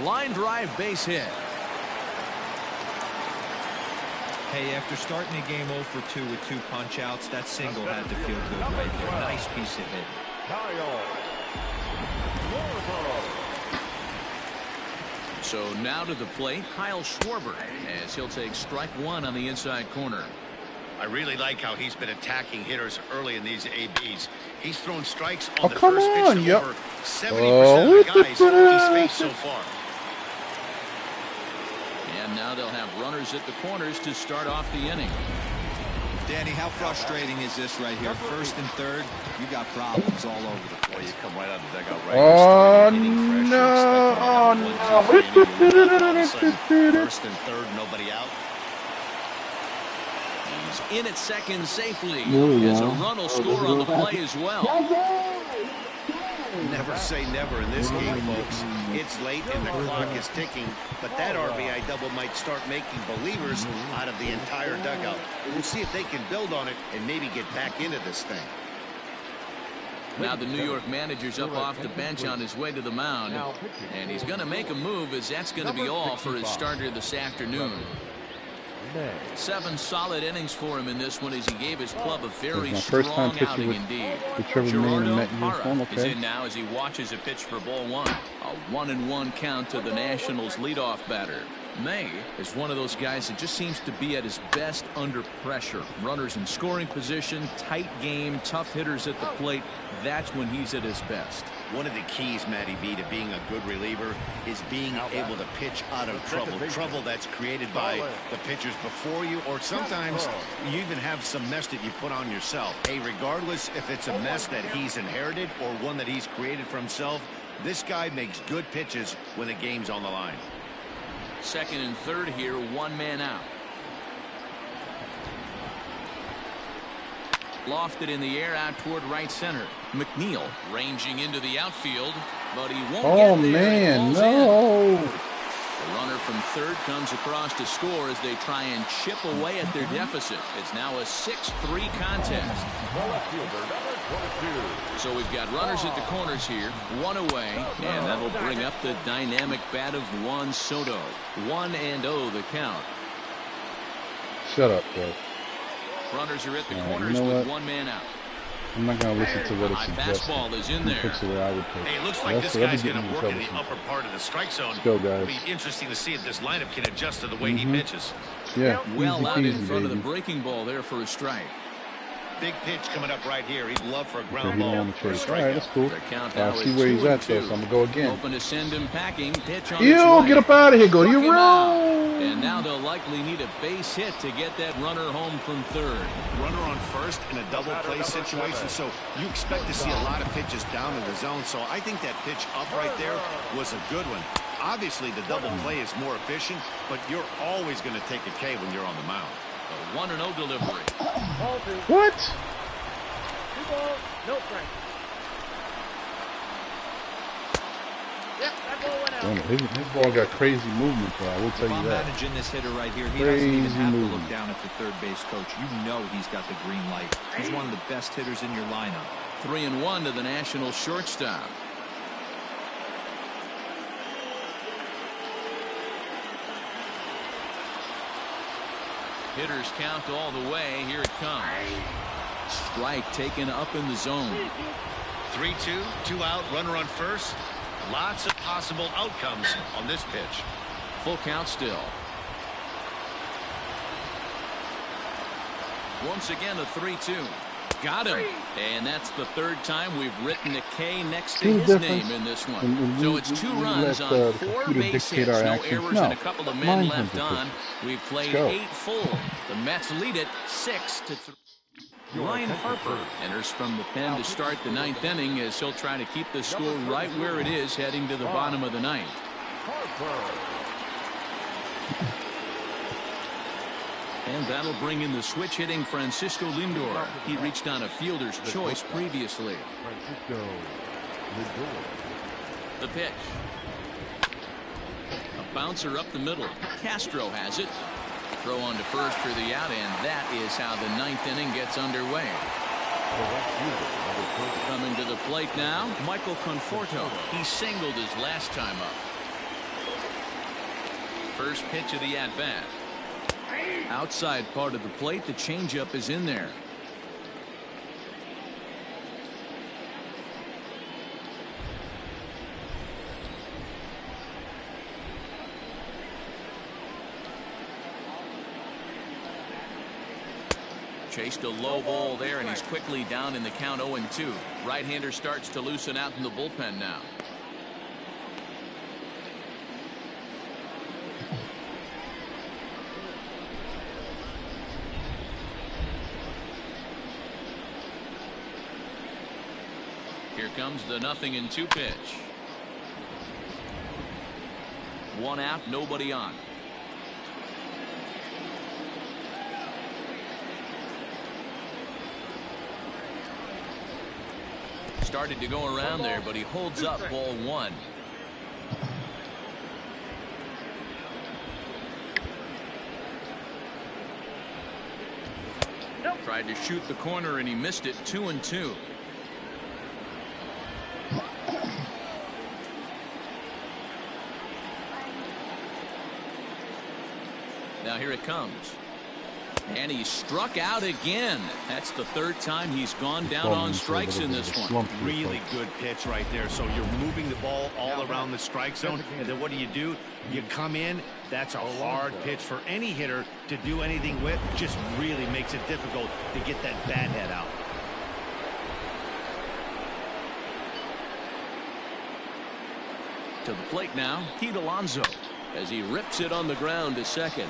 D: Line drive, base hit.
F: Hey, after starting the game 0 for 2 with 2 punch outs, that single had to feel good right there. Nice piece of hit.
D: So now to the plate, Kyle Schwarber, as he'll take strike 1 on the inside corner.
I: I really like how he's been attacking hitters early in these ABs. He's thrown strikes on the first pitch to over 70% of the guys he's faced so far.
D: And now they'll have runners at the corners to start off the inning.
F: Danny, how frustrating is this right here? First and third, you got problems all over the place.
I: You come right out of the dugout right.
B: Oh no! Oh no!
I: First and third, nobody out.
D: He's in at second safely. As a run will score on the play as well.
I: Never say never in this game, folks. It's late and the clock is ticking, but that RBI double might start making believers out of the entire dugout. We'll see if they can build on it and maybe get back into this thing.
D: Now the New York manager's up off the bench on his way to the mound, and he's going to make a move, as that's going to be all for his starter this afternoon. 7 solid innings for him in this one, as he gave his club a very strong outing indeed. Gerardo Parra is in now as he watches a pitch for ball 1. A 1-1 count to the Nationals leadoff batter. May is one of those guys that just seems to be at his best under pressure. Runners in scoring position, tight game, tough hitters at the plate. That's when he's at his best.
I: One of the keys, Matty V, to being a good reliever is being able to pitch out of trouble. Trouble that's created by the pitchers before you, or sometimes you even have some mess that you put on yourself. Hey, regardless if it's a mess that he's inherited or one that he's created for himself, this guy makes good pitches when the game's on the line.
D: Second and third here, 1 man out. Lofted in the air out toward right center. McNeil ranging into the outfield, but he won't get there.
B: Oh man, no!
D: The runner from third comes across to score as they try and chip away at their deficit. It's now a 6-3 contest. So we've got runners at the corners here, 1 away, and that'll bring up the dynamic bat of Juan Soto. 1-0 the count.
B: Shut up, bro.
D: Runners are at the corners with 1 man out.
B: I'm not gonna listen to what it
D: High
B: suggests.
D: fastball is in
B: He
D: there.
B: picks the way I would pick.
I: Hey, it looks like this guy's going to work in the upper part of the strike zone.
B: Let's go, guys.
I: It'll be interesting to see if this lineup can adjust to the way he pitches.
B: Yeah,
D: Well
B: easy
D: out in
B: peasy,
D: front of the
B: baby.
D: breaking ball there for a strike.
I: Big pitch coming up right here. He'd love for a
B: Okay,
I: ground
B: he don't
I: ball.
B: want to
I: for a
B: chase. All right, that's
I: strikeout.
B: cool.
D: The count
B: I
D: now
B: see
D: is
B: where he's at,
D: 2-2.
B: though, so I'm gonna go again.
D: Hoping to send him packing. Pitch on
B: Yo,
D: its way.
B: get up out of here. Go to your
D: Struck him out.
B: room.
D: And now they'll likely need a base hit to get that runner home from third.
E: Runner on first in a double play situation, so you expect to see a lot of pitches down in the zone. So I think that pitch up right there was a good one. Obviously, the double play is more efficient, but you're always going to take a K when you're on the mound.
D: A 1-0 delivery.
B: What?
G: 2 balls, no strike. Yep, that ball went out.
B: His ball got crazy movement, though. I will tell
F: If
B: you
F: I'm
B: that.
F: managing this hitter right here, he doesn't even
B: Crazy
F: have to
B: movement.
F: look down at the third base coach. You know he's got the green light. He's one of the best hitters in your lineup.
D: 3-1 to the National shortstop. Hitters count all the way. Here it comes. Strike taken up in the zone.
I: 3-2, 2 out, runner on first. Lots of possible outcomes on this pitch.
D: Full count still. Once again, a 3-2. Got him. And that's the third time we've written a K next to
B: See the
D: his
B: difference?
D: name in this one.
B: And
D: So it's 2
B: we
D: runs
B: let,
D: on
B: the
D: 4
B: computer
D: base
B: dictate
D: hits.
B: our
D: No
B: actions.
D: errors
B: No.
D: and a couple of men
B: Mind
D: left
B: control.
D: on. We've played
B: go.
D: 8 full. The Mets lead it 6-3. Ryan Harper enters from the pen to start the 9th inning as he'll try to keep the score right where it is heading to the bottom of the 9th. And that'll bring in the switch hitting Francisco Lindor. He reached on a fielder's choice previously.
G: Francisco Lindor.
D: The pitch. A bouncer up the middle. Castro has it. Throw on to first for the out, and that is how the 9th inning gets underway. Coming to the plate now, Michael Conforto. He singled his last time up. First pitch of the at-bat. Outside part of the plate, the changeup is in there. Chased a low ball there, and he's quickly down in the count 0-2. Right-hander starts to loosen out in the bullpen now. Here comes the 0-2 pitch. 1 out, nobody on. Started to go around there, but he holds up ball 1. Tried to shoot the corner and he missed it. 2-2. Now here it comes. And he struck out again. That's the 3rd time he's gone down on strikes in this one.
E: Really good pitch right there. So you're moving the ball all around the strike zone, and then what do? You come in. That's a hard pitch for any hitter to do anything with. Just really makes it difficult to get that bat head out.
D: To the plate now, Pete Alonso, as he rips it on the ground to second.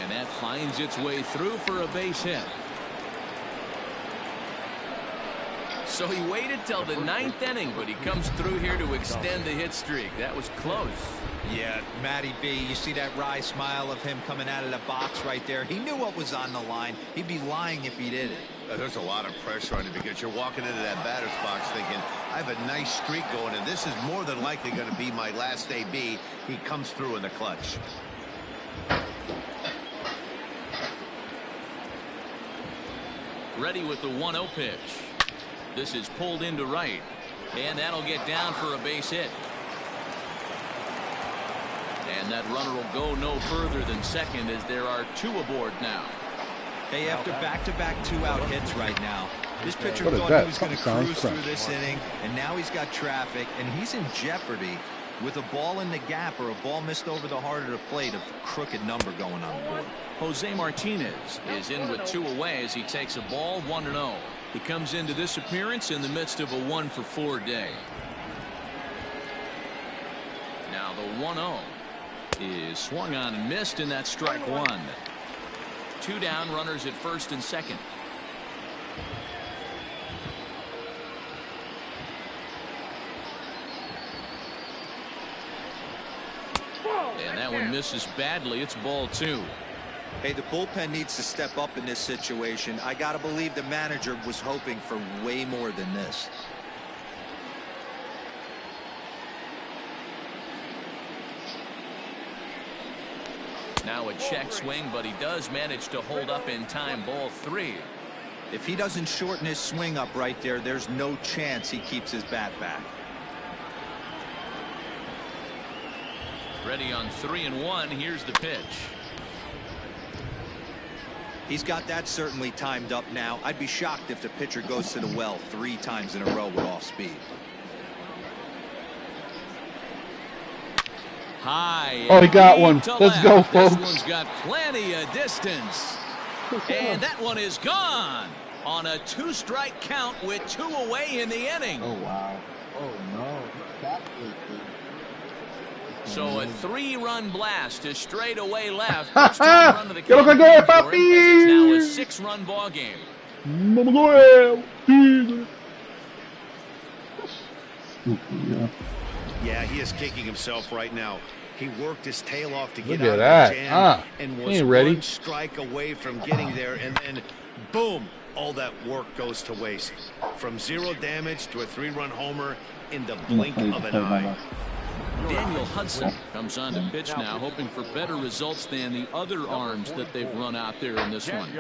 D: And that finds its way through for a base hit. So he waited till the 9th inning, but he comes through here to extend the hit streak. That was close.
F: Yeah, Matty B, you see that wry smile of him coming out of the box right there. He knew what was on the line. He'd be lying if he did it.
I: There's a lot of pressure on you because you're walking into that batter's box thinking, I have a nice streak going, and this is more than likely going to be my last AB. He comes through in the clutch.
D: Ready with the 1-0 pitch. This is pulled into right. And that'll get down for a base hit. And that runner will go no further than second as there are 2 aboard now.
F: Hey, after back-to-back 2-out hits right now, This pitcher
B: What is
F: thought
B: that?
F: he was going to
B: Something
F: cruise
B: sounds
F: through this inning, and now he's got traffic, and he's in jeopardy with a ball in the gap or a ball missed over the heart of the plate, a crooked number going on the board.
D: Jose Martinez is in with 2 away as he takes a ball 1-0. He comes into this appearance in the midst of a 1-for-4 day. Now the 1-0 is swung on and missed, and that's strike 1. 2 down, runners at first and second. And that one misses badly. It's ball 2.
F: Hey, the bullpen needs to step up in this situation. I got to believe the manager was hoping for way more than this.
D: Now a check swing, but he does manage to hold up in time. Ball 3.
F: If he doesn't shorten his swing up right there, there's no chance he keeps his bat back.
D: Ready on 3-1. Here's the pitch.
F: He's got that certainly timed up now. I'd be shocked if the pitcher goes to the well 3 times in a row with off speed.
D: High.
B: Oh, he got one. Let's go, folks.
D: This one's got plenty of distance. And that one is gone on a 2-strike count with 2 away in the inning.
C: Oh, wow. Oh, no. That's
D: So a 3-run blast to straightaway left. First home run of the game for him, as it's now a 6-run ball game.
E: Yeah, he is kicking himself right now. He worked his tail off to get
B: Look
E: out
B: at
E: of the
B: that.
E: jam and was
B: ain't ready.
E: 1 strike away from getting there, and then boom, all that work goes to waste. From 0 damage to a 3-run homer in the blink of an eye.
D: Daniel Hudson comes on to pitch now, hoping for better results than the other arms that they've run out there in this one.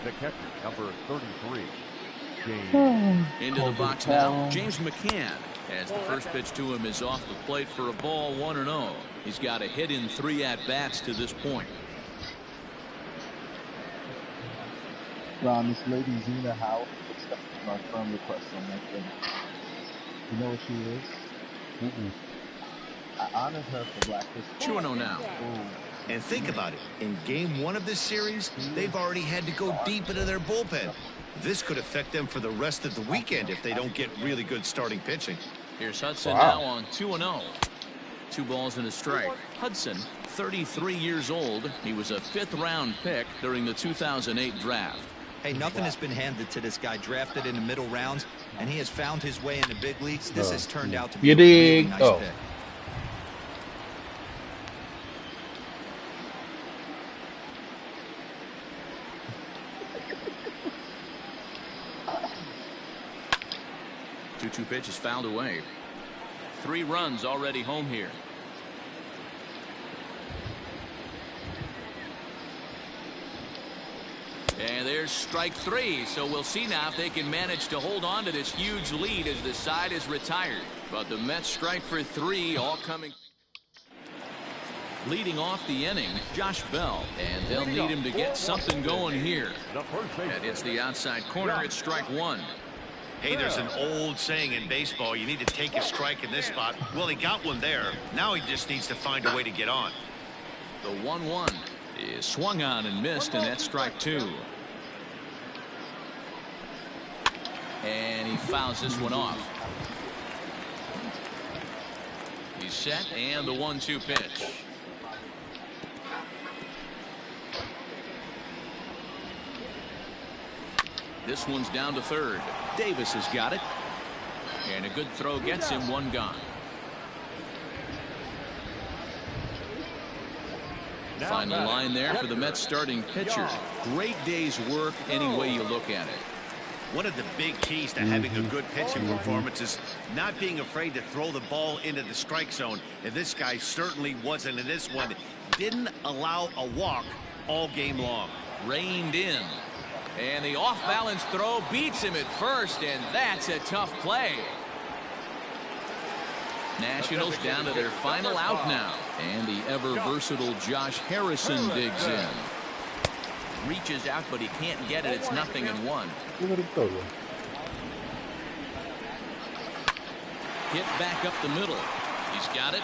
G: The catcher, number 33, James.
D: Into the box now, James McCann, as the first pitch to him is off the plate for a ball 1-0. He's got a hit in 3 at-bats to this point.
C: Ron, this lady Zena Howard accepted my firm request on that thing. You know what she is? I honored her for Black History.
D: 2-0 now.
E: And think about it. In game 1 of this series, they've already had to go deep into their bullpen. This could affect them for the rest of the weekend if they don't get really good starting pitching.
D: Here's Hudson now on 2-0. 2 balls and a strike. Hudson, 33 years old. He was a 5th-round pick during the 2008 draft.
F: Hey, nothing has been handed to this guy. Drafted in the middle rounds, and he has found his way in the big leagues. This has turned out to be a really nice pick.
D: Two pitch is fouled away. 3 runs already home here. And there's strike 3. So we'll see now if they can manage to hold on to this huge lead as the side is retired. But the Mets strike for 3, all coming. Leading off the inning, Josh Bell, and they'll need him to get something going here. And it's the outside corner. It's strike 1.
E: Hey, there's an old saying in baseball, you need to take a strike in this spot. Well, he got one there. Now he just needs to find a way to get on.
D: The 1-1 is swung on and missed, and that's strike 2. And he fouls this one off. He's set, and the 1-2 pitch. This one's down to third. Davis has got it. And a good throw gets him 1 gone. Final line there for the Mets starting pitcher. Great day's work any way you look at it.
E: One of the big keys to having a good pitching performance is not being afraid to throw the ball into the strike zone. And this guy certainly wasn't in this one. Didn't allow a walk all game long.
D: Reined in. And the off-balance throw beats him at first, and that's a tough play. Nationals down to their final out now. And the ever-versatile Josh Harrison digs in. Reaches out, but he can't get it. It's 0-1. Hit back up the middle. He's got it.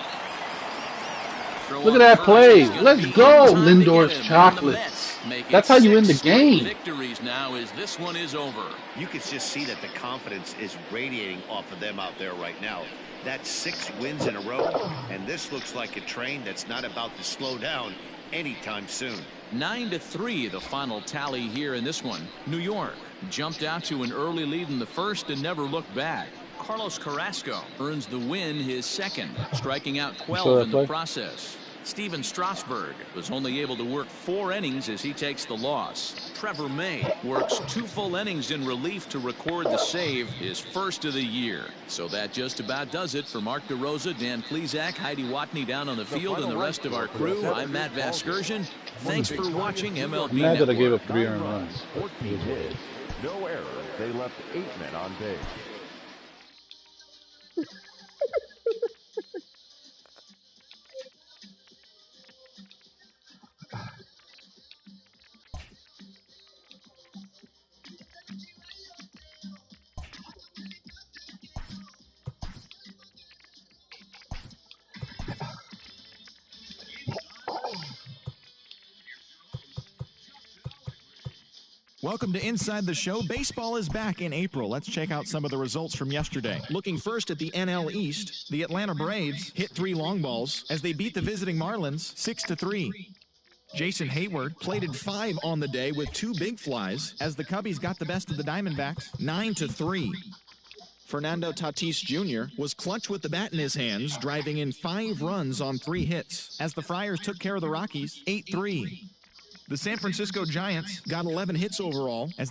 B: Look at that play. Let's go, Lindor's Chocolates. That's how you win the game.
D: Victories now as this one is over.
E: You can just see that the confidence is radiating off of them out there right now. That's 6 wins in a row, and this looks like a train that's not about to slow down anytime soon.
D: 9-3 the final tally here in this one. New York jumped out to an early lead in the first and never looked back. Carlos Carrasco earns the win, his second, striking out 12 in the process. Steven Strasburg was only able to work 4 innings as he takes the loss. Trevor May works 2 full innings in relief to record the save, his first of the year. So that just about does it for Mark DeRosa, Dan Plesac, Heidi Watney down on the field, and the rest of our crew. I'm Matt Vasgersian. Thanks for watching MLB
B: I'm mad that I gave up
G: Network.
B: 3 earned runs.
G: 14 hits, no errors. They left 8 men on base.
A: Welcome to Inside the Show. Baseball is back in April. Let's check out some of the results from yesterday. Looking first at the NL East, the Atlanta Braves hit 3 long balls as they beat the visiting Marlins 6-3. Jason Hayward plated 5 on the day with 2 big flies as the Cubbies got the best of the Diamondbacks 9-3. Fernando Tatis Jr. was clutch with the bat in his hands, driving in 5 runs on 3 hits as the Friars took care of the Rockies 8-3. The San Francisco Giants got 11 hits overall as they